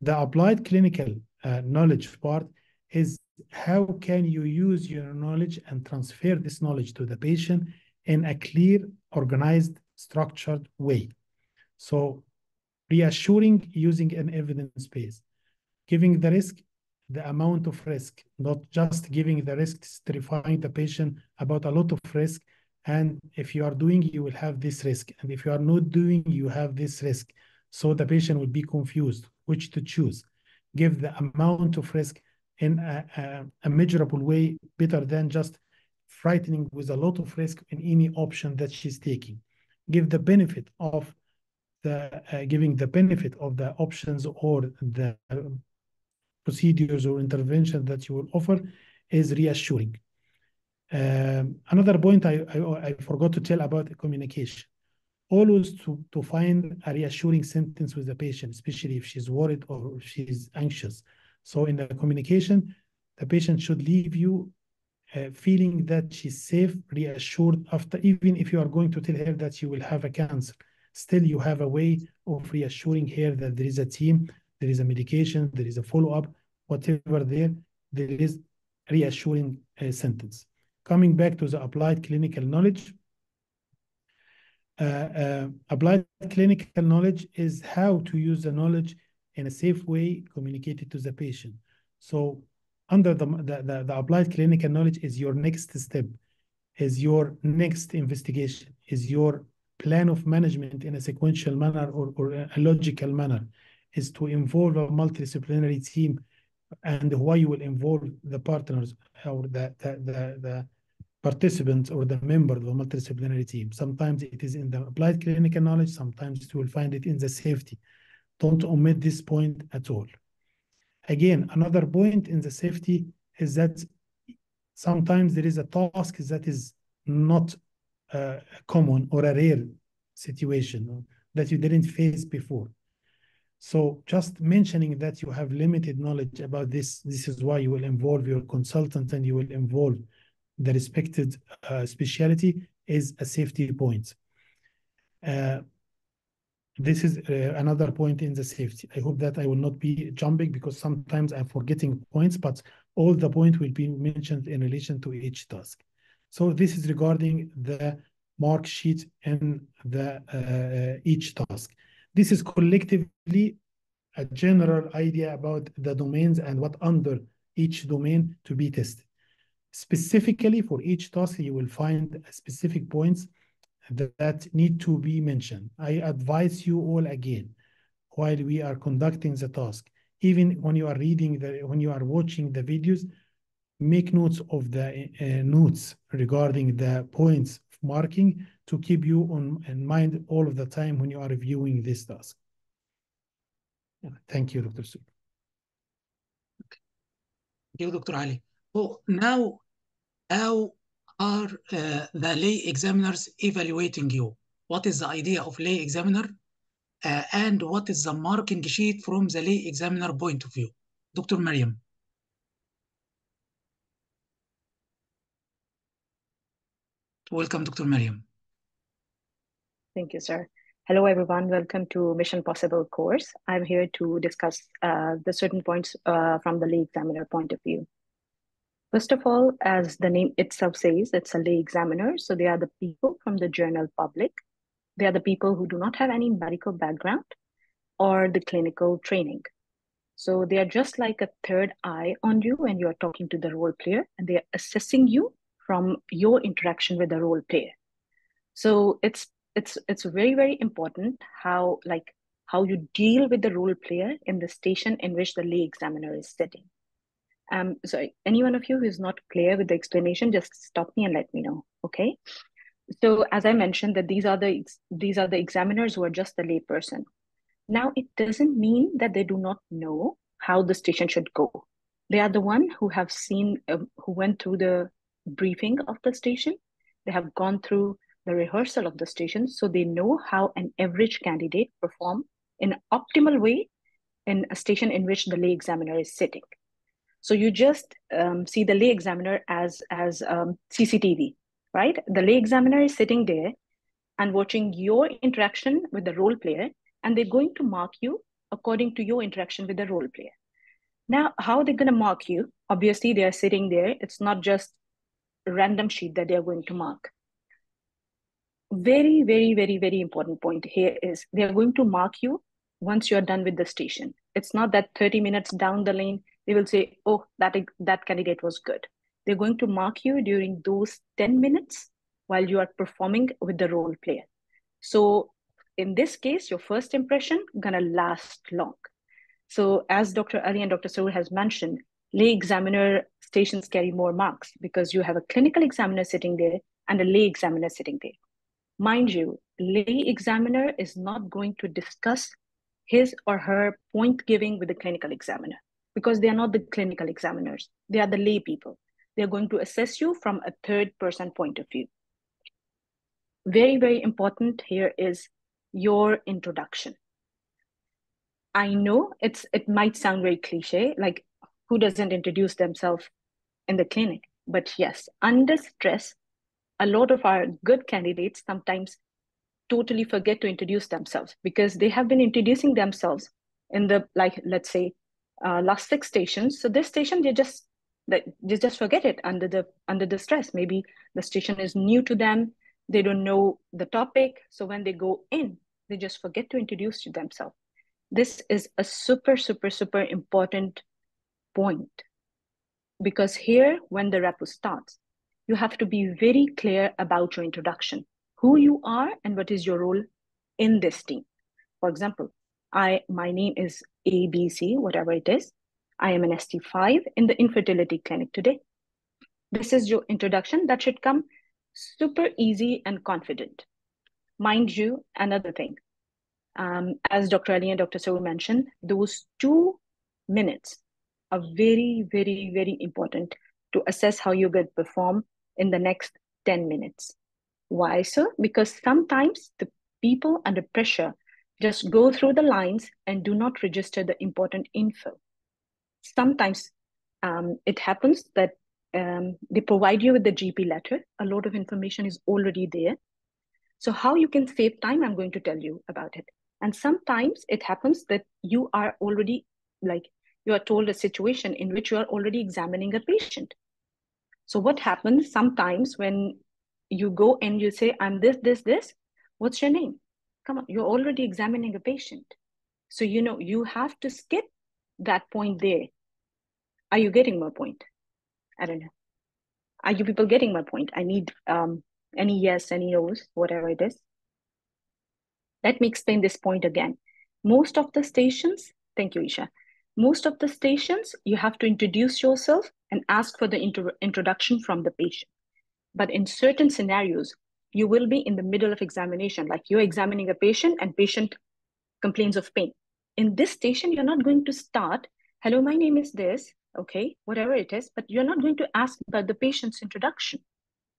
The applied clinical knowledge part is how can you use your knowledge and transfer this knowledge to the patient in a clear, organized, structured way. So reassuring using an evidence base, giving the risk, the amount of risk, not just giving the risk, terrifying the patient about a lot of risk. And if you are doing, you will have this risk. And if you are not doing, you have this risk. So the patient will be confused which to choose. Give the amount of risk in a measurable way, better than just frightening with a lot of risk in any option that she's taking. Give the benefit of giving the benefit of the options or the procedures or intervention that you will offer is reassuring. Another point I forgot to tell about communication. Always to find a reassuring sentence with the patient, especially if she's worried or if she's anxious. So in the communication, The patient should leave you feeling that she's safe, reassured, after, even if you are going to tell her that you will have a cancer. Still, you have a way of reassuring her that there is a team, there is a medication, there is a follow-up, whatever there is reassuring sentence. Coming back to the applied clinical knowledge, applied clinical knowledge is how to use the knowledge in a safe way communicated to the patient. So under the applied clinical knowledge is your next step, is your next investigation, is your plan of management in a sequential manner or a logical manner, is to involve a multidisciplinary team, and why you will involve the partners or the participants or the member of the multidisciplinary team. Sometimes it is in the applied clinical knowledge, sometimes you will find it in the safety. Don't omit this point at all. Again, another point in the safety is that sometimes there is a task that is not common or a rare situation that you didn't face before. So just mentioning that you have limited knowledge about this is why you will involve your consultant and you will involve the respected specialty is a safety point. This is another point in the safety. I hope that I will not be jumping because sometimes I'm forgetting points, but all the point will be mentioned in relation to each task. So this is regarding the mark sheet in the each task. This is collectively a general idea about the domains and what under each domain to be tested. Specifically for each task, you will find specific points that need to be mentioned. I advise you all again, while we are conducting the task, even when you are reading, when you are watching the videos, make notes of the notes regarding the points of marking to keep you in mind all of the time when you are reviewing this task. Thank you, Dr. Su. Thank you, Dr. Ali. So now, how are the lay examiners evaluating you? What is the idea of lay examiner? And what is the marking sheet from the lay examiner point of view? Dr. Mariam. Welcome, Dr. Mariam. Thank you, sir. Hello, everyone. Welcome to Mission Possible course. I'm here to discuss the certain points from the lay examiner point of view. First of all, as the name itself says, it's a lay examiner. So they are the people from the general public. They are the people who do not have any medical background or the clinical training. So they are just like a third eye on you when you are talking to the role player, and they are assessing you from your interaction with the role player. So it's very, very important how you deal with the role player in the station in which the lay examiner is sitting. So any one of you who is not clear with the explanation, just stop me and let me know, okay? So as I mentioned, that these are the examiners who are just the lay person. Now, it doesn't mean that they do not know how the station should go. They are the one who have seen, who went through the briefing of the station. They have gone through the rehearsal of the station, so they know how an average candidate perform in an optimal way in a station in which the lay examiner is sitting. So you just see the lay examiner as CCTV, right? The lay examiner is sitting there and watching your interaction with the role player, and they're going to mark you according to your interaction with the role player. Now, how are they going to mark you? Obviously, they are sitting there. It's not just a random sheet that they're going to mark. Very, very, very, very important point here is they're going to mark you once you're done with the station. It's not that 30 minutes down the lane, they will say, oh, that candidate was good. They're going to mark you during those 10 minutes while you are performing with the role player. So in this case, your first impression gonna last long. So as Dr. Ali and Dr. Saur has mentioned, lay examiner stations carry more marks because you have a clinical examiner sitting there and a lay examiner sitting there. Mind you, lay examiner is not going to discuss his or her point giving with the clinical examiner because they are not the clinical examiners. They are the lay people. They're going to assess you from a third person point of view. Very, very important here is your introduction. I know it might sound very cliche, like who doesn't introduce themselves in the clinic? But yes, under stress, a lot of our good candidates sometimes totally forget to introduce themselves because they have been introducing themselves in the, like, let's say, last 6 stations. So this station, they just forget it under the stress. Maybe the station is new to them. They don't know the topic. So when they go in, they just forget to introduce to themselves. This is a super, super, super important point, because here, when the repo starts, you have to be very clear about your introduction, who you are and what is your role in this team. For example, my name is ABC, whatever it is. I am an ST5 in the infertility clinic today. This is your introduction that should come super easy and confident. Mind you, another thing, as Dr. Ali and Dr. Soul mentioned, those 2 minutes are very, very, very important to assess how you're going to perform in the next 10 minutes. Why so? Because sometimes the people under pressure just go through the lines and do not register the important info. Sometimes it happens that they provide you with the GP letter. A lot of information is already there. So how you can save time, I'm going to tell you about it. And sometimes it happens that you are already, like, you are told a situation in which you are already examining a patient. So what happens sometimes when you go and you say, I'm this, what's your name? Come on, you're already examining a patient. So, you have to skip that point there. Are you getting my point? I don't know. Are you people getting my point? I need any yes, any no's, whatever it is. Let me explain this point again. Most of the stations, thank you, Isha. Most of the stations, you have to introduce yourself and ask for the introduction from the patient. But in certain scenarios, you will be in the middle of examination, like you're examining a patient and patient complains of pain. In this station, you're not going to start, hello, my name is this, okay, whatever it is, but you're not going to ask about the patient's introduction.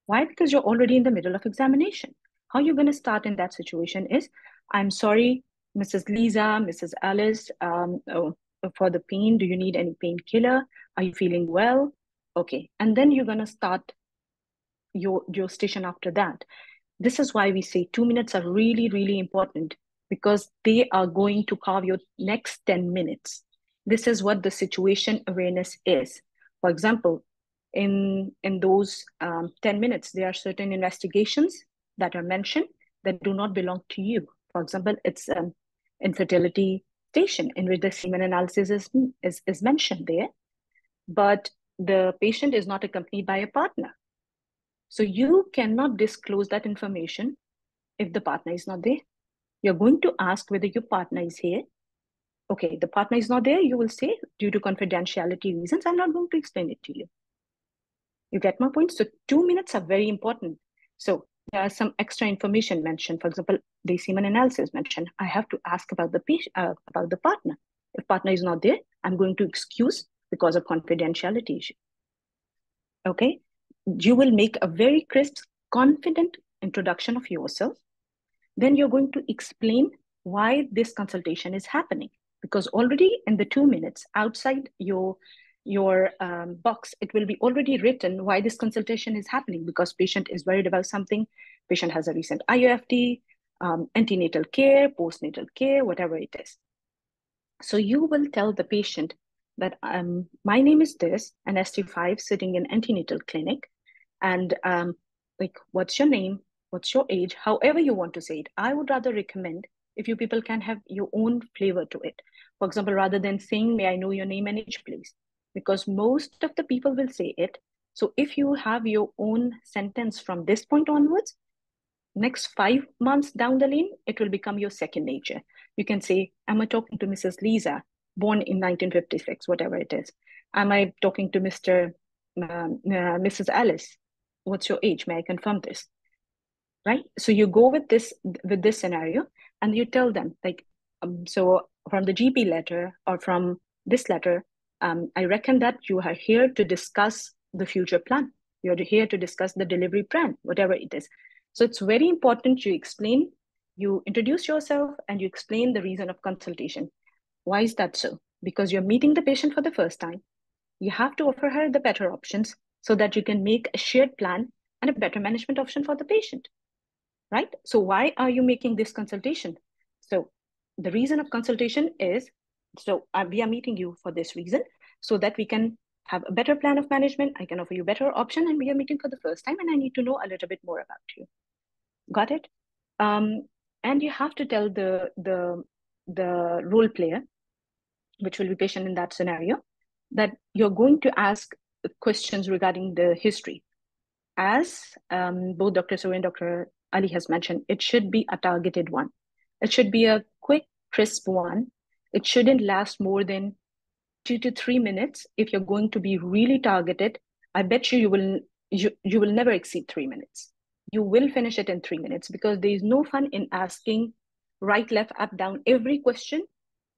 Why? Because you're already in the middle of examination. How you're going to start in that situation is, I'm sorry, Mrs. Lisa, Mrs. Alice, for the pain, do you need any painkiller? Are you feeling well? Okay, and then you're going to start your station after that. This is why we say 2 minutes are really, really important, because they are going to carve your next 10 minutes. This is what the situation awareness is. For example, in those 10 minutes, there are certain investigations that are mentioned that do not belong to you. For example, it's an infertility station in which the semen analysis is mentioned there, but the patient is not accompanied by a partner. So you cannot disclose that information if the partner is not there. You're going to ask whether your partner is here. Okay, the partner is not there, you will say, due to confidentiality reasons, I'm not going to explain it to you. You get my point? So 2 minutes are very important. So there are some extra information mentioned. For example, the semen analysis mentioned. I have to ask about the patient, about the partner. If partner is not there, I'm going to excuse because of confidentiality issue. Okay, you will make a very crisp, confident introduction of yourself. Then you're going to explain why this consultation is happening, because already in the 2 minutes outside your box, it will be already written why this consultation is happening, because patient is worried about something, patient has a recent IUFT, antenatal care, postnatal care, whatever it is. So you will tell the patient that my name is this, an ST5 sitting in antenatal clinic, and like, what's your name? What's your age? However you want to say it. I would rather recommend if you people can have your own flavor to it. For example, rather than saying, may I know your name and age, please? Because most of the people will say it. So if you have your own sentence from this point onwards, next 5 months down the lane, it will become your second nature. You can say, am I talking to Mrs. Lisa, born in 1956, whatever it is? Am I talking to Mrs. Alice? What's your age? May I confirm this? Right? So you go with this scenario and you tell them, like, so from the GP letter or from this letter, I reckon that you are here to discuss the future plan. You're here to discuss the delivery plan, whatever it is. So it's very important you explain, you introduce yourself and you explain the reason of consultation. Why is that so? Because you're meeting the patient for the first time. You have to offer her the better options so that you can make a shared plan and a better management option for the patient, right? So why are you making this consultation? So the reason of consultation is, we are meeting you for this reason, so that we can have a better plan of management. I can offer you better option, and we are meeting for the first time, and I need to know a little bit more about you. Got it? And you have to tell the role player, which will be patient in that scenario, that you're going to ask questions regarding the history. As both Dr. Soe and Dr. Ali has mentioned, it should be a targeted one. It should be a quick, crisp one. It shouldn't last more than 2 to 3 minutes. If you're going to be really targeted, I bet you will never exceed 3 minutes. You will finish it in 3 minutes, because there is no fun in asking right, left, up, down every question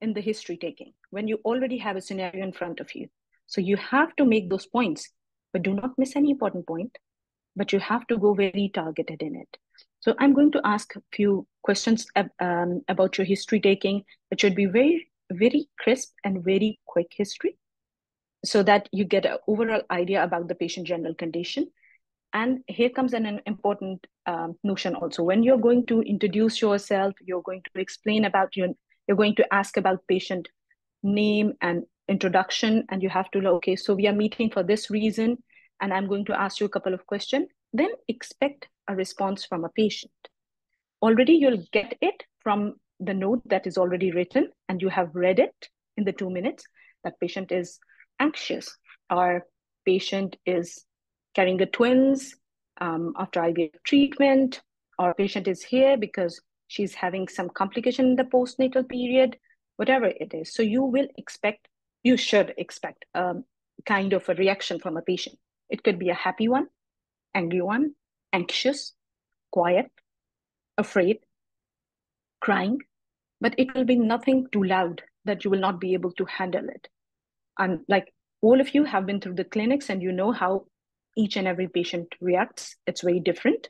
in the history taking when you already have a scenario in front of you. So you have to make those points, but do not miss any important point. But you have to go very targeted in it. So I'm going to ask a few questions about your history taking. It should be very, very crisp and very quick history, so that you get an overall idea about the patient general condition. And here comes an important notion also. When you're going to introduce yourself, you're going to explain about you're going to ask about patient name and introduction, and you have to, okay, so we are meeting for this reason, and I'm going to ask you a couple of questions. Then expect a response from a patient. Already you'll get it from the note that is already written, and you have read it in the 2 minutes, that patient is anxious, or patient is carrying the twins after IVF treatment, or patient is here because she's having some complication in the postnatal period, whatever it is. So you should expect kind of a reaction from a patient. It could be a happy one, angry one, anxious, quiet, afraid, crying, but it will be nothing too loud that you will not be able to handle it. And like all of you have been through the clinics, and you know how each and every patient reacts. It's very different.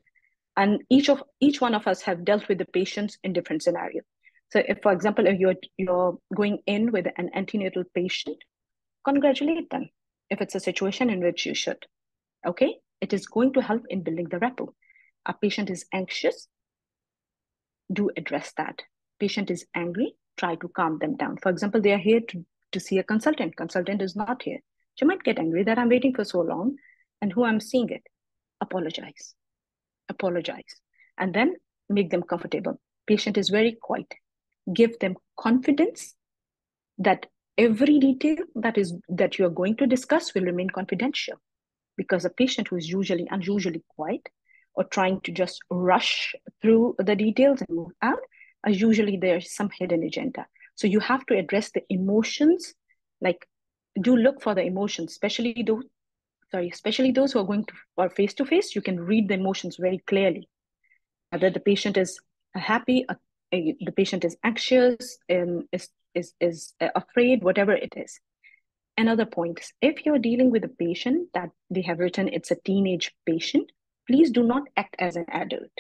And each one of us have dealt with the patients in different scenarios. So if, for example, if you're going in with an antenatal patient, congratulate them if it's a situation in which you should. Okay? It is going to help in building the rapport. A patient is anxious, do address that. Patient is angry, try to calm them down. For example, they are here to see a consultant. Consultant is not here. She might get angry that I'm waiting for so long, and who I'm seeing it. Apologize. And then make them comfortable. Patient is very quiet. Give them confidence that every detail that you are going to discuss will remain confidential, because a patient who is usually unusually quiet or trying to just rush through the details and move out, usually there's some hidden agenda. So you have to address the emotions, like do look for the emotions, especially those who are going to face-to-face. You can read the emotions very clearly. Whether the patient is happy, the patient is anxious, is afraid, whatever it is. Another point is, if you're dealing with a patient that they have written it's a teenage patient, please do not act as an adult.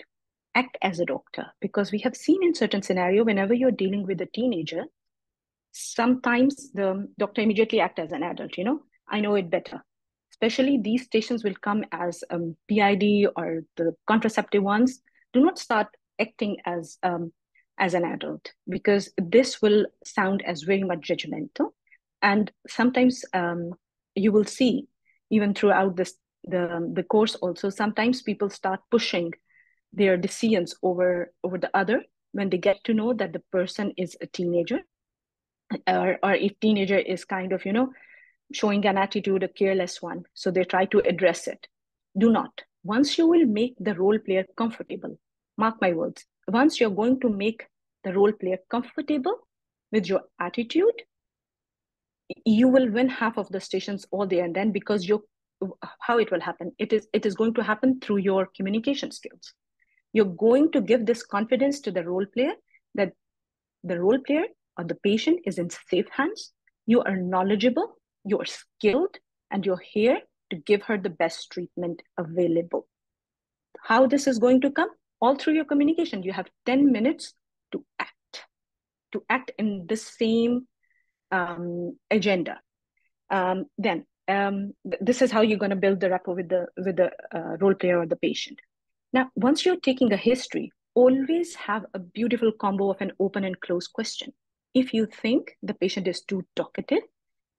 Act as a doctor, because we have seen in certain scenario, whenever you're dealing with a teenager, sometimes the doctor immediately act as an adult. I know it better. Especially these stations will come as PID or the contraceptive ones. Do not start acting as an adult, because this will sound as very much judgmental. And sometimes you will see, even throughout the course also, sometimes people start pushing their decisions over the other when they get to know that the person is a teenager, or if teenager is kind of, showing an attitude, a careless one. So they try to address it. Do not. Once you will make the role player comfortable, mark my words, once you're going to make the role player comfortable with your attitude, you will win half of the stations all there and then, because how it will happen? It is going to happen through your communication skills. You're going to give this confidence to the role player that the role player or the patient is in safe hands. You are knowledgeable, you're skilled, and you're here to give her the best treatment available. How this is going to come? All through your communication. You have 10 minutes to act in the same agenda. Then this is how you're going to build the rapport with the role player or the patient. Now, once you're taking a history, always have a beautiful combo of an open and closed question. If you think the patient is too talkative,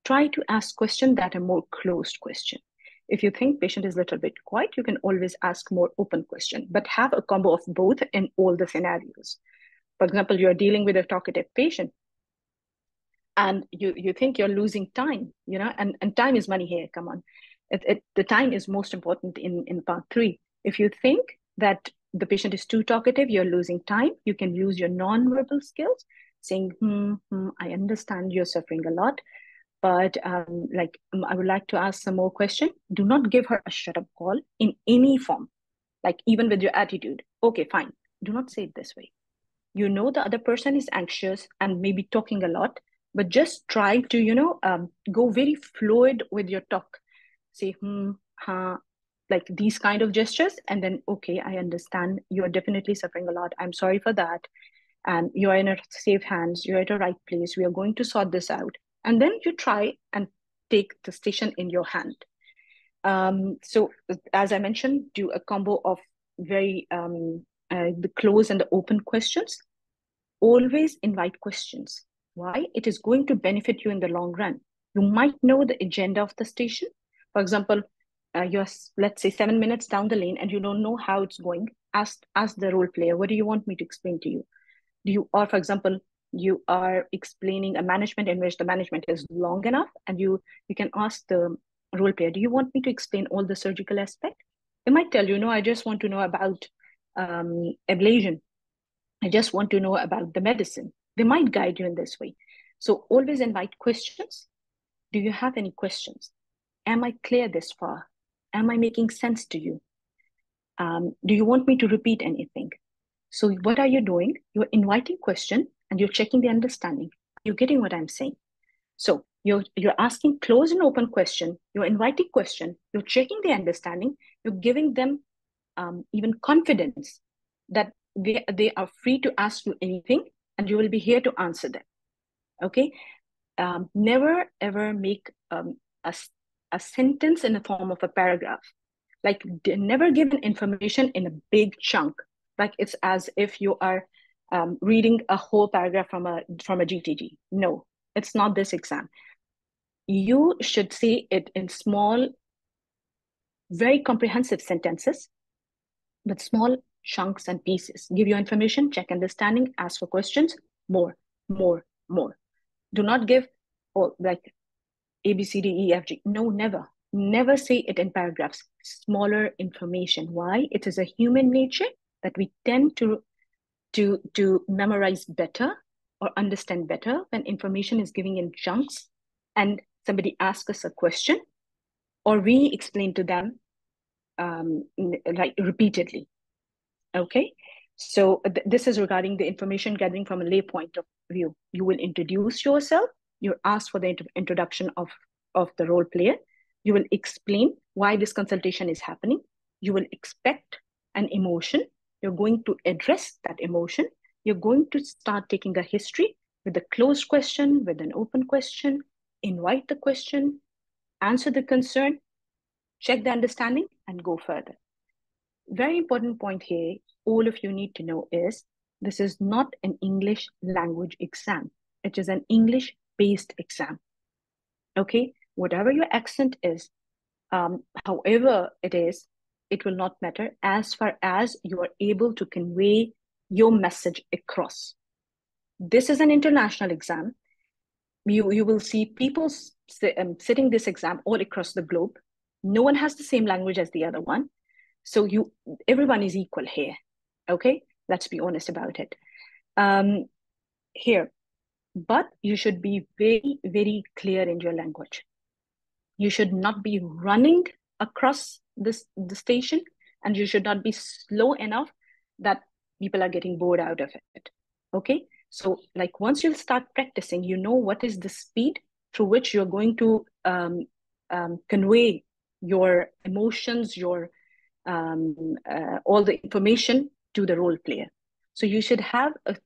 try to ask questions that are more closed question. If you think patient is a little bit quiet, you can always ask more open question, but have a combo of both in all the scenarios. For example, you're dealing with a talkative patient and you think you're losing time, and time is money here, come on. The time is most important in part 3. If you think that the patient is too talkative, you're losing time, you can use your non-verbal skills, saying, I understand you're suffering a lot, but I would like to ask some more question. Do not give her a shut up call in any form, like even with your attitude. Okay, fine. Do not say it this way. You know the other person is anxious and maybe talking a lot, but just try to, go very fluid with your talk. Say, like these kind of gestures, and then, okay, I understand you're definitely suffering a lot. I'm sorry for that. And you're in a safe hands. You're at the right place. We are going to sort this out. And then you try and take the station in your hand. So as I mentioned, do a combo of very the close and the open questions. Always invite questions. Why? It is going to benefit you in the long run. You might know the agenda of the station. For example, you're, let's say, 7 minutes down the lane and you don't know how it's going. Ask the role player, what do you want me to explain to you? Or for example, you are explaining a management in which the management is long enough, and you can ask the role player, do you want me to explain all the surgical aspect? They might tell you, no, I just want to know about ablation. I just want to know about the medicine. They might guide you in this way. So always invite questions. Do you have any questions? Am I clear this far? Am I making sense to you? Do you want me to repeat anything? So what are you doing? You're inviting question and you're checking the understanding. You're getting what I'm saying. So you're asking closed and open question. You're inviting question. You're checking the understanding. You're giving them even confidence that they are free to ask you anything and you will be here to answer them. Okay. Never ever make a sentence in the form of a paragraph. Like, never give an information in a big chunk. Like it's as if you are reading a whole paragraph from a GTG. No, it's not this exam. You should say it in small, very comprehensive sentences, but small chunks and pieces. Give your information, check understanding, ask for questions, more. Do not give like A, B, C, D, E, F, G. No, never. Never say it in paragraphs. Smaller information. Why? It is a human nature that we tend to memorize better or understand better when information is given in chunks and somebody asks us a question or we explain to them like repeatedly. Okay, so this is regarding the information gathering from a lay point of view. You will introduce yourself. You ask for the introduction of the role player. You will explain why this consultation is happening. You will expect an emotion. You're going to address that emotion. You're going to start taking a history with a closed question, with an open question, invite the question, answer the concern, check the understanding, and go further. Very important point here, all of you need to know is, this is not an English language exam. It is an English-based exam. Okay, whatever your accent is, however it is, it will not matter as far as you are able to convey your message across. This is an international exam. You will see people sitting this exam all across the globe. No one has the same language as the other one. So everyone is equal here. Okay, let's be honest about it. Here, but you should be very, very clear in your language. You should not be running across the station, and you should not be slow enough that people are getting bored out of it. Okay, so like once you start practicing, you know what is the speed through which you're going to convey your emotions, your all the information to the role player. So you should have a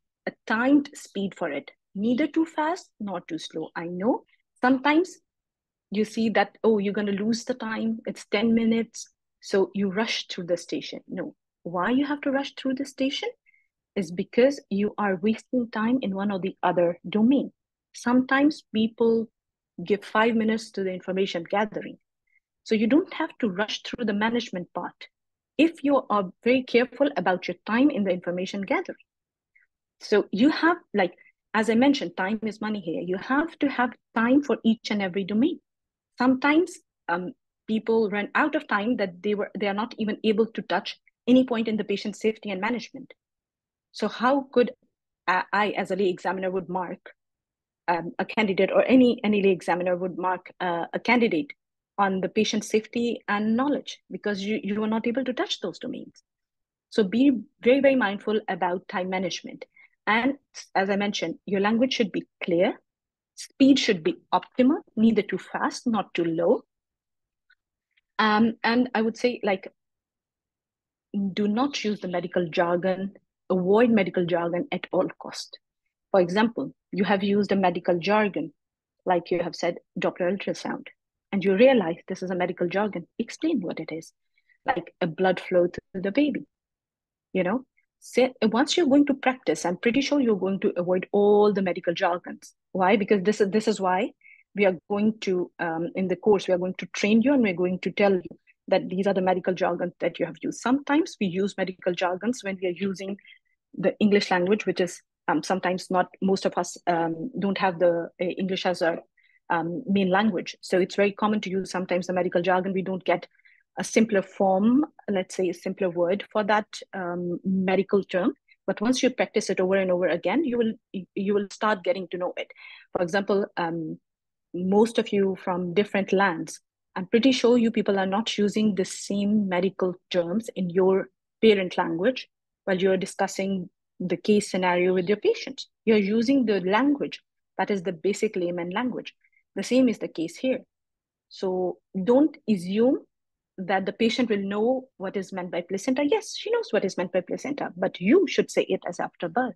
timed speed for it, neither too fast nor too slow. I know sometimes you see that, oh, you're going to lose the time. It's 10 minutes. So you rush through the station. No, why you have to rush through the station is because you are wasting time in one or the other domain. Sometimes people give 5 minutes to the information gathering. So you don't have to rush through the management part if you are very careful about your time in the information gathering. So you have, like, as I mentioned, time is money here. You have to have time for each and every domain. Sometimes people run out of time that they are not even able to touch any point in the patient safety and management. So how could I, as a lay examiner, would mark a candidate, or any lay examiner would mark a candidate on the patient safety and knowledge, because you are not able to touch those domains. So be very, very mindful about time management. And as I mentioned, your language should be clear. Speed should be optimal, neither too fast, not too low. And I would say, like, do not use the medical jargon, avoid medical jargon at all cost. For example, you have used a medical jargon, like you have said, Doppler ultrasound, and you realize this is a medical jargon. Explain what it is, like a blood flow to the baby. You know, once you're going to practice, I'm pretty sure you're going to avoid all the medical jargons. Why? Because this is why we are going to, in the course, we are going to train you, and we're going to tell you that these are the medical jargons that you have used. Sometimes we use medical jargons when we are using the English language, which is sometimes not, most of us don't have the English as a main language. So it's very common to use sometimes the medical jargon. We don't get a simpler form, let's say a simpler word for that medical term. But once you practice it over and over again, you will start getting to know it. For example, most of you from different lands, I'm pretty sure you people are not using the same medical terms in your parent language while you're discussing the case scenario with your patient. You're using the language that is the basic layman language. The same is the case here. So don't assume that the patient will know what is meant by placenta. Yes, she knows what is meant by placenta, but you should say it as after birth.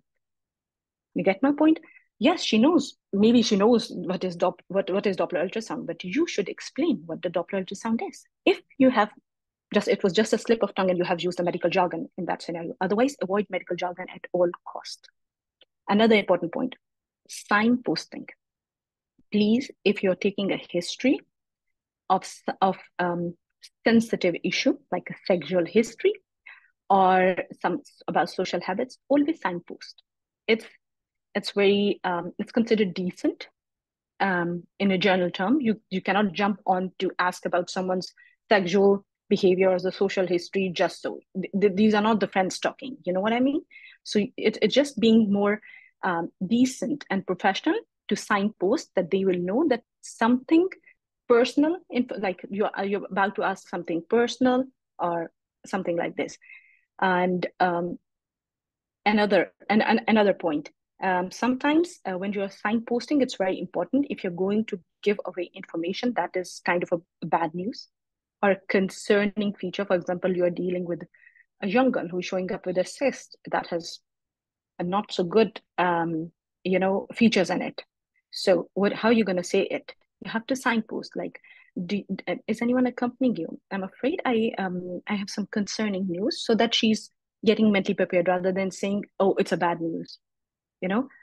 You get my point? Yes, she knows. Maybe she knows what is Doppler ultrasound, but you should explain what the Doppler ultrasound is. If you have it was just a slip of tongue and you have used the medical jargon in that scenario. Otherwise, avoid medical jargon at all costs. Another important point, signposting. Please, if you're taking a history of sensitive issue, like a sexual history or some about social habits, always signpost. It's very, it's considered decent in a journal term. You cannot jump on to ask about someone's sexual behavior or the social history just so. These are not the friends talking, you know what I mean? So it's just being more decent and professional to signpost that they will know that something personal, like you're about to ask something personal or something like this. And another point, sometimes when you're signposting, it's very important if you're going to give away information that is kind of a bad news or a concerning feature. For example, you're dealing with a young girl who's showing up with a cyst that has a not so good features in it. So how are you going to say it? You have to signpost, like, is anyone accompanying you? I'm afraid I have some concerning news, so that she's getting mentally prepared rather than saying, oh, it's a bad news.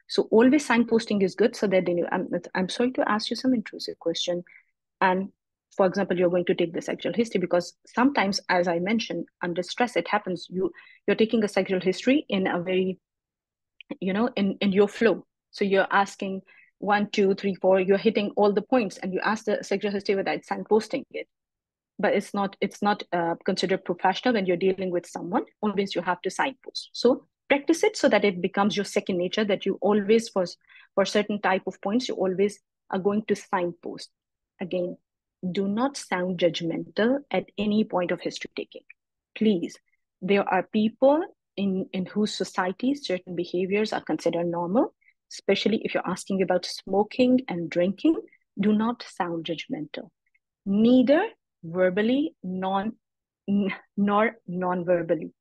So always signposting is good, so that they know. I'm sorry to ask you some intrusive question. And for example, you're going to take the sexual history, because sometimes, as I mentioned, under stress, it happens. You're taking a sexual history in a very, in your flow. So you're asking 1, 2, 3, 4, you're hitting all the points, and you ask the sexual history without signposting it. But it's not considered professional when you're dealing with someone. Always you have to signpost. So practice it so that it becomes your second nature, that you always, for certain type of points, you always are going to signpost. Again, do not sound judgmental at any point of history taking. Please, there are people in whose societies certain behaviors are considered normal, especially if you're asking about smoking and drinking. Do not sound judgmental, neither verbally nor non-verbally.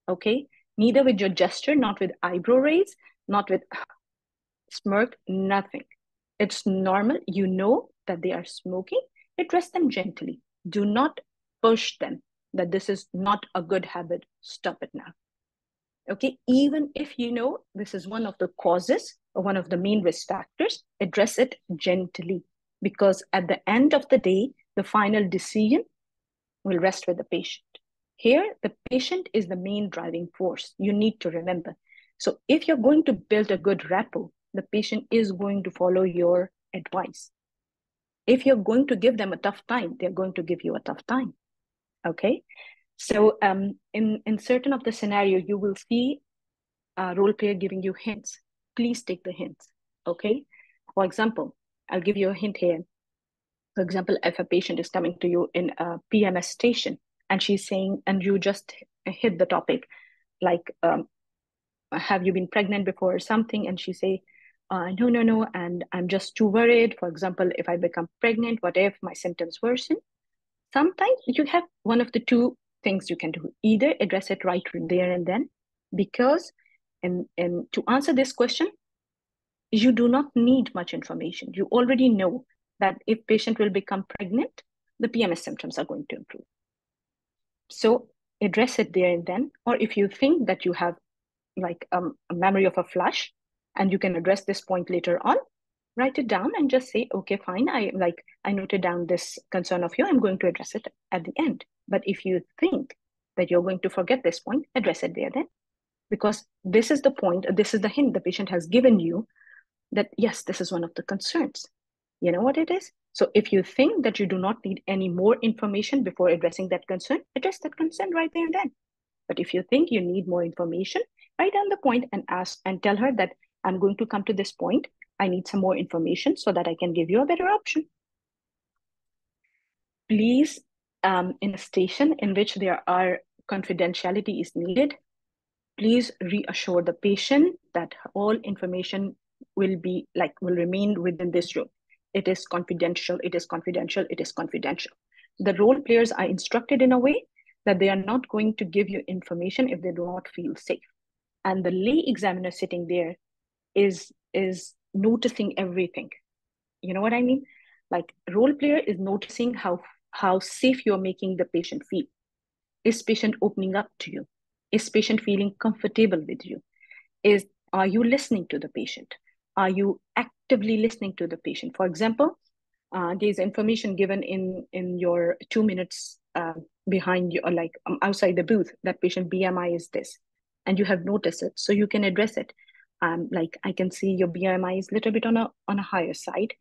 Okay, neither with your gesture, not with eyebrow raise, not with smirk, nothing. It's normal. You know that they are smoking. address them gently. Do not push them that this is not a good habit. Stop it now. Okay, even if you know this is one of the causes or one of the main risk factors, address it gently, because at the end of the day, the final decision will rest with the patient. Here, the patient is the main driving force. You need to remember. So if you're going to build a good rapport, the patient is going to follow your advice. If you're going to give them a tough time, they're going to give you a tough time. Okay. So in certain of the scenario, you will see a role player giving you hints. Please take the hints. Okay. For example, I'll give you a hint here. For example, if a patient is coming to you in a PMS station and she's saying, and you just hit the topic, like, have you been pregnant before or something? And she say, no, and I'm just too worried. For example, if I become pregnant, what if my symptoms worsen? Sometimes you have one of the two things you can do. Either address it right there and then, because and to answer this question, you do not need much information. You already know that if patient will become pregnant, the PMS symptoms are going to improve. So address it there and then. Or if you think that you have like a memory of a flash and you can address this point later on, write it down and just say, okay, fine, I noted down this concern of you, I'm going to address it at the end. But if you think that you're going to forget this point, address it there then. Because this is the point, this is the hint the patient has given you that, yes, this is one of the concerns. You know what it is? So if you think that you do not need any more information before addressing that concern, address that concern right there and then. But if you think you need more information, write down the point and ask and tell her that I'm going to come to this point. I need some more information so that I can give you a better option. Please, in a station in which there are confidentiality is needed, please reassure the patient that all information will remain within this room. It is confidential, it is confidential, it is confidential. The role players are instructed in a way that they are not going to give you information if they do not feel safe. And the lay examiner sitting there is noticing everything. You know what I mean? Like, role player is noticing how safe you're making the patient feel. Is patient opening up to you? Is patient feeling comfortable with you? Are you listening to the patient? Are you actively listening to the patient? For example, there's information given in your 2 minutes behind you, or like outside the booth, that patient BMI is this, and you have noticed it, so you can address it. Like, I can see your BMI is a little bit on a higher side.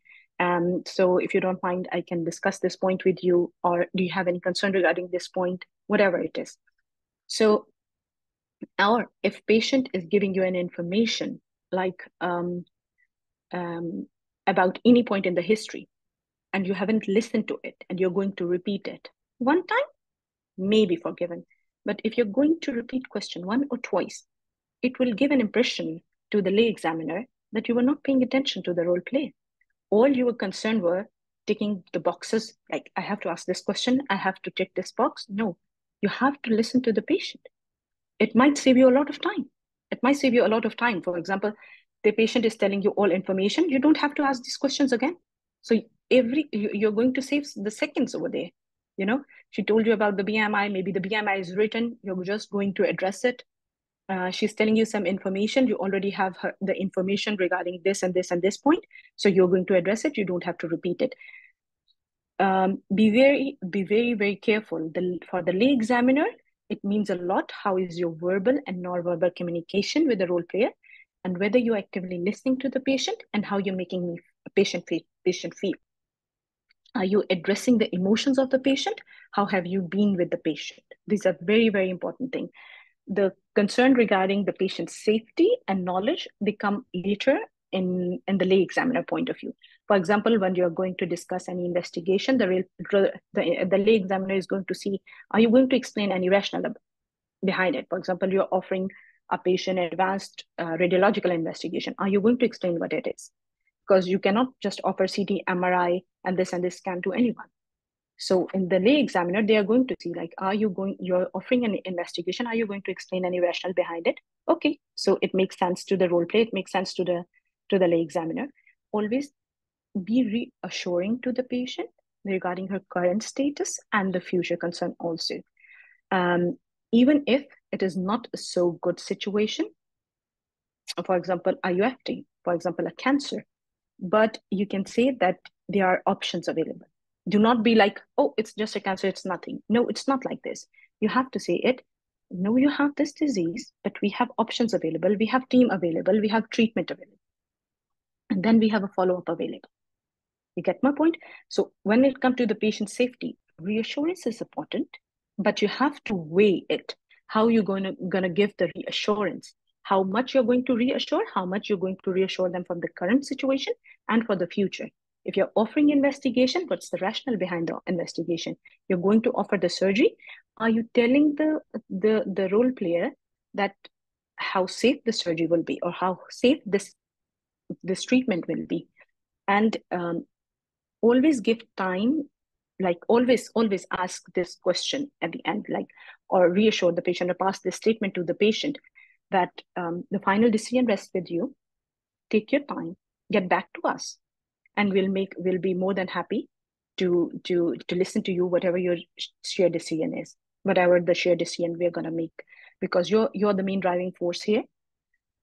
So if you don't mind, I can discuss this point with you, or do you have any concern regarding this point? Whatever it is. So, or if patient is giving you an information like about any point in the history, and you haven't listened to it, and you're going to repeat it one time, may be forgiven. But if you're going to repeat question 1 or twice, it will give an impression to the lay examiner that you were not paying attention to the role play. All you were concerned were ticking the boxes, like, I have to ask this question, I have to tick this box. No, you have to listen to the patient. It might save you a lot of time. It might save you a lot of time. For example, the patient is telling you all information. You don't have to ask these questions again. So you're going to save the seconds over there. You know, she told you about the BMI, maybe the BMI is written, you're just going to address it. She's telling you some information. You already have the information regarding this and this and this point. So you're going to address it. You don't have to repeat it. Be very, very careful. For the lay examiner, it means a lot. How is your verbal and non-verbal communication with the role player, and whether you're actively listening to the patient, and how you're making the patient feel. Are you addressing the emotions of the patient? How have you been with the patient? These are very, very important things. The concern regarding the patient's safety and knowledge, they come later in the lay examiner point of view. For example, when you're going to discuss any investigation, the lay examiner is going to see, are you going to explain any rationale behind it? For example, you're offering a patient advanced radiological investigation. Are you going to explain what it is? Because you cannot just offer CT, MRI, and this scan to anyone. So in the lay examiner, they are going to see, like, you're offering an investigation, are you going to explain any rationale behind it? Okay, so it makes sense to the role play, it makes sense to the lay examiner. Always be reassuring to the patient regarding her current status and the future concern also. Even if it is not a so good situation, for example, IUFT, for example, a cancer, but you can say that there are options available. Do not be like, oh, it's just a cancer, it's nothing. No, it's not like this. You have to say it. No, you have this disease, but we have options available. We have team available. We have treatment available. And then we have a follow-up available. You get my point? So when it comes to the patient safety, reassurance is important, but you have to weigh it. How you're going to give the reassurance, how much you're going to reassure, how much you're going to reassure them from the current situation and for the future. If you're offering investigation, what's the rationale behind the investigation? You're going to offer the surgery. Are you telling the role player that how safe the surgery will be or how safe this treatment will be? And always give time, like always ask this question at the end, like, or reassure the patient or pass this statement to the patient that the final decision rests with you. Take your time, get back to us, and we'll be more than happy to listen to you, whatever your shared decision is, whatever the shared decision we're gonna make, because you're the main driving force here.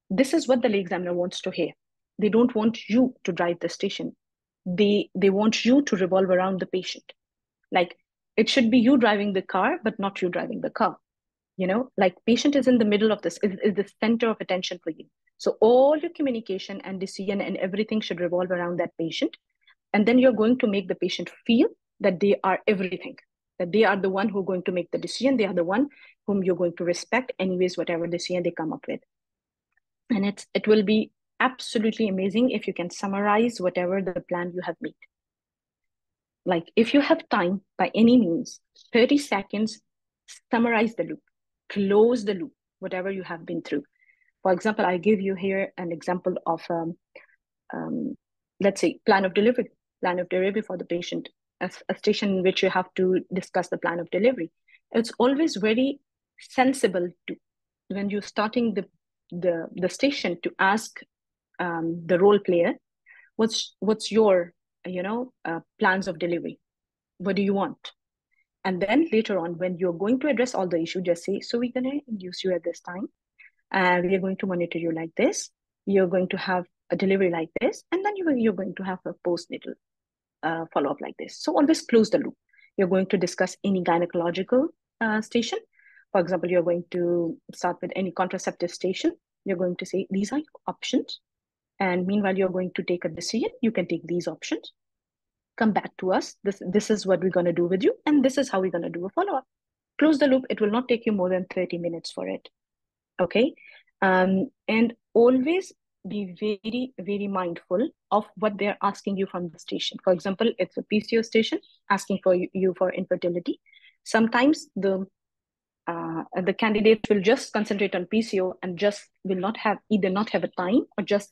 This is what the lay examiner wants to hear. They don't want you to drive the station. They want you to revolve around the patient. Like, it should be you driving the car, but not you driving the car. You know, like, patient is in the middle of this, is the center of attention for you. So all your communication and decision and everything should revolve around that patient. And then you're going to make the patient feel that they are everything, that they are the one who are going to make the decision. They are the one whom you're going to respect anyways, whatever decision they come up with. And it will be absolutely amazing if you can summarize whatever the plan you have made. Like, if you have time, by any means, 30 seconds, summarize the loop, close the loop, whatever you have been through. For example, I give you here an example of, let's say, plan of delivery for the patient, a station in which you have to discuss the plan of delivery. It's always very sensible to, when you're starting the station, to ask the role player, what's your plans of delivery? What do you want? And then later on, when you're going to address all the issue, just say, so we're going to induce you at this time, and we are going to monitor you like this. You're going to have a delivery like this, and then you're going to have a postnatal follow-up like this. So always close the loop. You're going to discuss any gynecological station. For example, you're going to start with any contraceptive station. You're going to say, these are your options. And meanwhile, you're going to take a decision. You can take these options. Come back to us. This is what we're going to do with you. And this is how we're going to do a follow-up. Close the loop. It will not take you more than 30 minutes for it. Okay. And always be very, very mindful of what they're asking you from the station. For example, it's a PCO station asking for you for infertility. Sometimes the candidates will just concentrate on PCO and just will not have a time, or just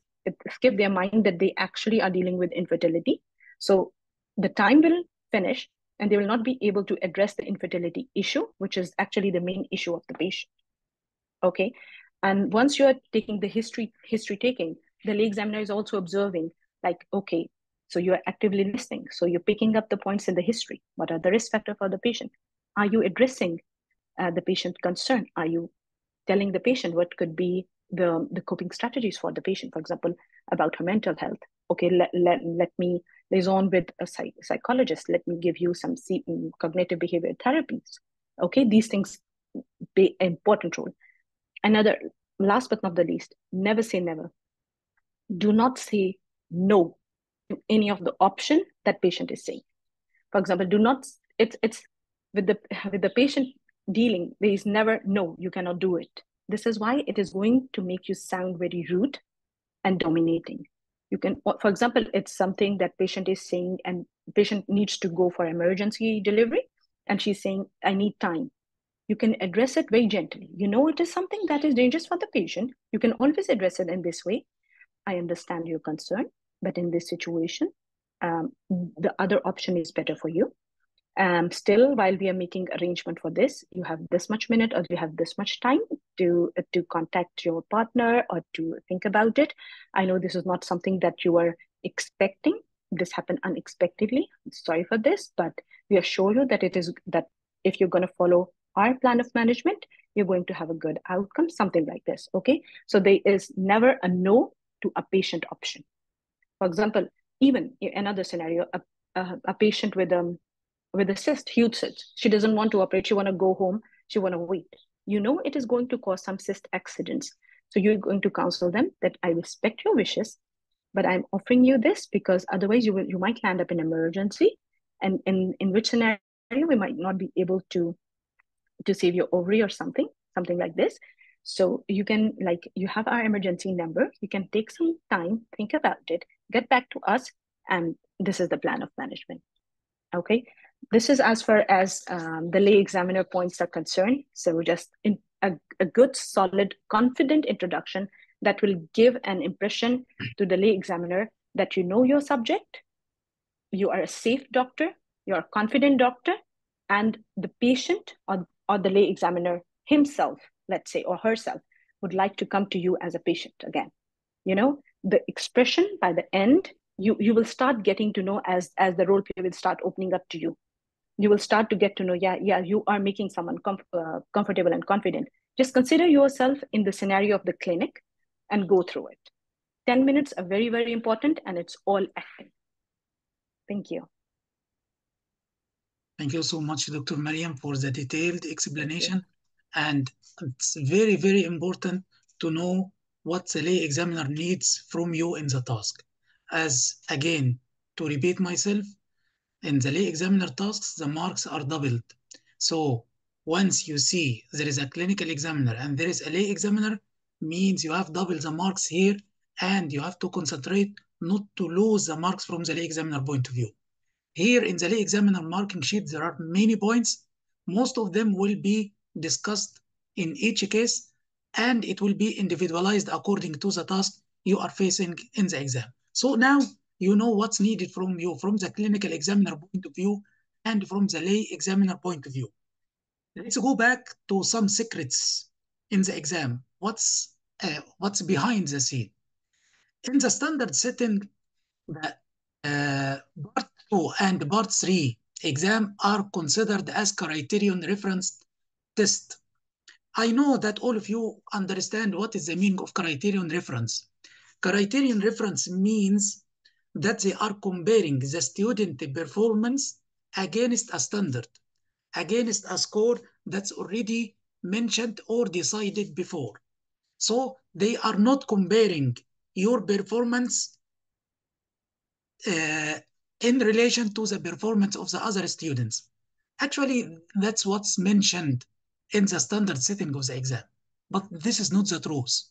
skip their mind that they actually are dealing with infertility. So the time will finish and they will not be able to address the infertility issue, which is actually the main issue of the patient. Okay. And once you're taking the history taking, the lay examiner is also observing, like, okay, so you're actively listening. So you're picking up the points in the history. What are the risk factors for the patient? Are you addressing the patient concern? Are you telling the patient what could be the coping strategies for the patient, for example, about her mental health? Okay, let me liaison with a psychologist. Let me give you some cognitive behavior therapies. Okay, these things play an important role. Another, last but not the least, never say never. Do not say no to any of the option that patient is saying. For example, do not, it's with the patient dealing, there is never, no, you cannot do it. This is why it is going to make you sound very rude and dominating. You can, for example, it's something that patient is saying, and patient needs to go for emergency delivery, and she's saying, I need time. You can address it very gently. You know, it is something that is dangerous for the patient. You can always address it in this way. I understand your concern, but in this situation, the other option is better for you. Still, while we are making arrangement for this, you have this much minute or you have this much time to contact your partner or to think about it. I know this is not something that you are expecting, this happened unexpectedly. I'm sorry for this, but we assure you that if you're going to follow our plan of management, you're going to have a good outcome, something like this, okay? So there is never a no to a patient option. For example, even another scenario, a patient with a cyst, huge cyst, she doesn't want to operate, she want to go home, she want to wait. You know it is going to cause some cyst accidents. So you're going to counsel them that I respect your wishes, but I'm offering you this because otherwise you might land up in emergency, and in which scenario we might not be able to save your ovary or something like this. So you can, like, you have our emergency number, you can take some time, think about it, get back to us, and this is the plan of management. Okay, this is as far as the lay examiner points are concerned. So just a good, solid, confident introduction that will give an impression to the lay examiner that you know your subject, you are a safe doctor, you're a confident doctor, and the patient or the lay examiner himself, let's say, or herself, would like to come to you as a patient again. You know, the expression by the end, you will start getting to know as the role play will start opening up to you. You will start to get to know, yeah, you are making someone comfortable and confident. Just consider yourself in the scenario of the clinic and go through it. 10 minutes are very, very important, and it's all acting. Thank you. Thank you so much, Dr. Mariam, for the detailed explanation. And it's very, very important to know what the lay examiner needs from you in the task. As again, to repeat myself, in the lay examiner tasks, the marks are doubled. So once you see there is a clinical examiner and there is a lay examiner, means you have double the marks here, and you have to concentrate not to lose the marks from the lay examiner point of view. Here in the lay examiner marking sheet, there are many points. Most of them will be discussed in each case, and it will be individualized according to the task you are facing in the exam. So now you know what's needed from you from the clinical examiner point of view and from the lay examiner point of view. Let's go back to some secrets in the exam. What's behind the scene? In the standard setting, the Part 2 and Part 3 exam are considered as criterion reference test. I know that all of you understand what is the meaning of criterion reference. Criterion reference means that they are comparing the student performance against a standard, against a score that's already mentioned or decided before. So they are not comparing your performance in relation to the performance of the other students. Actually, that's what's mentioned in the standard setting of the exam. But this is not the truth.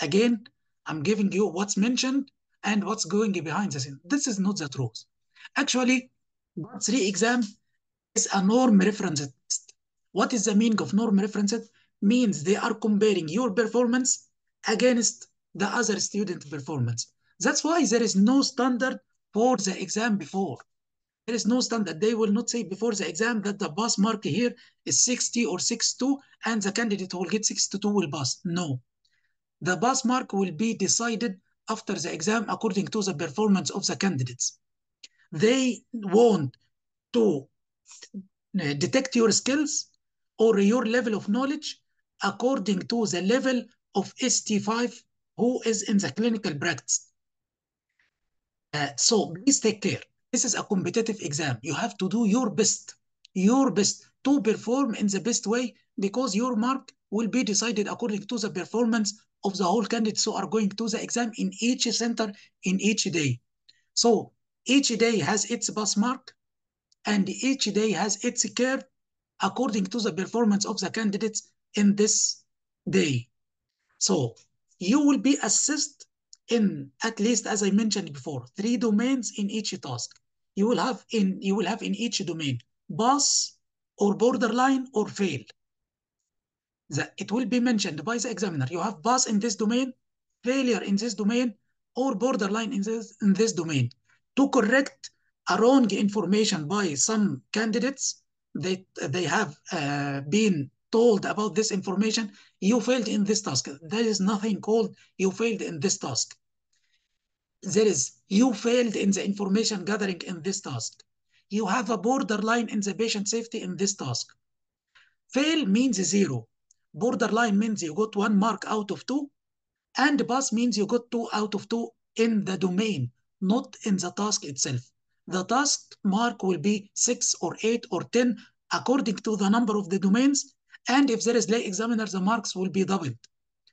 Again, I'm giving you what's mentioned and what's going behind the scene. This is not the truth. Actually, Part 3 exam is a norm reference test. What is the meaning of norm reference test? Means they are comparing your performance against the other student performance. That's why there is no standard for the exam before. There is no standard. They will not say before the exam that the pass mark here is 60 or 62 and the candidate who will get 62 will pass. No. The pass mark will be decided after the exam according to the performance of the candidates. They want to detect your skills or your level of knowledge according to the level of ST5 who is in the clinical practice. So please take care. This is a competitive exam. You have to do your best to perform in the best way, because your mark will be decided according to the performance of the whole candidates who are going to the exam in each center in each day. So each day has its pass mark, and each day has its curve according to the performance of the candidates in this day. So you will be assessed in, at least as I mentioned before, 3 domains in each task. You will have in each domain pass or borderline or fail. It will be mentioned by the examiner. You have pass in this domain, failure in this domain, or borderline in this domain. To correct a wrong information by some candidates, they have been told about this information, you failed in this task. There is nothing called you failed in this task. there is, you failed in the information gathering in this task. You have a borderline in the patient safety in this task. Fail means 0. Borderline means you got 1 mark out of 2. And pass means you got 2 out of 2 in the domain, not in the task itself. The task mark will be 6 or 8 or 10 according to the number of the domains. And if there is lay examiner, the marks will be doubled.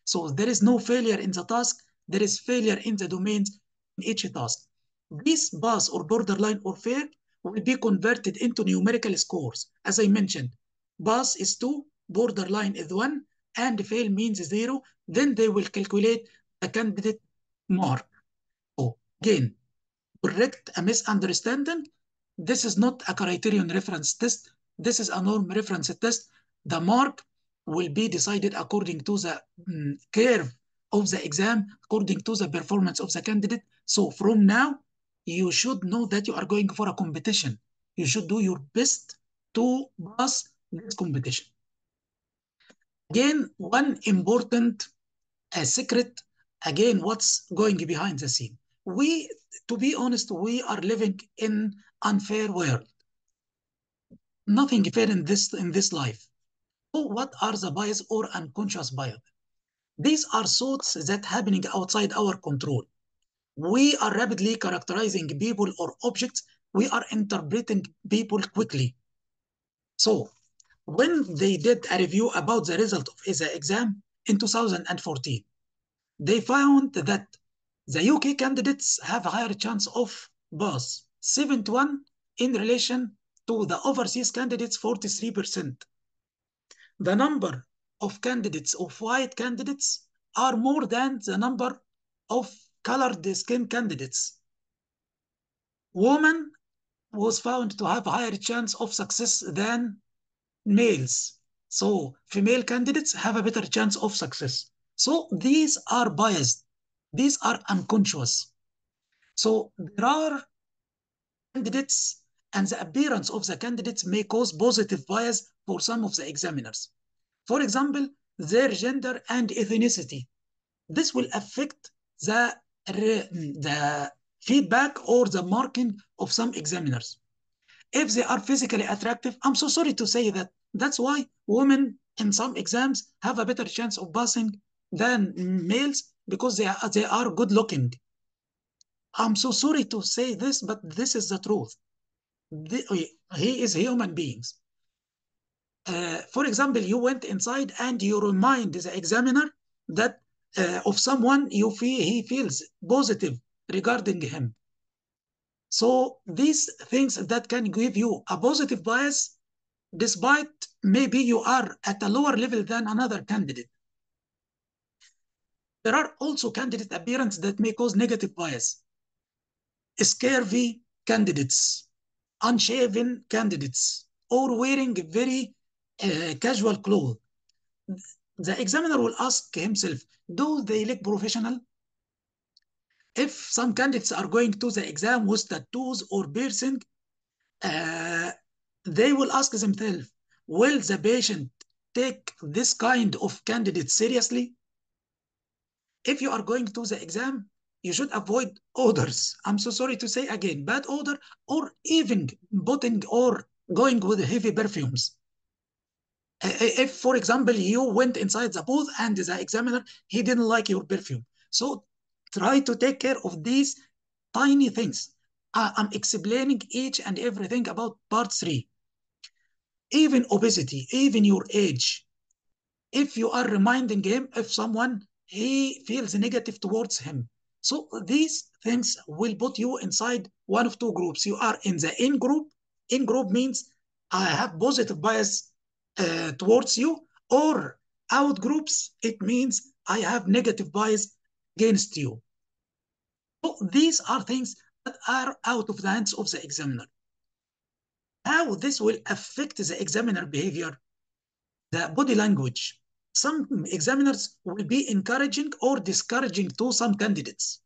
So there is no failure in the task. There is failure in the domains in each task. This pass or borderline or fail will be converted into numerical scores. As I mentioned, pass is 2, borderline is 1, and fail means 0. Then they will calculate the candidate mark. So again, correct a misunderstanding. This is not a criterion reference test. This is a norm reference test. The mark will be decided according to the curve of the exam, according to the performance of the candidate. So from now, you should know that you are going for a competition. You should do your best to pass this competition. Again, one important secret, again, what's going behind the scene. To be honest, we are living in unfair world. Nothing fair in this life. So what are the bias or unconscious bias? These are thoughts that happening outside our control. We are rapidly characterizing people or objects. We are interpreting people quickly. So when they did a review about the result of the exam in 2014, they found that the UK candidates have a higher chance of pass, 71 in relation to the overseas candidates, 43%. The number of candidates, of white candidates, are more than the number of colored skin candidates. Women was found to have a higher chance of success than males. So female candidates have a better chance of success. So these are biased. These are unconscious. So there are candidates, and the appearance of the candidates may cause positive bias for some of the examiners. For example, their gender and ethnicity. This will affect the feedback or the marking of some examiners. If they are physically attractive, I'm so sorry to say that. That's why women in some exams have a better chance of passing than males, because they are good looking. I'm so sorry to say this, but this is the truth. He is human beings. For example, you went inside and you remind the examiner that of someone he feels positive regarding him. So these things that can give you a positive bias, despite maybe you are at a lower level than another candidate. There are also candidate appearance that may cause negative bias. Scurvy candidates, unshaven candidates, or wearing very casual clothes. The examiner will ask himself, do they look professional? If some candidates are going to the exam with tattoos or piercing, they will ask themselves, will the patient take this kind of candidate seriously? If you are going to the exam, you should avoid odors. I'm so sorry to say again, bad odor, or even putting or going with heavy perfumes. If, for example, you went inside the booth and the examiner, he didn't like your perfume. So try to take care of these tiny things. I'm explaining each and everything about part 3. Even obesity, even your age. If you are reminding him of someone, he feels negative towards him. So these things will put you inside one of two groups. You are in the in group. In group means I have positive bias towards you, or out groups, it means I have negative bias against you. So these are things that are out of the hands of the examiner. How this will affect the examiner behavior? The body language. Some examiners will be encouraging or discouraging to some candidates.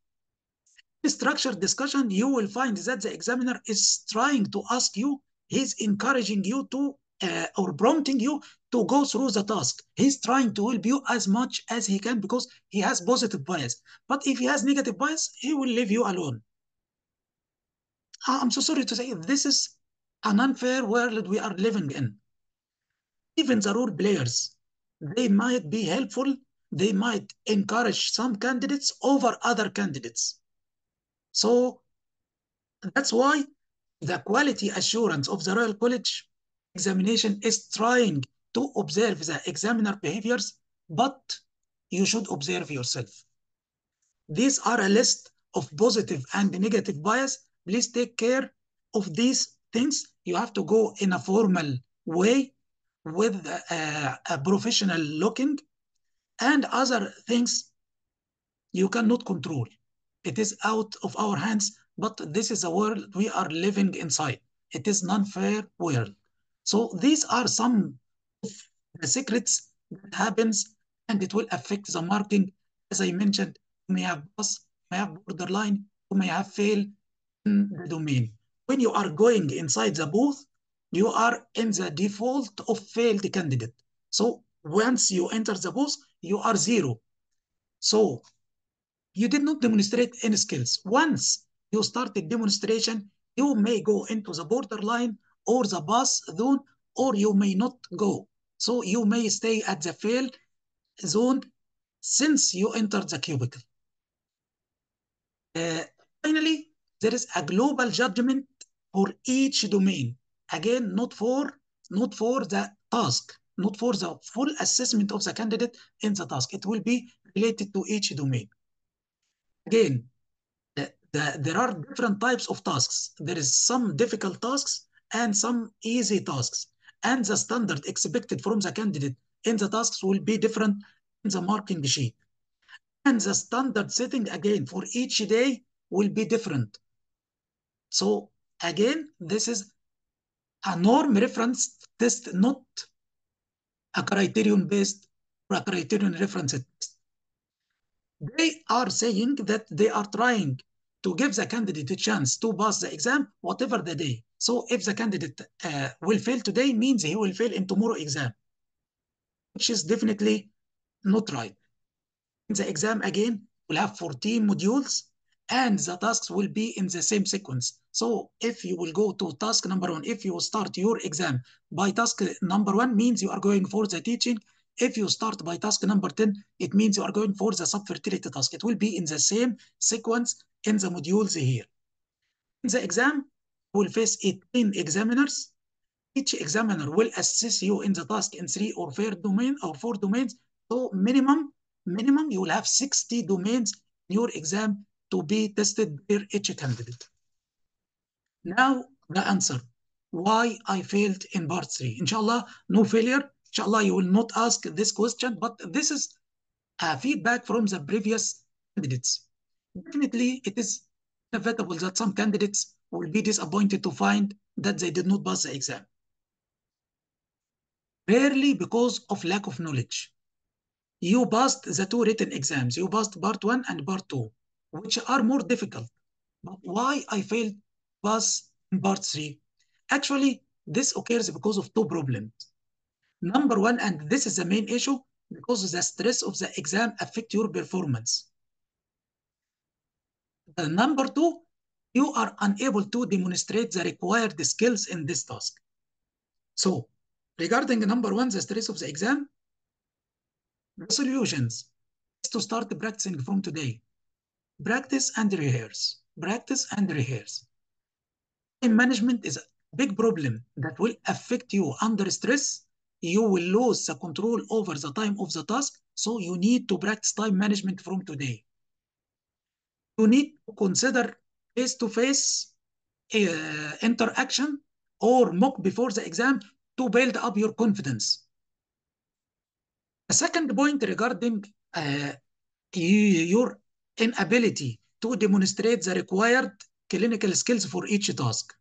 In structured discussion, you will find that the examiner is trying to ask you, he's encouraging you to or prompting you to go through the task. He's trying to help you as much as he can because he has positive bias. But if he has negative bias, he will leave you alone. I'm so sorry to say, this is an unfair world we are living in. Even the role players, they might be helpful. They might encourage some candidates over other candidates. So that's why the quality assurance of the Royal College examination is trying to observe the examiner behaviors, but you should observe yourself. These are a list of positive and negative bias. Please take care of these things. You have to go in a formal way with a professional looking, and other things you cannot control. It is out of our hands, but this is a world we are living inside. It is non-fair world. So these are some of the secrets that happens, and it will affect the marking. As I mentioned, you may have pass, you may have borderline, you may have fail in the domain. When you are going inside the booth, you are in the default of failed candidate. So once you enter the booth, you are zero. So you did not demonstrate any skills. Once you started demonstration, you may go into the borderline or the pass zone, or you may not go. So you may stay at the fail zone since you entered the cubicle. Finally, there is a global judgment for each domain. Again, not for the task, not for the full assessment of the candidate in the task. It will be related to each domain. Again, there are different types of tasks. There is some difficult tasks and some easy tasks. And the standard expected from the candidate in the tasks will be different in the marking sheet. And the standard setting, again, for each day will be different. So again, this is a norm reference test, not a criterion-based or a criterion reference test. They are saying that they are trying to give the candidate a chance to pass the exam, whatever the day. So if the candidate will fail today, means he will fail in tomorrow exam, which is definitely not right. In the exam, again, we'll have 14 modules, and the tasks will be in the same sequence. So if you will go to task number 1, if you start your exam by task number 1, means you are going for the teaching. If you start by task number 10, it means you are going for the subfertility task. It will be in the same sequence in the modules here. In the exam, you will face 18 examiners. Each examiner will assess you in the task in 3 or 4 domains. So minimum, you will have 60 domains in your exam to be tested per each candidate. Now, the answer. Why I failed in part 3. Inshallah, no failure. Inshallah, you will not ask this question, but this is a feedback from the previous candidates. Definitely, it is inevitable that some candidates will be disappointed to find that they did not pass the exam. Rarely because of lack of knowledge. You passed the 2 written exams. You passed part 1 and part 2, which are more difficult. But why I failed pass in part 3? Actually, this occurs because of 2 problems. Number 1, and this is the main issue, because the stress of the exam affects your performance. Number 2, you are unable to demonstrate the required skills in this task. So, regarding number 1, the stress of the exam, the solutions is to start practicing from today. Practice and rehearse. Practice and rehearse. Time management is a big problem that will affect you under stress. You will lose the control over the time of the task. So you need to practice time management from today. You need to consider face-to-face interaction or mock before the exam to build up your confidence. The second point regarding your inability to demonstrate the required clinical skills for each task.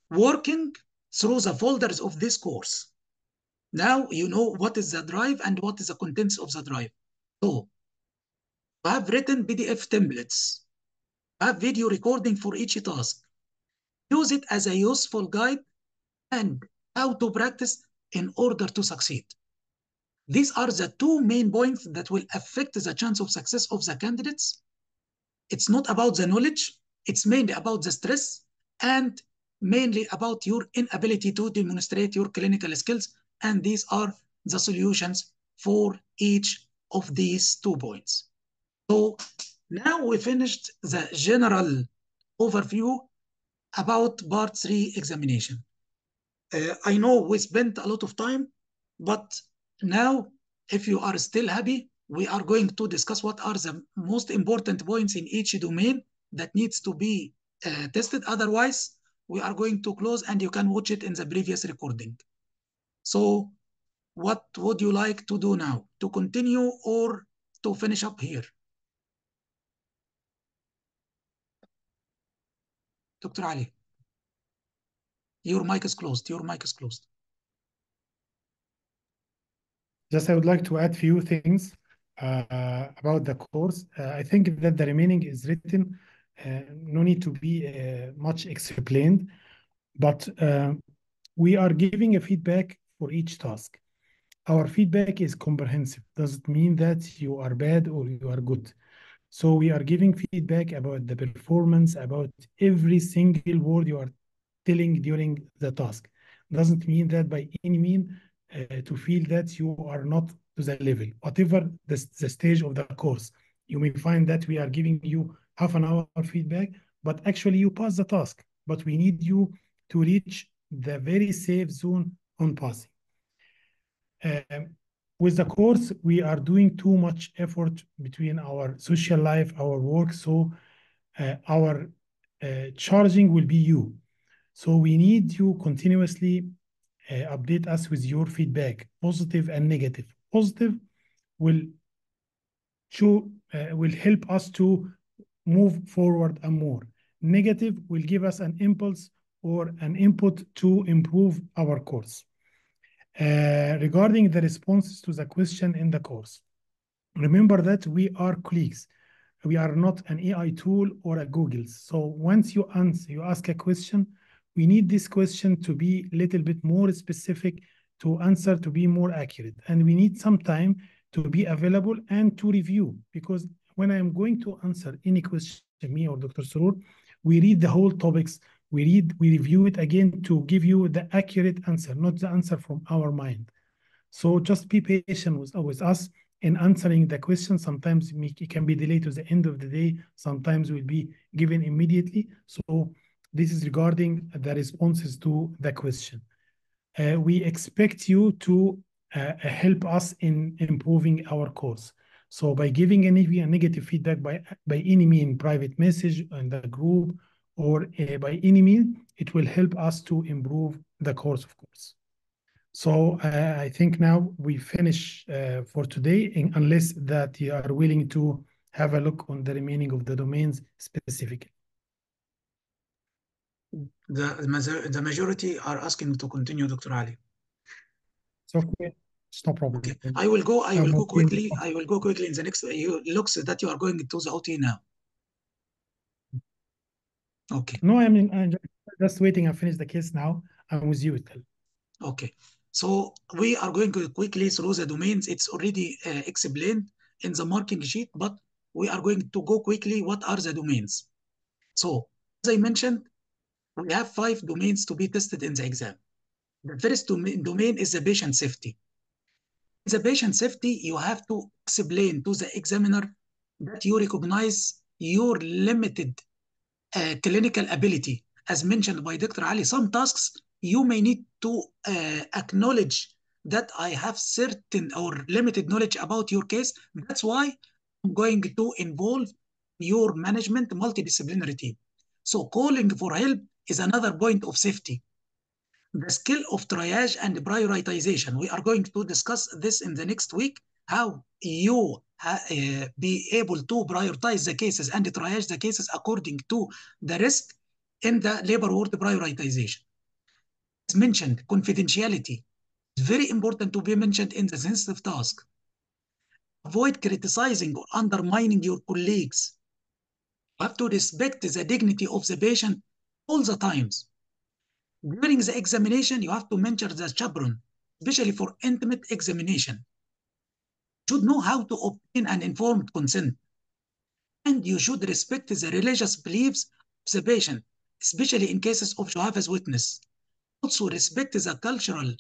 Working through the folders of this course. Now you know what is the drive and what is the contents of the drive. So I have written PDF templates. I have video recording for each task. Use it as a useful guide and how to practice in order to succeed. These are the two main points that will affect the chance of success of the candidates. It's not about the knowledge, it's mainly about the stress and mainly about your inability to demonstrate your clinical skills. And these are the solutions for each of these 2 points. So now we finished the general overview about part 3 examination. I know we spent a lot of time, but now if you are still happy, we are going to discuss what are the most important points in each domain that needs to be tested. Otherwise, we are going to close and you can watch it in the previous recording. So what would you like to do now? To continue or to finish up here? Dr. Ali, your mic is closed. Your mic is closed. Just I would like to add few things about the course. I think that the remaining is written. No need to be much explained, but we are giving a feedback for each task. Our feedback is comprehensive. Doesn't mean that you are bad or you are good. So we are giving feedback about the performance, about every single word you are telling during the task. Doesn't mean that by any means to feel that you are not to the level. Whatever the stage of the course, you may find that we are giving you half an hour feedback, but actually you pass the task. But we need you to reach the very safe zone on passing. With the course, we are doing too much effort between our social life, our work, so our charging will be you. So we need you continuously update us with your feedback, positive and negative. Positive will will help us to move forward and more. Negative will give us an impulse or an input to improve our course. Regarding the responses to the question in the course, remember that we are colleagues. We are not an AI tool or a Google. So once you ask a question, we need this question to be a little bit more specific, to answer to be more accurate. And we need some time to be available and to review, because when I am going to answer any question, me or Dr. Surur, we read the whole topics, we review it again to give you the accurate answer, not the answer from our mind. So just be patient with us in answering the question. Sometimes it can be delayed to the end of the day. Sometimes will be given immediately. So this is regarding the responses to the question. We expect you to help us in improving our course. So by giving a negative feedback by any mean, private message in the group, or by any mean, it will help us to improve the course, of course. So I think now we finish for today, unless that you are willing to have a look on the remaining of the domains specifically. The majority are asking to continue, Dr. Ali. It's okay. It's no problem. Okay, I will go quickly. I will go quickly in the next. Looks that you are going to the OT now. Okay. No, I mean, I'm just waiting. I finish the case now. I'm with you. Okay. So we are going to quickly through the domains. It's already explained in the marking sheet, but we are going to go quickly. What are the domains? So as I mentioned, we have 5 domains to be tested in the exam. The first domain is the patient safety. In the patient safety, you have to explain to the examiner that you recognize your limited clinical ability. As mentioned by Dr. Ali, some tasks you may need to acknowledge that I have certain or limited knowledge about your case. That's why I'm going to involve your management multidisciplinary team. So calling for help is another point of safety. The skill of triage and prioritization. We are going to discuss this in the next week, how you be able to prioritize the cases and triage the cases according to the risk in the labor ward prioritization. As mentioned, confidentiality is very important to be mentioned in the sensitive task. Avoid criticizing or undermining your colleagues. You have to respect the dignity of the patient all the times. During the examination, you have to mention the chaperone, especially for intimate examination. You should know how to obtain an informed consent. And you should respect the religious beliefs of the patient, especially in cases of Jehovah's Witness. Also respect the cultural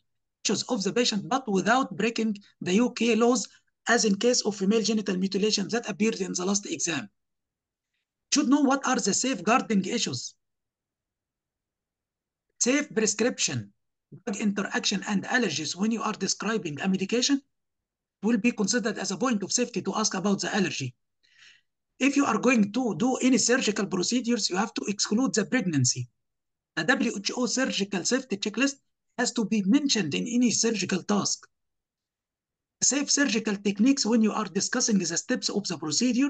issues of the patient, but without breaking the UK laws, as in case of female genital mutilation that appeared in the last exam. You should know what are the safeguarding issues. Safe prescription, drug interaction, and allergies when you are describing a medication will be considered as a point of safety to ask about the allergy. If you are going to do any surgical procedures, you have to exclude the pregnancy. A WHO surgical safety checklist has to be mentioned in any surgical task. Safe surgical techniques when you are discussing the steps of the procedure,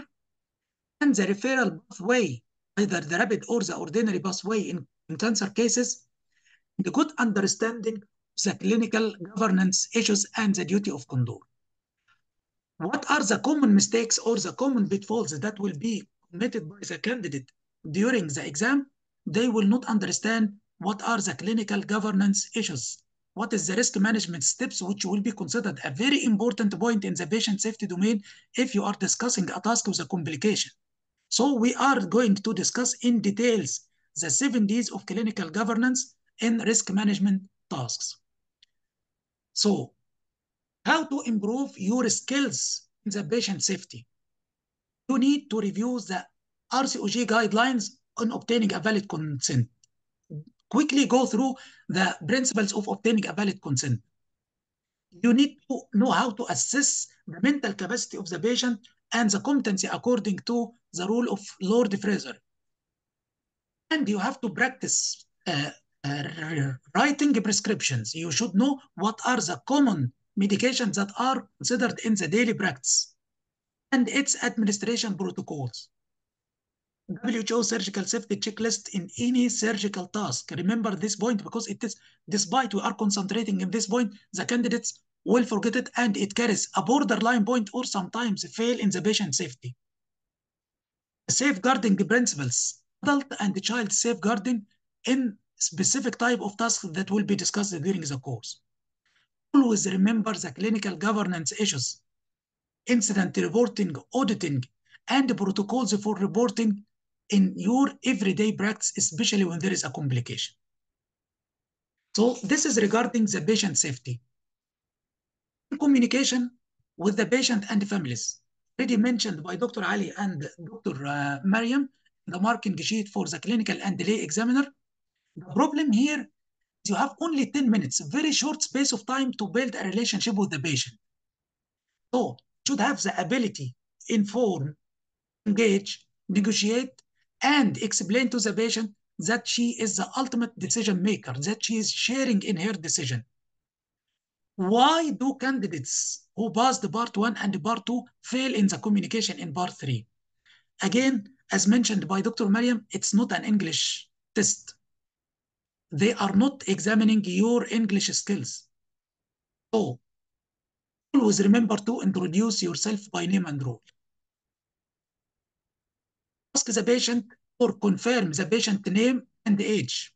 and the referral pathway, either the rapid or the ordinary pathway in cancer cases, the good understanding of the clinical governance issues and the duty of candor. What are the common mistakes or the common pitfalls that will be committed by the candidate during the exam? They will not understand what are the clinical governance issues. What is the risk management steps, which will be considered a very important point in the patient safety domain if you are discussing a task with a complication. So we are going to discuss in details the 7 Ds of clinical governance in risk management tasks. So, how to improve your skills in the patient safety? You need to review the RCOG guidelines on obtaining a valid consent. Quickly go through the principles of obtaining a valid consent. You need to know how to assess the mental capacity of the patient and the competency according to the rule of Lord Fraser. And you have to practice writing prescriptions. You should know what are the common medications that are considered in the daily practice and its administration protocols. WHO surgical safety checklist in any surgical task. Remember this point, because it is, despite we are concentrating in this point, the candidates will forget it, and it carries a borderline point or sometimes fail in the patient safety. Safeguarding principles, adult and child safeguarding in specific type of tasks that will be discussed during the course. Always remember the clinical governance issues, incident reporting, auditing, and protocols for reporting in your everyday practice, especially when there is a complication. So this is regarding the patient safety. Communication with the patient and families, already mentioned by Dr. Ali and Dr. Mariam, the marking sheet for the clinical and lay examiner. The problem here is you have only 10 minutes, a very short space of time to build a relationship with the patient. So you should have the ability, inform, engage, negotiate, and explain to the patient that she is the ultimate decision maker, that she is sharing in her decision. Why do candidates who passed part 1 and part 2 fail in the communication in part 3? Again, as mentioned by Dr. Mariam, it's not an English test. They are not examining your English skills. So, always remember to introduce yourself by name and role. Ask the patient or confirm the patient name and age.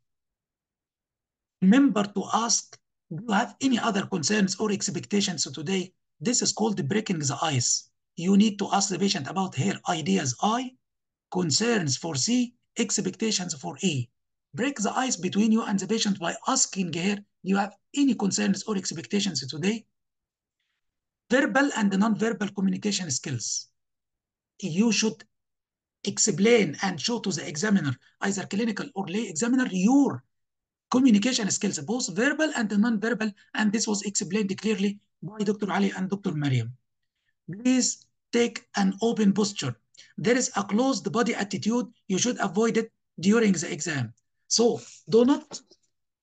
Remember to ask, do you have any other concerns or expectations today? This is called breaking the ice. You need to ask the patient about her ideas I, concerns for C, expectations for E. Break the ice between you and the patient by asking her, do you have any concerns or expectations today? Verbal and non-verbal communication skills. You should explain and show to the examiner, either clinical or lay examiner, your communication skills, both verbal and non-verbal, and this was explained clearly by Dr. Ali and Dr. Mariam. Please take an open posture. There is a closed body attitude. You should avoid it during the exam. So do not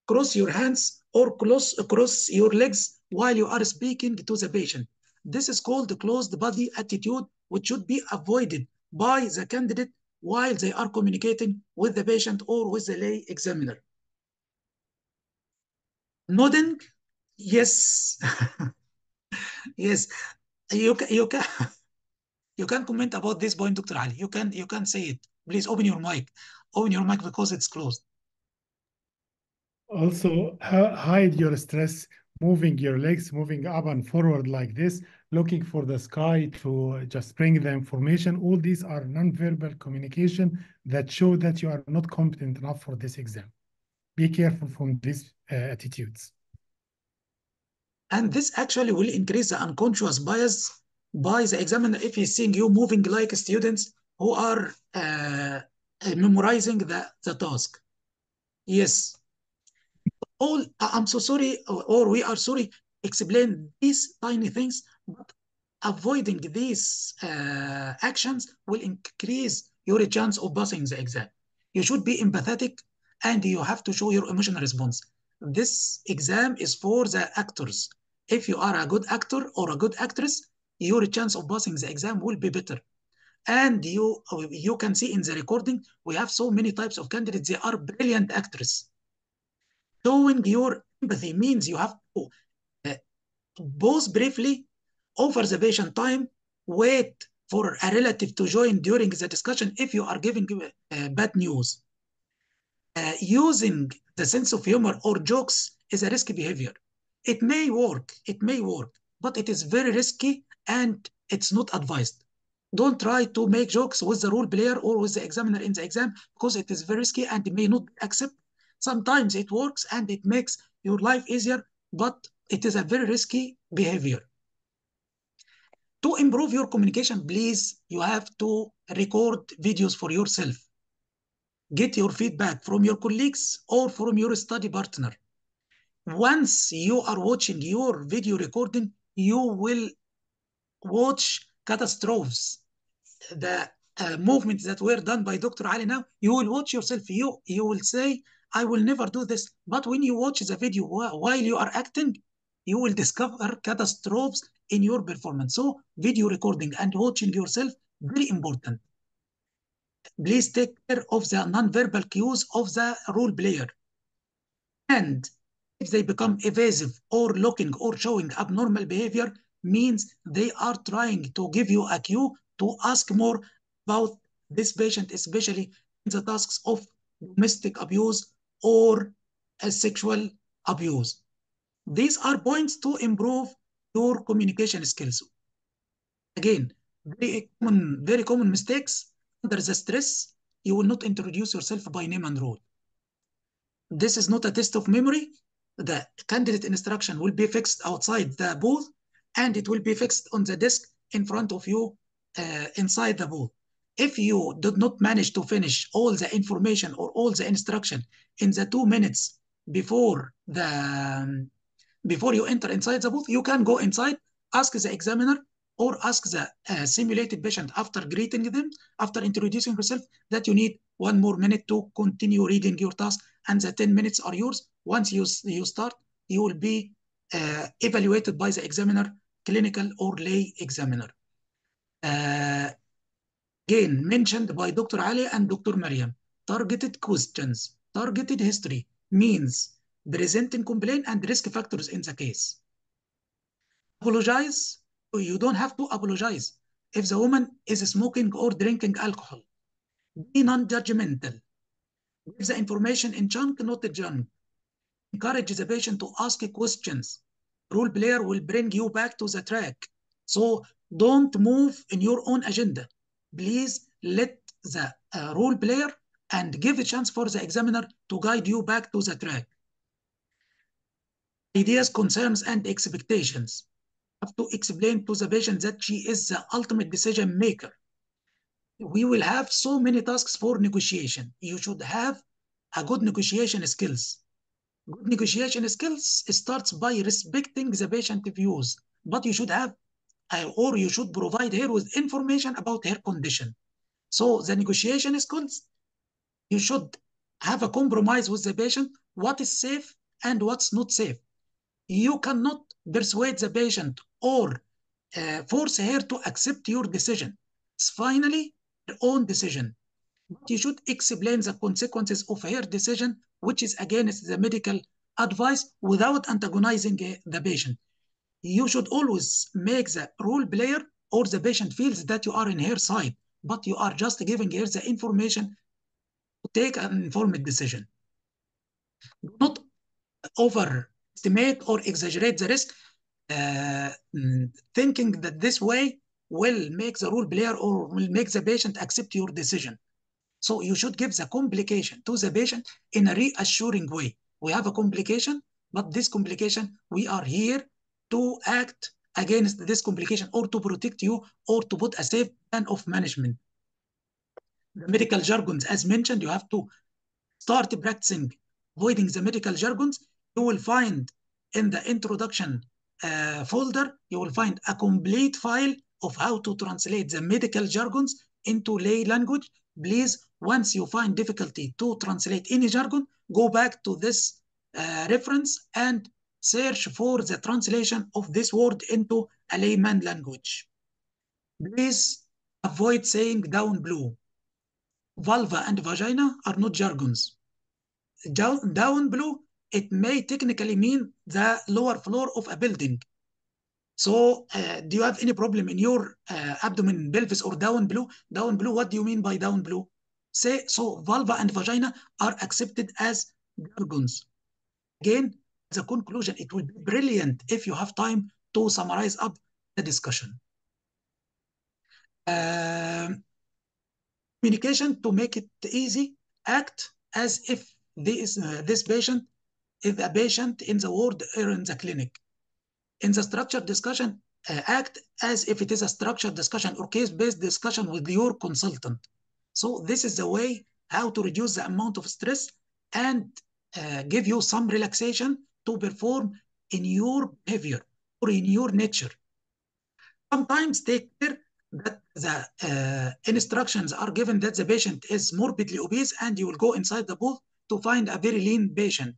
cross your hands or cross your legs while you are speaking to the patient. This is called the closed body attitude, which should be avoided by the candidate while they are communicating with the patient or with the lay examiner. Nodding, yes. Yes, you can comment about this point, Dr. Ali. You can say it. Please open your mic. Open your mic because it's closed. Also, hide your stress, moving your legs, moving up and forward like this, looking for the sky to just bring the information. All these are nonverbal communication that show that you are not competent enough for this exam. Be careful from these attitudes. And this actually will increase the unconscious bias by the examiner if he's seeing you moving like students who are memorizing the task. Yes. I'm so sorry, or we are sorry, explain these tiny things, but avoiding these actions will increase your chance of passing the exam. You should be empathetic and you have to show your emotional response. This exam is for the actors. If you are a good actor or a good actress, your chance of passing the exam will be better. And you can see in the recording, we have so many types of candidates. They are brilliant actors. Showing your empathy means you have to pause briefly, offer the patient time, wait for a relative to join during the discussion if you are giving bad news. Using the sense of humor or jokes is a risky behavior. It may work, but it is very risky and it's not advised. Don't try to make jokes with the role player or with the examiner in the exam because it is very risky and may not accept. Sometimes it works and it makes your life easier, but it is a very risky behavior. To improve your communication, please, you have to record videos for yourself. Get your feedback from your colleagues or from your study partner. Once you are watching your video recording, you will watch catastrophes. The movements that were done by Dr. Ali now, you will watch yourself. You will say, I will never do this. But when you watch the video while you are acting, you will discover catastrophes in your performance. So video recording and watching yourself, very important. Please take care of the non-verbal cues of the role player. And if they become evasive or looking or showing abnormal behavior, means they are trying to give you a cue to ask more about this patient, especially in the tasks of domestic abuse or sexual abuse. These are points to improve your communication skills. Again, very common mistakes. Under the stress, you will not introduce yourself by name and role. This is not a test of memory. The candidate instruction will be fixed outside the booth and it will be fixed on the desk in front of you inside the booth. If you did not manage to finish all the information or all the instruction in the 2 minutes before you enter inside the booth, you can go inside, ask the examiner or ask the simulated patient after greeting them, after introducing yourself, that you need 1 more minute to continue reading your task, and the 10 minutes are yours. Once you start, you will be evaluated by the examiner, clinical or lay examiner. Again, mentioned by Dr. Ali and Dr. Mariam, targeted questions, targeted history means presenting complaint and risk factors in the case. Apologize, you don't have to apologize. If the woman is smoking or drinking alcohol, be non-judgmental. Give the information in chunk, not a junk. Encourage the patient to ask questions. Role player will bring you back to the track. So don't move in your own agenda. Please let the role player and give a chance for the examiner to guide you back to the track. Ideas, concerns, and expectations. You have to explain to the patient that she is the ultimate decision maker. We will have so many tasks for negotiation. You should have a good negotiation skills. Good negotiation skills starts by respecting the patient views, but you should have, or you should provide her with information about her condition. So the negotiation skills, you should have a compromise with the patient, what is safe and what's not safe. You cannot persuade the patient or force her to accept your decision. It's finally her own decision. But you should explain the consequences of her decision, which is against the medical advice, without antagonizing the patient. You should always make the role player or the patient feels that you are in her side, but you are just giving her the information to take an informed decision. Do not overestimate or exaggerate the risk, thinking that this way will make the role player or will make the patient accept your decision. So you should give the complication to the patient in a reassuring way. We have a complication, but this complication, we are here to act against this complication or to protect you or to put a safe plan of management. The medical jargons, as mentioned, you have to start practicing avoiding the medical jargons. You will find in the introduction folder, you will find a complete file of how to translate the medical jargons into lay language. Please, once you find difficulty to translate any jargon, go back to this reference and search for the translation of this word into a layman language. Please avoid saying down below. Vulva and vagina are not jargons. Down below, it may technically mean the lower floor of a building. So do you have any problem in your abdomen, pelvis, or down below? Down below, what do you mean by down below? Say, so vulva and vagina are accepted as jargons. Again, the conclusion, it will be brilliant if you have time to summarize up the discussion. Communication, to make it easy, act as if this patient is a patient in the ward or in the clinic. In the structured discussion, act as if it is a structured discussion or case-based discussion with your consultant. So this is the way how to reduce the amount of stress and give you some relaxation to perform in your behavior or in your nature. Sometimes take care that the instructions are given that the patient is morbidly obese and you will go inside the booth to find a very lean patient.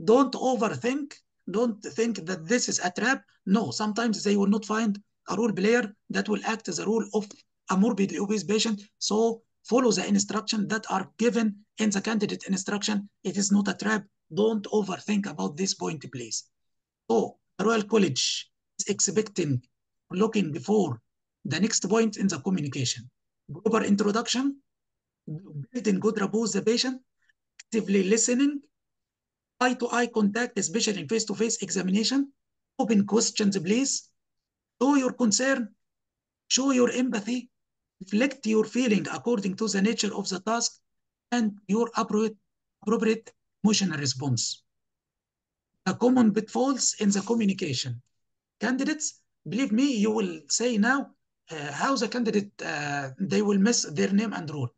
Don't overthink. Don't think that this is a trap. No, sometimes they will not find a role player that will act as a role of a morbidly obese patient. So follow the instructions that are given in the candidate instruction. It is not a trap. Don't overthink about this point, please. So Royal College is expecting, looking for the next point in the communication. Proper introduction, building good rapport with the patient, actively listening, eye-to-eye contact, especially in face-to-face examination, open questions, please, show your concern, show your empathy, reflect your feeling according to the nature of the task, and your appropriate emotional response. The common pitfalls in the communication. Candidates, believe me, you will say now how the candidate, they will miss their name and role.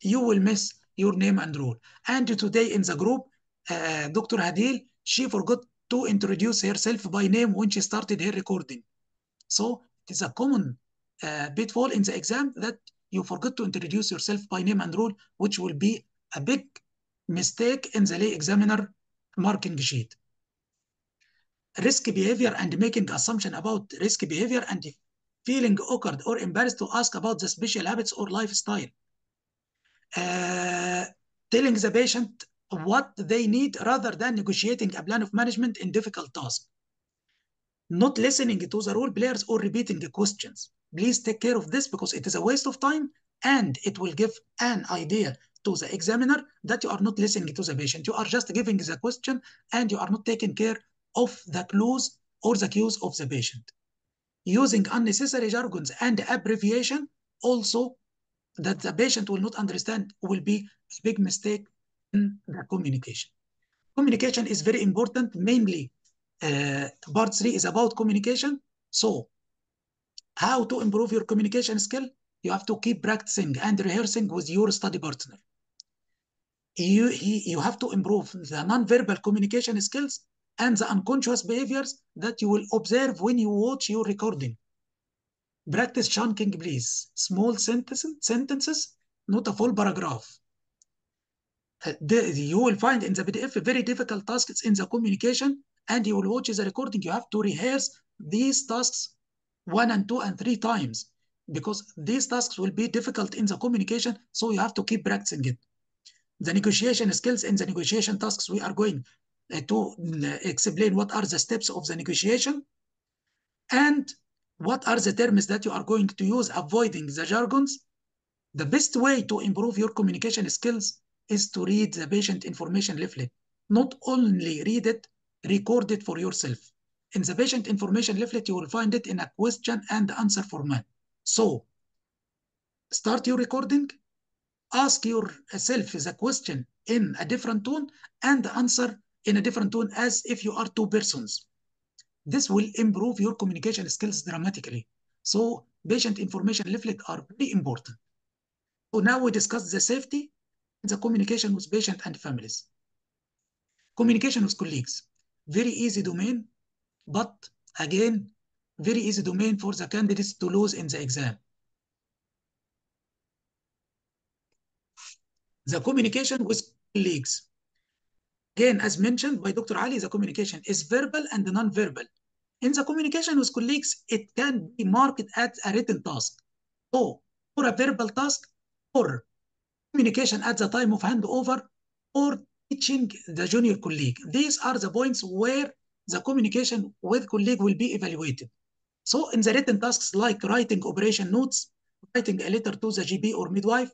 You will miss your name and role. And today in the group, Dr. Hadil, she forgot to introduce herself by name when she started her recording. So it is a common pitfall in the exam that you forget to introduce yourself by name and role, which will be a big mistake in the lay examiner marking sheet. Risk behavior and making assumption about risk behavior and feeling awkward or embarrassed to ask about the special habits or lifestyle. Telling the patient what they need rather than negotiating a plan of management in difficult tasks. Not listening to the role players or repeating the questions. Please take care of this because it is a waste of time and it will give an idea to the examiner that you are not listening to the patient. You are just giving the question and you are not taking care of the clues or the cues of the patient. Using unnecessary jargons and abbreviation also that the patient will not understand will be a big mistake in the communication. Communication is very important, mainly part 3 is about communication. So how to improve your communication skill? You have to keep practicing and rehearsing with your study partner. You have to improve the non-verbal communication skills and the unconscious behaviors that you will observe when you watch your recording. Practice chunking, please. Small sentences, not a full paragraph. You will find in the PDF very difficult tasks in the communication, and you will watch the recording. You have to rehearse these tasks 1 and 2 and 3 times because these tasks will be difficult in the communication, so you have to keep practicing it. The negotiation skills in the negotiation tasks, we are going to explain what are the steps of the negotiation and what are the terms that you are going to use, avoiding the jargons. The best way to improve your communication skills is to read the patient information leaflet. Not only read it, record it for yourself. In the patient information leaflet, you will find it in a question and answer format. So start your recording, ask yourself the question in a different tone and answer in a different tone as if you are two persons. This will improve your communication skills dramatically. So patient information leaflet are very important. So now we discuss the safety and the communication with patient and families. Communication with colleagues, very easy domain, but again, very easy domain for the candidates to lose in the exam. The communication with colleagues. Again, as mentioned by Dr. Ali, the communication is verbal and non-verbal. In the communication with colleagues, it can be marked as a written task. So, for a verbal task, or communication at the time of handover, or teaching the junior colleague. These are the points where the communication with colleague will be evaluated. So in the written tasks like writing operation notes, writing a letter to the GP or midwife,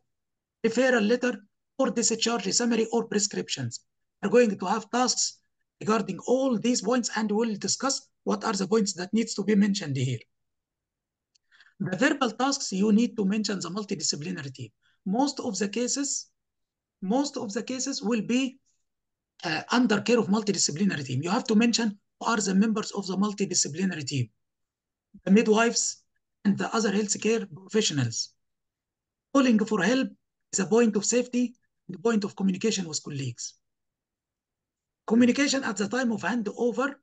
referral letter, or discharge summary or prescriptions, we're going to have tasks regarding all these points, and we'll discuss what are the points that needs to be mentioned here. The verbal tasks, you need to mention the multidisciplinary team. Most of the cases will be under care of multidisciplinary team. You have to mention who are the members of the multidisciplinary team, the midwives and the other healthcare professionals. Calling for help is a point of safety, the point of communication with colleagues. Communication at the time of handover,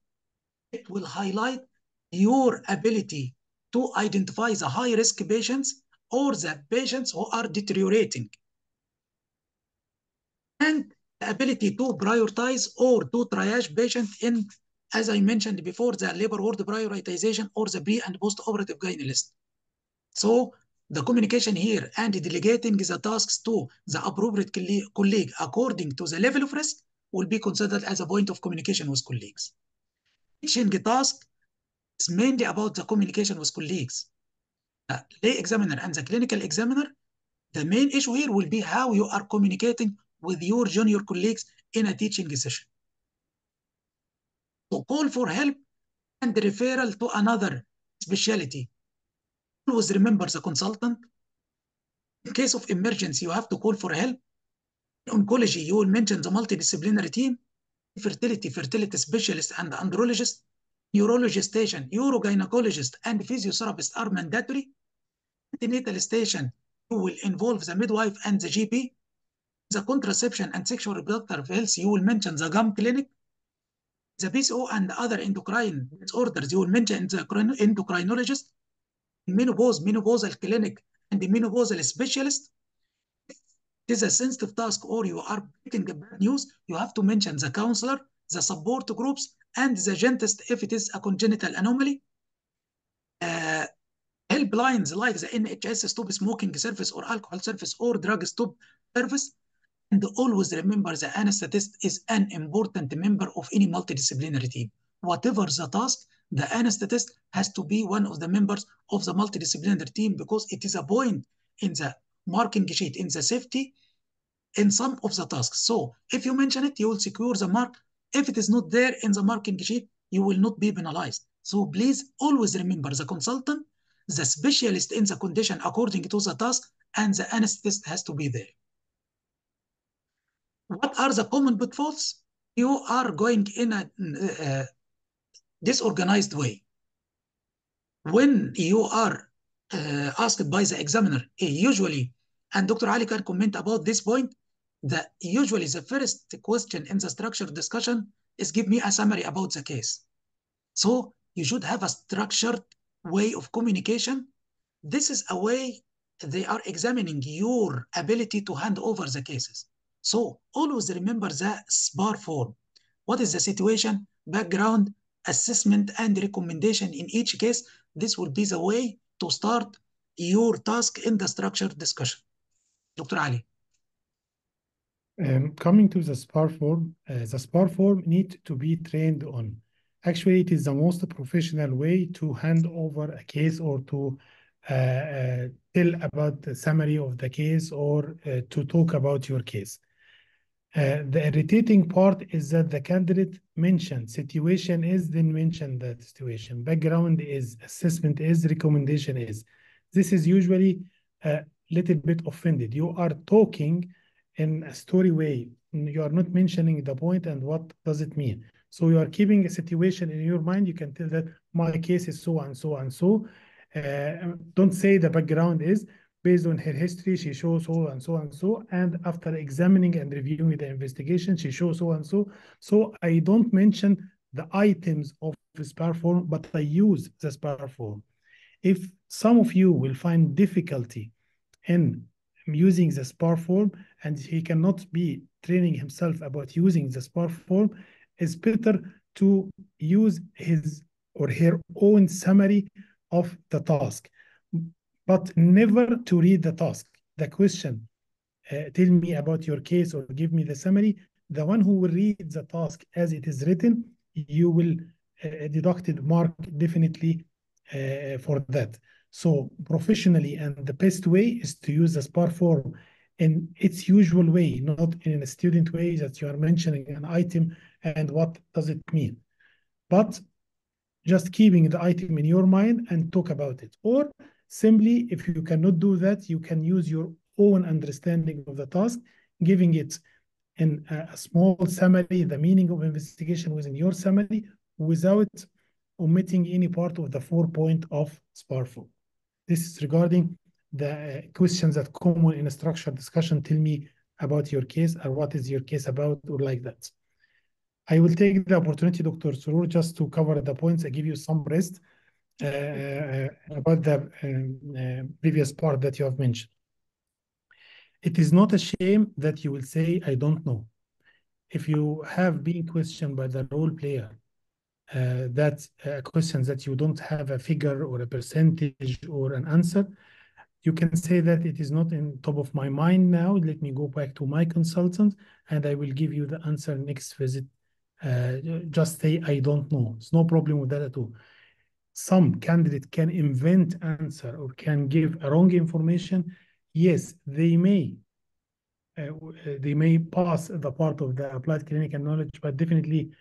it will highlight your ability to identify the high-risk patients or the patients who are deteriorating, and the ability to prioritize or to triage patients in, as I mentioned before, the labor ward prioritization or the pre- and post-operative gynae list. So the communication here and delegating the tasks to the appropriate colleague according to the level of risk will be considered as a point of communication with colleagues. Teaching task is mainly about the communication with colleagues. The lay examiner and the clinical examiner, the main issue here will be how you are communicating with your junior colleagues in a teaching session. So call for help and referral to another specialty. Always remember the consultant. In case of emergency, you have to call for help. In oncology, you will mention the multidisciplinary team. Fertility specialist and andrologist. Urology station, urogynecologist and physiotherapist are mandatory. Antenatal station, you will involve the midwife and the GP. The contraception and sexual reproductive health, you will mention the GAM clinic. The PCO and other endocrine disorders, you will mention the endocrinologist. Menopausal clinic, and the menopausal specialist. It is a sensitive task or you are breaking the bad news, you have to mention the counselor, the support groups, and the dentist if it is a congenital anomaly. Helplines like the NHS stop smoking service or alcohol service or drug stop service. And always remember the anesthetist is an important member of any multidisciplinary team. Whatever the task, the anesthetist has to be one of the members of the multidisciplinary team because it is a point in the marking sheet, in the safety, in some of the tasks. So if you mention it, you will secure the mark. If it is not there in the marking sheet, you will not be penalized. So please always remember the consultant, the specialist in the condition according to the task, and the anesthetist has to be there. What are the common pitfalls? You are going in a disorganized way. When you are asked by the examiner, usually, and Dr. Ali can comment about this point, that usually the first question in the structured discussion is give me a summary about the case. So you should have a structured way of communication. This is a way they are examining your ability to hand over the cases. So always remember the SPAR form. What is the situation, background, assessment, and recommendation in each case? This will be the way to start your task in the structured discussion. Dr. Ali. Coming to the SPAR form need to be trained on. Actually, it is the most professional way to hand over a case or to tell about the summary of the case or to talk about your case. The irritating part is that the candidate mentioned situation is, then mentioned that situation. Background is, assessment is, recommendation is. This is usually a little bit offended. You are talking in a story way. You are not mentioning the point and what does it mean. So you are keeping a situation in your mind. You can tell that my case is so and so and so. Don't say the background is. Based on her history, she shows so and so and so. And after examining and reviewing the investigation, she shows so and so. So I don't mention the items of the SPAR form, but I use the SPAR form. If some of you will find difficulty in using the SPAR form and he cannot be training himself about using the SPAR form, it's better to use his or her own summary of the task, but never to read the task. The question, tell me about your case or give me the summary. The one who will read the task as it is written, you will deduct it mark definitely for that. So professionally, and the best way is to use the SPAR form in its usual way, not in a student way that you are mentioning an item and what does it mean. But just keeping the item in your mind and talk about it. Or simply, if you cannot do that, you can use your own understanding of the task, giving it in a small summary, the meaning of investigation within your summary, without omitting any part of the 4-point of SPAR form. This is regarding the questions that common in a structured discussion. Tell me about your case, or what is your case about, or like that. I will take the opportunity, Dr. Surur, just to cover the points. I give you some rest about the previous part that you have mentioned. It is not a shame that you will say, I don't know. If you have been questioned by the role player, that questions that you don't have a figure or a percentage or an answer, you can say that it is not in top of my mind now. Let me go back to my consultant and I will give you the answer next visit. Just say, I don't know. It's no problem with that at all. Some candidate can invent answer or can give a wrong information. Yes, they may pass the part of the applied clinical knowledge, but definitely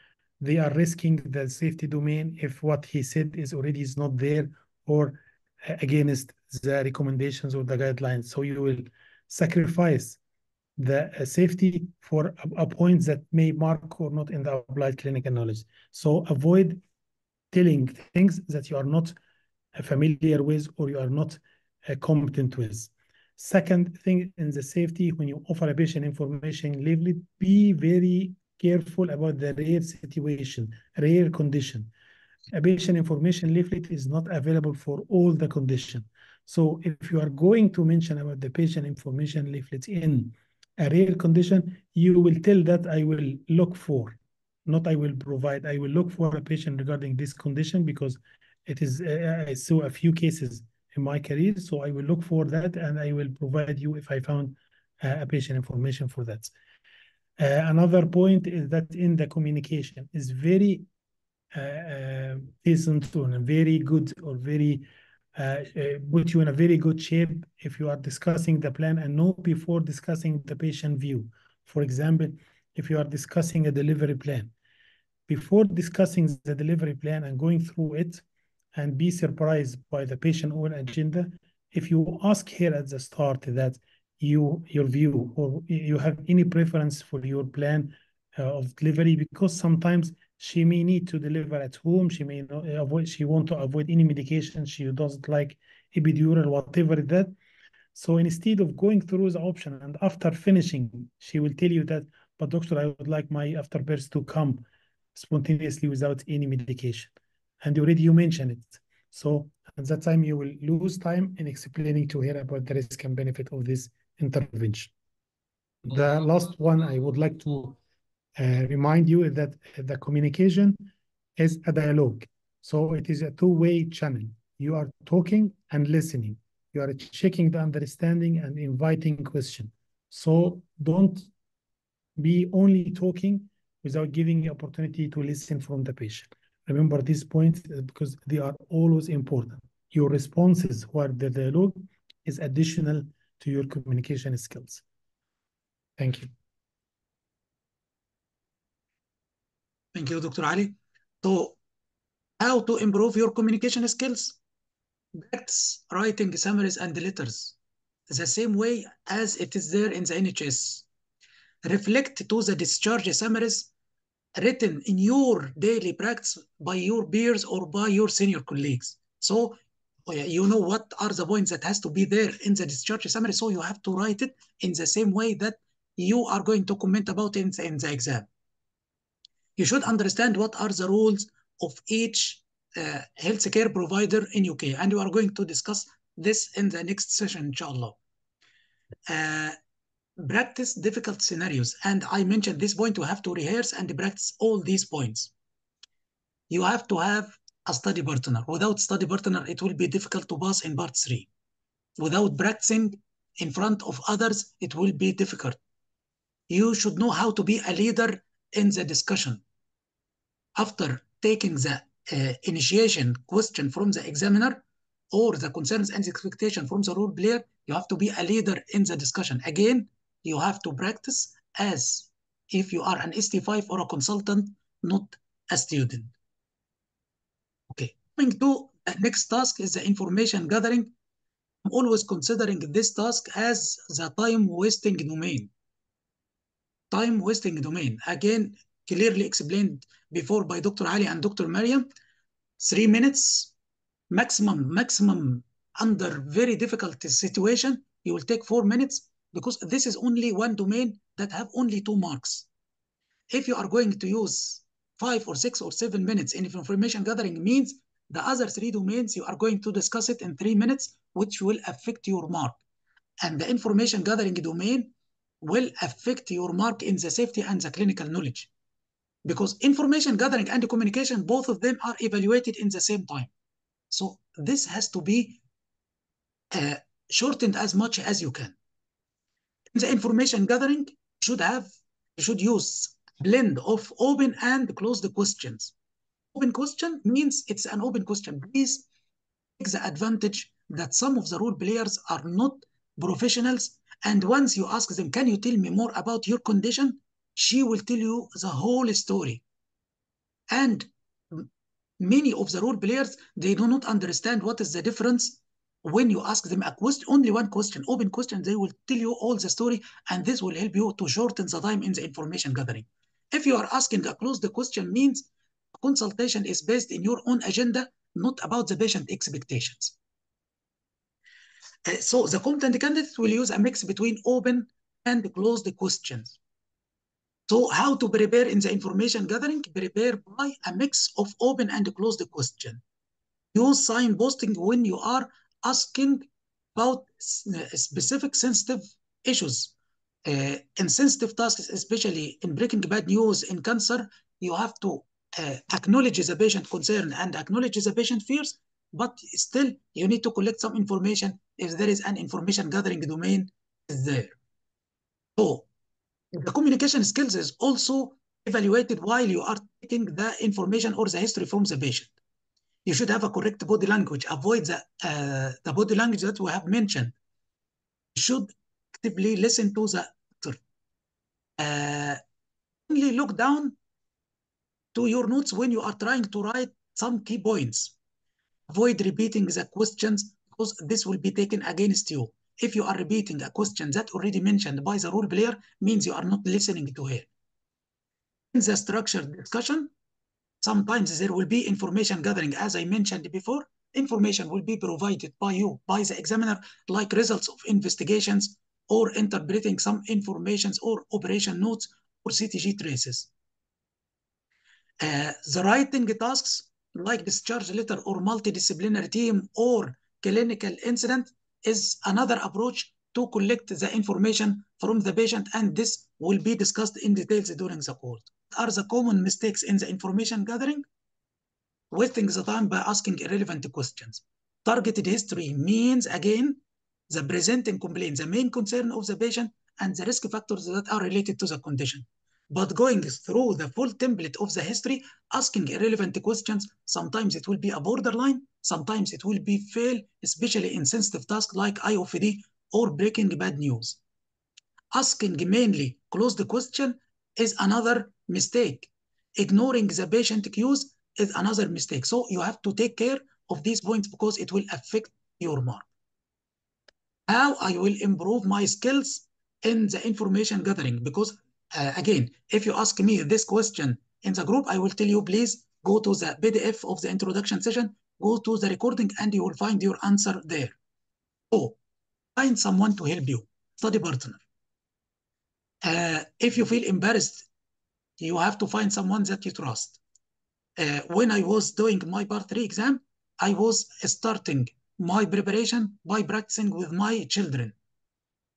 they are risking the safety domain if what he said is already is not there or against the recommendations or the guidelines. So you will sacrifice the safety for a point that may mark or not in the applied clinical knowledge. So avoid telling things that you are not familiar with or you are not competent with. Second thing in the safety, when you offer a patient information leaflet, be very careful about the rare situation, rare condition. A patient information leaflet is not available for all the condition. So if you are going to mention about the patient information leaflet in a rare condition, you will tell that I will look for, not I will provide. I will look for a patient regarding this condition because it is, I saw a few cases in my career. So I will look for that and I will provide you if I found a patient information for that. Another point is that in the communication is very decent or very good or very put you in a very good shape if you are discussing the plan and know before discussing the patient view. For example, if you are discussing a delivery plan, before discussing the delivery plan and going through it and be surprised by the patient own agenda, if you ask her at the start that your view or you have any preference for your plan of delivery, because sometimes she may need to deliver at home, she may not avoid, she want to avoid any medication, she doesn't like epidural, whatever that. So instead of going through the option and after finishing, she will tell you that, but doctor, I would like my afterbirth to come spontaneously without any medication. And already you mentioned it. So at that time, you will lose time in explaining to her about the risk and benefit of this intervention. The last one I would like to remind you is that the communication is a dialogue. So it is a two-way channel. You are talking and listening. You are checking the understanding and inviting question. So don't be only talking without giving the opportunity to listen from the patient. Remember these points because they are always important. Your responses where the dialogue is additional to your communication skills. Thank you. Thank you, Dr. Ali. So, how to improve your communication skills? Practice writing summaries and letters the same way as it is there in the NHS. Reflect to the discharge summaries written in your daily practice by your peers or by your senior colleagues. So you know what are the points that has to be there in the discharge summary. So you have to write it in the same way that you are going to comment about it in the exam. You should understand what are the rules of each healthcare provider in UK. And we are going to discuss this in the next session, inshallah. Practice difficult scenarios. And I mentioned this point, you have to rehearse and practice all these points. You have to have a study partner. Without study partner, it will be difficult to pass in part 3. Without practicing in front of others, it will be difficult. You should know how to be a leader in the discussion. After taking the initiation question from the examiner or the concerns and expectation from the role player, you have to be a leader in the discussion. Again, you have to practice as if you are an ST5 or a consultant, not a student. Okay, coming to the next task is the information gathering. I'm always considering this task as the time-wasting domain. Time-wasting domain, again, clearly explained before by Dr. Ali and Dr. Mariam. 3 minutes maximum under very difficult situation, you will take 4 minutes because this is only one domain that have only 2 marks. If you are going to use 5 or 6 or 7 minutes in information gathering, means the other 3 domains you are going to discuss it in 3 minutes, which will affect your mark. And the information gathering domain will affect your mark in the safety and the clinical knowledge. Because information gathering and communication, both of them are evaluated in the same time. So this has to be shortened as much as you can. In the information gathering, you should use a blend of open and closed questions. Open question means it's an open question. Please take the advantage that some of the role players are not professionals, and once you ask them, can you tell me more about your condition? She will tell you the whole story. And many of the role players, they do not understand what is the difference when you ask them a question, only one question, open question, they will tell you all the story, and this will help you to shorten the time in the information gathering. If you are asking a closed question, means consultation is based in your own agenda, not about the patient expectations. So the competent candidate will use a mix between open and closed questions. So how to prepare in the information gathering? Prepare by a mix of open and closed question. Use signposting when you are asking about specific sensitive issues. In sensitive tasks, especially in breaking bad news in cancer, you have to acknowledge the patient concern and acknowledge the patient fears, but still you need to collect some information if there is an information gathering domain there. So the communication skills is also evaluated while you are taking the information or the history from the patient. You should have a correct body language. Avoid the body language that we have mentioned. You should actively listen to the doctor. Only look down to your notes when you are trying to write some key points. Avoid repeating the questions because this will be taken against you. If you are repeating a question that already mentioned by the role player, means you are not listening to her. In the structured discussion, sometimes there will be information gathering. As I mentioned before, information will be provided by you, by the examiner, like results of investigations or interpreting some informations or operation notes or CTG traces. The writing tasks like discharge letter or multidisciplinary team or clinical incident is another approach to collect the information from the patient, and this will be discussed in details during the course. What are the common mistakes in the information gathering? Wasting the time by asking irrelevant questions. Targeted history means, again, the presenting complaint, the main concern of the patient and the risk factors that are related to the condition. But going through the full template of the history, asking irrelevant questions, sometimes it will be a borderline, sometimes it will be fail, especially in sensitive tasks like IOPD or breaking bad news. Asking mainly closed question is another mistake. ignoring the patient cues is another mistake. So you have to take care of these points because it will affect your mark. How I will improve my skills in the information gathering, because again, if you ask me this question in the group, I will tell you, please go to the PDF of the introduction session, go to the recording, and you will find your answer there. So find someone to help you, study partner. If you feel embarrassed, you have to find someone that you trust. When I was doing my Part 3 exam, I was starting my preparation by practicing with my children.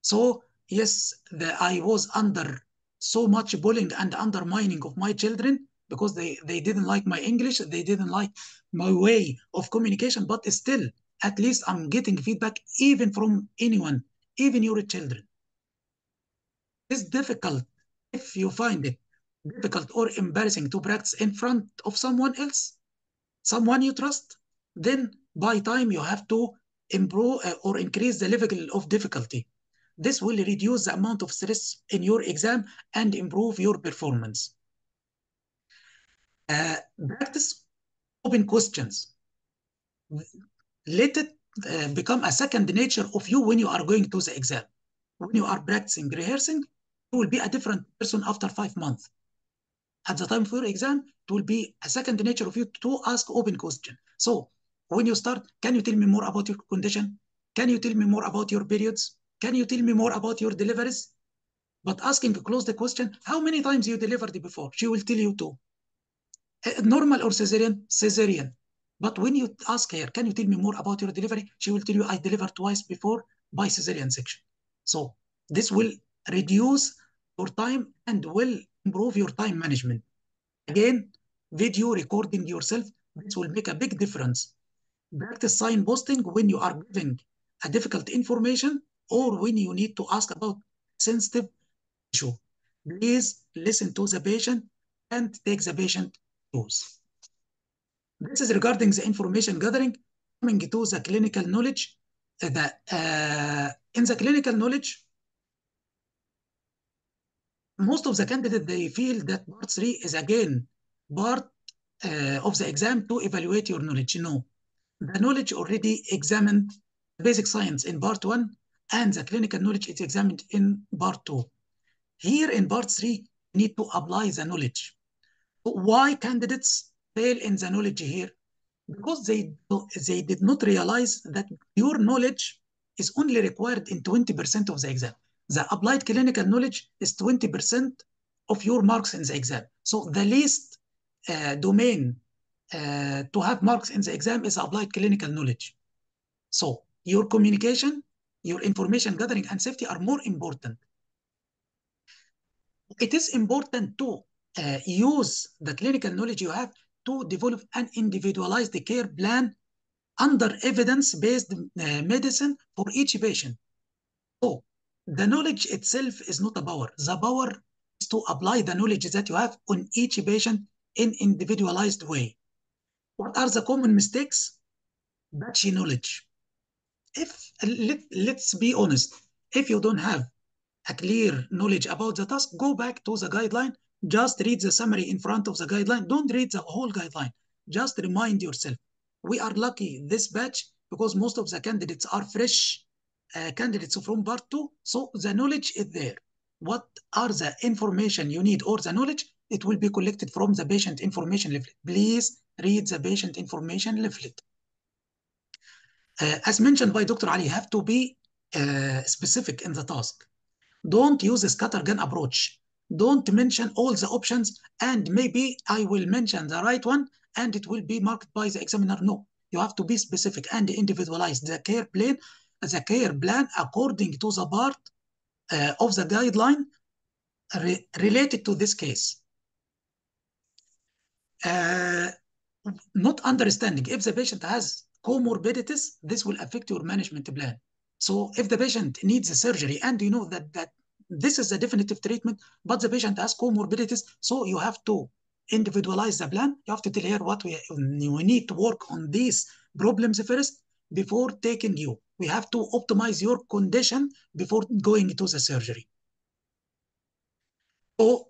So yes, I was under so much bullying and undermining of my children because they didn't like my English, they didn't like my way of communication, but still, at least I'm getting feedback even from anyone, even your children. It's difficult if you find it difficult or embarrassing to practice in front of someone else, someone you trust, then by time you have to improve or increase the level of difficulty. This will reduce the amount of stress in your exam and improve your performance. Practice open questions. Let it become a second nature of you when you are going to the exam. When you are practicing, rehearsing, you will be a different person after 5 months. At the time for your exam, it will be a second nature of you to ask open question. So when you start, can you tell me more about your condition? Can you tell me more about your periods? Can you tell me more about your deliveries? But asking close the question, how many times you delivered before? She will tell you too. Normal or cesarean? Cesarean. But when you ask her, can you tell me more about your delivery? She will tell you, I delivered twice before by cesarean section. So this will reduce your time and will improve your time management. Again, video recording yourself, this will make a big difference. Practice signposting when you are giving a difficult information or when you need to ask about sensitive issue. Please listen to the patient and take the patient cues. This is regarding the information gathering. Coming to the clinical knowledge, in the clinical knowledge, most of the candidates, they feel that part 3 is again part of the exam to evaluate your knowledge. No, the knowledge already examined basic science in part 1 and the clinical knowledge is examined in part 2. Here in part 3, you need to apply the knowledge. Why candidates fail in the knowledge here? Because they did not realize that your knowledge is only required in 20% of the exam. The applied clinical knowledge is 20% of your marks in the exam. So the least domain to have marks in the exam is applied clinical knowledge. So your communication, your information gathering and safety are more important. It is important to use the clinical knowledge you have to develop an individualized care plan under evidence-based medicine for each patient. So the knowledge itself is not a power. The power is to apply the knowledge that you have on each patient in individualized way. What are the common mistakes? Patchy knowledge. Let's be honest, if you don't have a clear knowledge about the task, go back to the guideline, just read the summary in front of the guideline. Don't read the whole guideline. Just remind yourself. We are lucky this batch because most of the candidates are fresh candidates from part 2. So the knowledge is there. What are the information you need or the knowledge? It will be collected from the patient information leaflet. Please read the patient information leaflet. As mentioned by Dr. Ali, you have to be specific in the task. Don't use a scattergun approach. Don't mention all the options and maybe I will mention the right one and it will be marked by the examiner. No, you have to be specific and individualize the care plan according to the part of the guideline related to this case. Not understanding. If the patient has comorbidities, this will affect your management plan. So if the patient needs a surgery and you know that this is a definitive treatment, but the patient has comorbidities, so you have to individualize the plan. You have to tell her what we need to work on these problems first before taking you. We have to optimize your condition before going to the surgery. So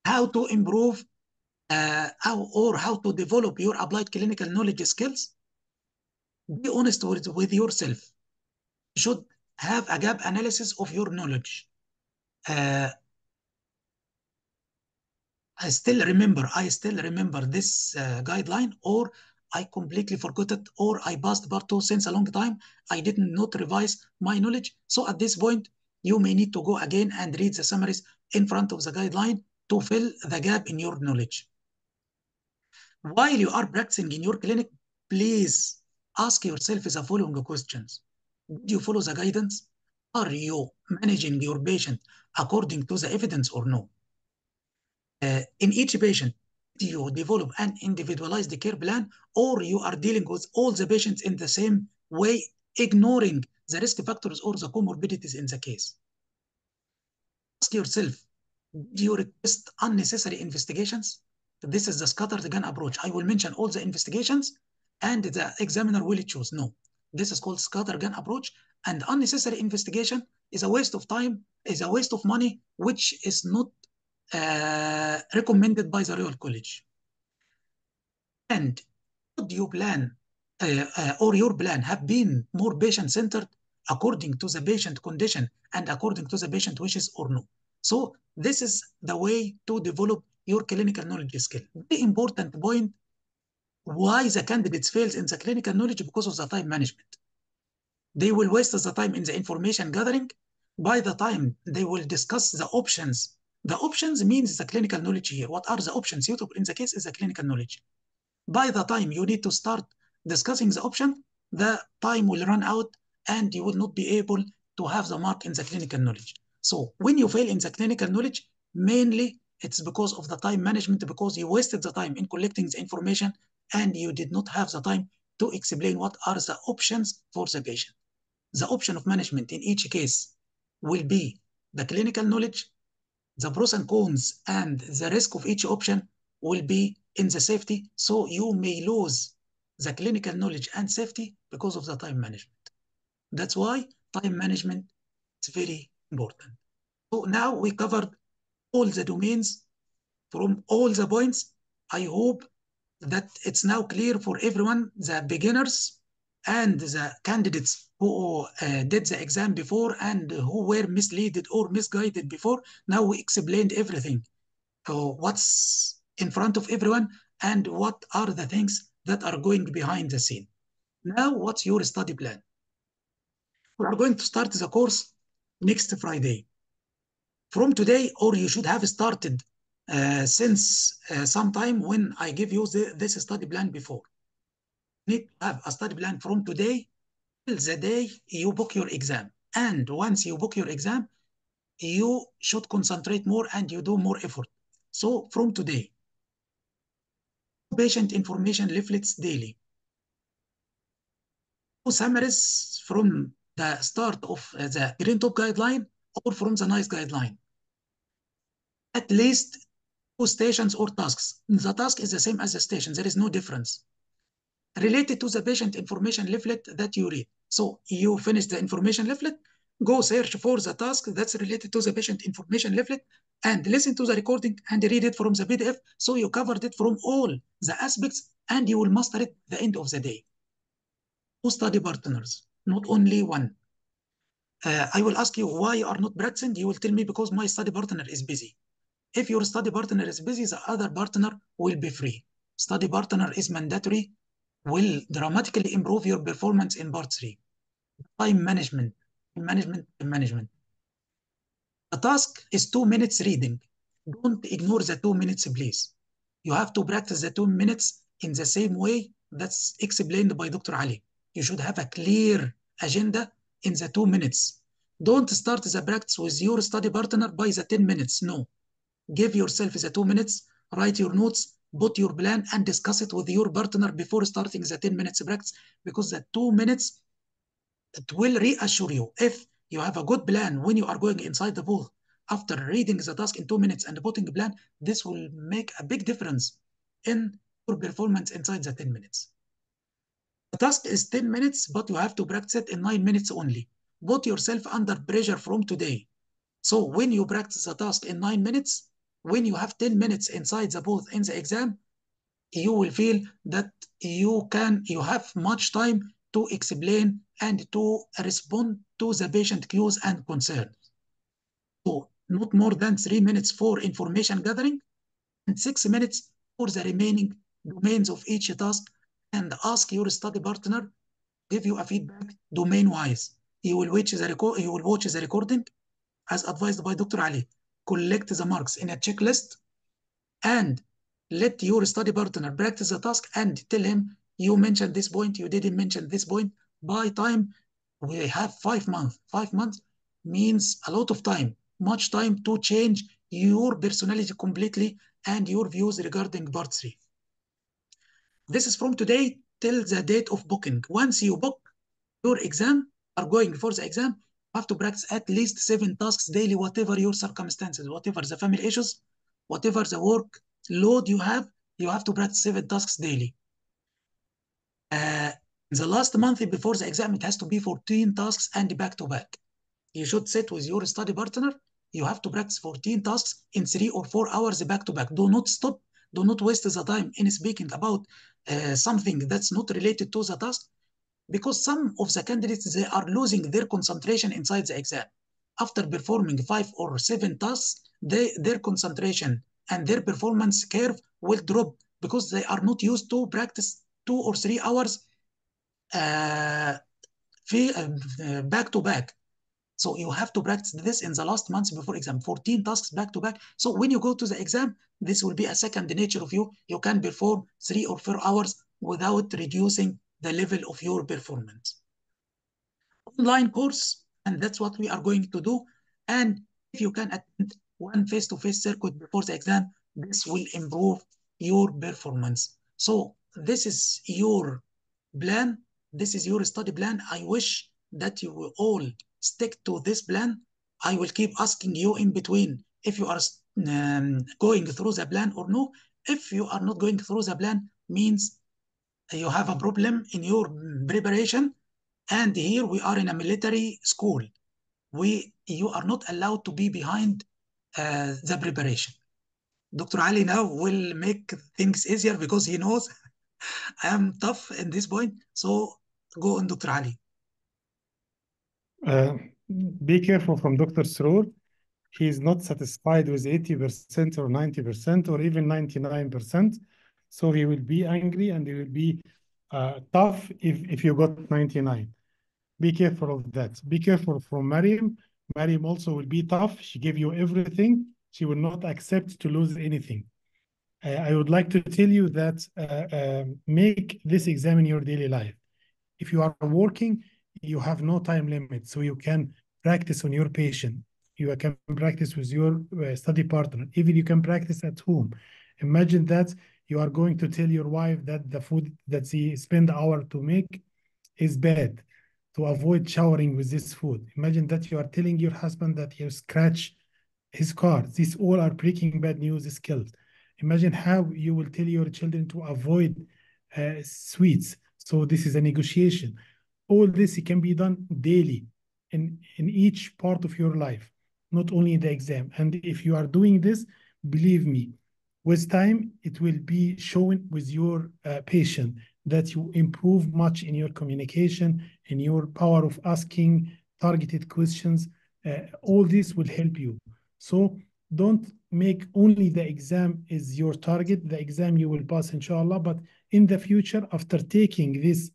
how to improve how to develop your applied clinical knowledge skills, be honest with yourself. You should have a gap analysis of your knowledge. I still remember this guideline, or I completely forgot it, or I passed part 2 since a long time. I did not revise my knowledge. So at this point, you may need to go again and read the summaries in front of the guideline to fill the gap in your knowledge. While you are practicing in your clinic, please ask yourself the following questions. Did you follow the guidance? Are you managing your patient according to the evidence or no? In each patient, do you develop an individualized care plan, or you are dealing with all the patients in the same way, ignoring the risk factors or the comorbidities in the case? Ask yourself, do you request unnecessary investigations? This is the scattergun approach. I will mention all the investigations and the examiner will choose. No, this is called scattergun approach, and unnecessary investigation is a waste of time, is a waste of money, which is not recommended by the Royal College. And would you plan or your plan have been more patient-centered according to the patient condition and according to the patient wishes or no? So this is the way to develop your clinical knowledge skill. The important point, why the candidates fails in the clinical knowledge, because of the time management. They will waste the time in the information gathering. By the time they will discuss the options means the clinical knowledge here. What are the options suitable in the case is the clinical knowledge. By the time you need to start discussing the option, the time will run out and you will not be able to have the mark in the clinical knowledge. So when you fail in the clinical knowledge, mainly it's because of the time management, because you wasted the time in collecting the information and you did not have the time to explain what are the options for the patient. The option of management in each case will be the clinical knowledge, the pros and cons, and the risk of each option will be in the safety. So you may lose the clinical knowledge and safety because of the time management. That's why time management is very important. So now we covered all the domains from all the points. I hope that it's now clear for everyone, the beginners and the candidates who did the exam before and who were misleaded or misguided before. Now we explained everything. What's in front of everyone and what are the things that are going behind the scene. Now, what's your study plan? We are going to start the course next Friday. From today, or you should have started since some time when I give you this study plan before. You need to have a study plan from today till the day you book your exam. And once you book your exam, you should concentrate more and you do more effort. So from today, patient information leaflets daily. Summaries from the start of the Green Top guideline or from the NICE guideline. At least 2 stations or tasks. The task is the same as the station. There is no difference. Related to the patient information leaflet that you read. So you finish the information leaflet, go search for the task that's related to the patient information leaflet and listen to the recording and read it from the PDF. So you covered it from all the aspects and you will master it at the end of the day. 2 study partners, not only one. I will ask you why you are not practicing. You will tell me because my study partner is busy. If your study partner is busy, the other partner will be free. Study partner is mandatory, will dramatically improve your performance in part 3. Time management. The task is 2 minutes reading. Don't ignore the 2 minutes, please. You have to practice the 2 minutes in the same way that's explained by Dr. Ali. You should have a clear agenda in the 2 minutes. Don't start the practice with your study partner by the 10 minutes. No. Give yourself the 2 minutes, write your notes, put your plan, and discuss it with your partner before starting the 10 minutes practice, because the 2 minutes, it will reassure you. If you have a good plan when you are going inside the booth, after reading the task in 2 minutes and putting a plan, this will make a big difference in your performance inside the 10 minutes. The task is 10 minutes, but you have to practice it in 9 minutes only. Put yourself under pressure from today. So when you practice the task in 9 minutes, when you have 10 minutes inside the booth in the exam, you will feel that you have much time to explain and to respond to the patient cues and concerns. So not more than 3 minutes for information gathering and 6 minutes for the remaining domains of each task, and ask your study partner give you a feedback domain-wise. You will watch the recording as advised by Dr. Ali. Collect the marks in a checklist and let your study partner practice the task and tell him you mentioned this point, you didn't mention this point. By time we have 5 months. 5 months means a lot of time, much time to change your personality completely and your views regarding part 3. This is from today till the date of booking. Once you book your exam, are going for the exam, you have to practice at least 7 tasks daily, whatever your circumstances, whatever the family issues, whatever the work load you have to practice 7 tasks daily. The last month before the exam, it has to be 14 tasks and back to back. You should sit with your study partner. You have to practice 14 tasks in 3 or 4 hours back to back. Do not stop. Do not waste the time in speaking about something that's not related to the task, because some of the candidates, they are losing their concentration inside the exam. After performing 5 or 7 tasks, their concentration and their performance curve will drop because they are not used to practice 2 or 3 hours back to back. So you have to practice this in the last months before exam, 14 tasks back to back. So when you go to the exam, this will be a second nature of you. You can perform 3 or 4 hours without reducing the level of your performance. Online course, and that's what we are going to do. And if you can attend one face-to-face circuit before the exam, this will improve your performance. So this is your plan. This is your study plan. I wish that you will all stick to this plan. I will keep asking you in between if you are going through the plan or no. If you are not going through the plan, means you have a problem in your preparation. And here we are in a military school. You are not allowed to be behind the preparation. Dr. Ali now will make things easier because he knows I am tough in this point. So go on, Dr. Ali. Be careful from Dr. Sroor. He is not satisfied with 80% or 90% or even 99%. So he will be angry and he will be tough if you got 99. Be careful of that. Be careful from Mariam. Mariam also will be tough. She gave you everything. She will not accept to lose anything. I would like to tell you that make this exam in your daily life. If you are working, you have no time limit, so you can practice on your patient. You can practice with your study partner. Even you can practice at home. Imagine that you are going to tell your wife that the food that she spent an hour to make is bad, to avoid showering with this food. Imagine that you are telling your husband that you scratch his car. These all are Breaking Bad news skills. Imagine how you will tell your children to avoid sweets. So this is a negotiation. All this can be done daily in each part of your life, not only in the exam. And if you are doing this, believe me, with time, it will be shown with your patient that you improve much in your communication, in your power of asking targeted questions. All this will help you. So don't make only the exam is your target. The exam you will pass, inshallah, but in the future, after taking this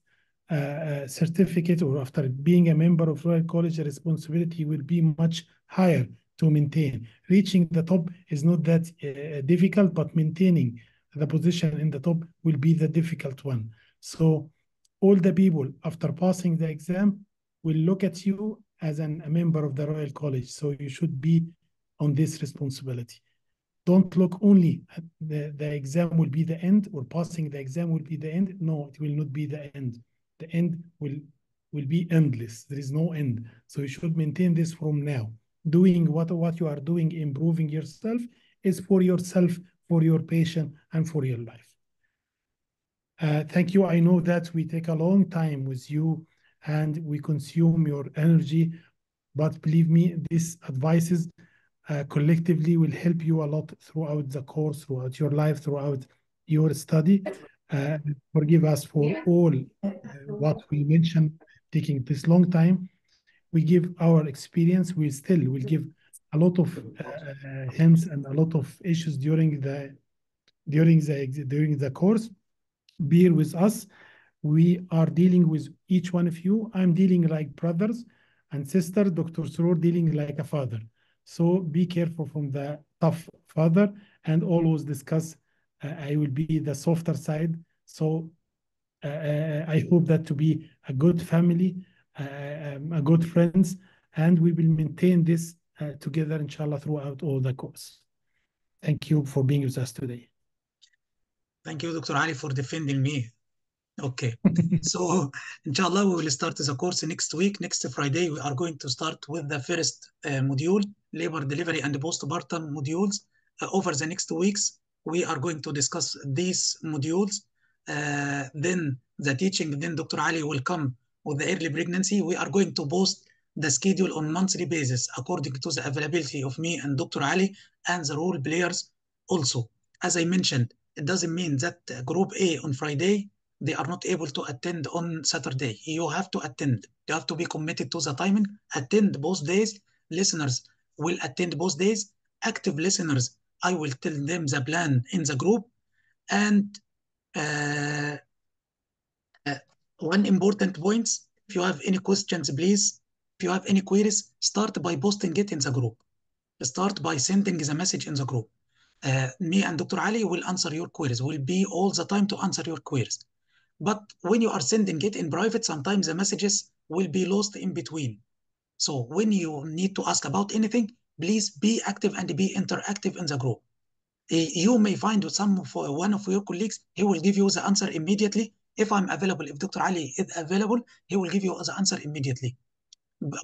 certificate or after being a member of Royal College, the responsibility will be much higher to maintain. Reaching the top is not that difficult, but maintaining the position in the top will be the difficult one. So all the people after passing the exam will look at you as a member of the Royal College. So you should be on this responsibility. Don't look only at the exam will be the end, or passing the exam will be the end. No, it will not be the end. The end will be endless. There is no end. So you should maintain this from now. Doing what you are doing, improving yourself, is for yourself, for your patient, and for your life. Thank you. I know that we take a long time with you and we consume your energy, but believe me, these advices collectively will help you a lot throughout the course, throughout your life, throughout your study. Forgive us for all what we mentioned taking this long time. We give our experience. We still will give a lot of hints and a lot of issues during the course. Bear with us. We are dealing with each one of you. I'm dealing like brothers and sisters. Dr. Surur dealing like a father. So be careful from the tough father and always discuss. I will be the softer side. So I hope that to be a good family, a good friends, and we will maintain this together, inshallah, throughout all the course. Thank you for being with us today. Thank you, Dr. Ali, for defending me. Okay, so inshallah, we will start the course next week. Next Friday, we are going to start with the first module, labor delivery and postpartum modules. Over the next weeks, we are going to discuss these modules. Then the teaching, then Dr. Ali will come with the early pregnancy. We are going to post the schedule on monthly basis according to the availability of me and Dr. Ali and the role players also. As I mentioned, it doesn't mean that group A on Friday they are not able to attend on Saturday. You have to attend. You have to be committed to the timing. Attend both days. Listeners will attend both days. Active listeners, I will tell them the plan in the group. And one important point, if you have any questions, please, if you have any queries, start by posting it in the group. Start by sending the message in the group. Me and Dr. Ali will answer your queries. We'll be all the time to answer your queries. But when you are sending it in private, sometimes the messages will be lost in between. So when you need to ask about anything, please be active and be interactive in the group. You may find one of your colleagues, he will give you the answer immediately. If I'm available, if Dr. Ali is available, he will give you the answer immediately.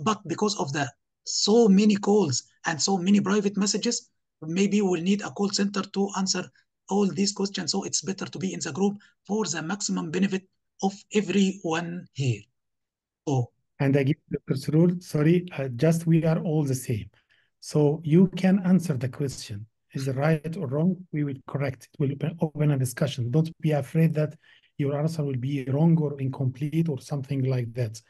But because of the so many calls and so many private messages, maybe we'll need a call center to answer all these questions. So it's better to be in the group for the maximum benefit of everyone here. Oh. And again, Dr. Surur, sorry, just we are all the same. So you can answer the question. Is it right or wrong? We will correct it. We'll open a discussion. Don't be afraid that your answer will be wrong or incomplete or something like that.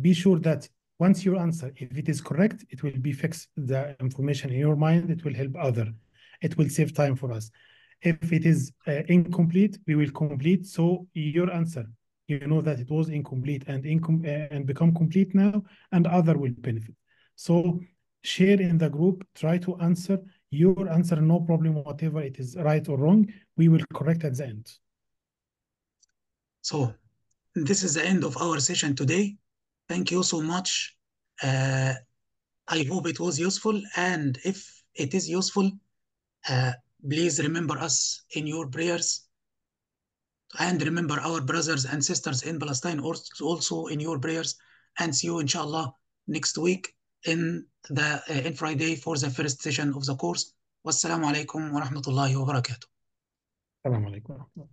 Be sure that once you answer, if it is correct, it will be fixed the information in your mind. It will help other. It will save time for us. If it is incomplete, we will complete. So your answer, you know that it was incomplete and become complete now, and other will benefit. So share in the group, try to answer your answer, no problem, whatever it is right or wrong, we will correct at the end. So this is the end of our session today. Thank you so much. I hope it was useful. And if it is useful, please remember us in your prayers. And remember our brothers and sisters in Palestine also in your prayers. And see you, inshallah, next week in Friday for the first session of the course. Wassalamu alaikum wa rahmatullahi wa barakatuh. Assalamu alaikum.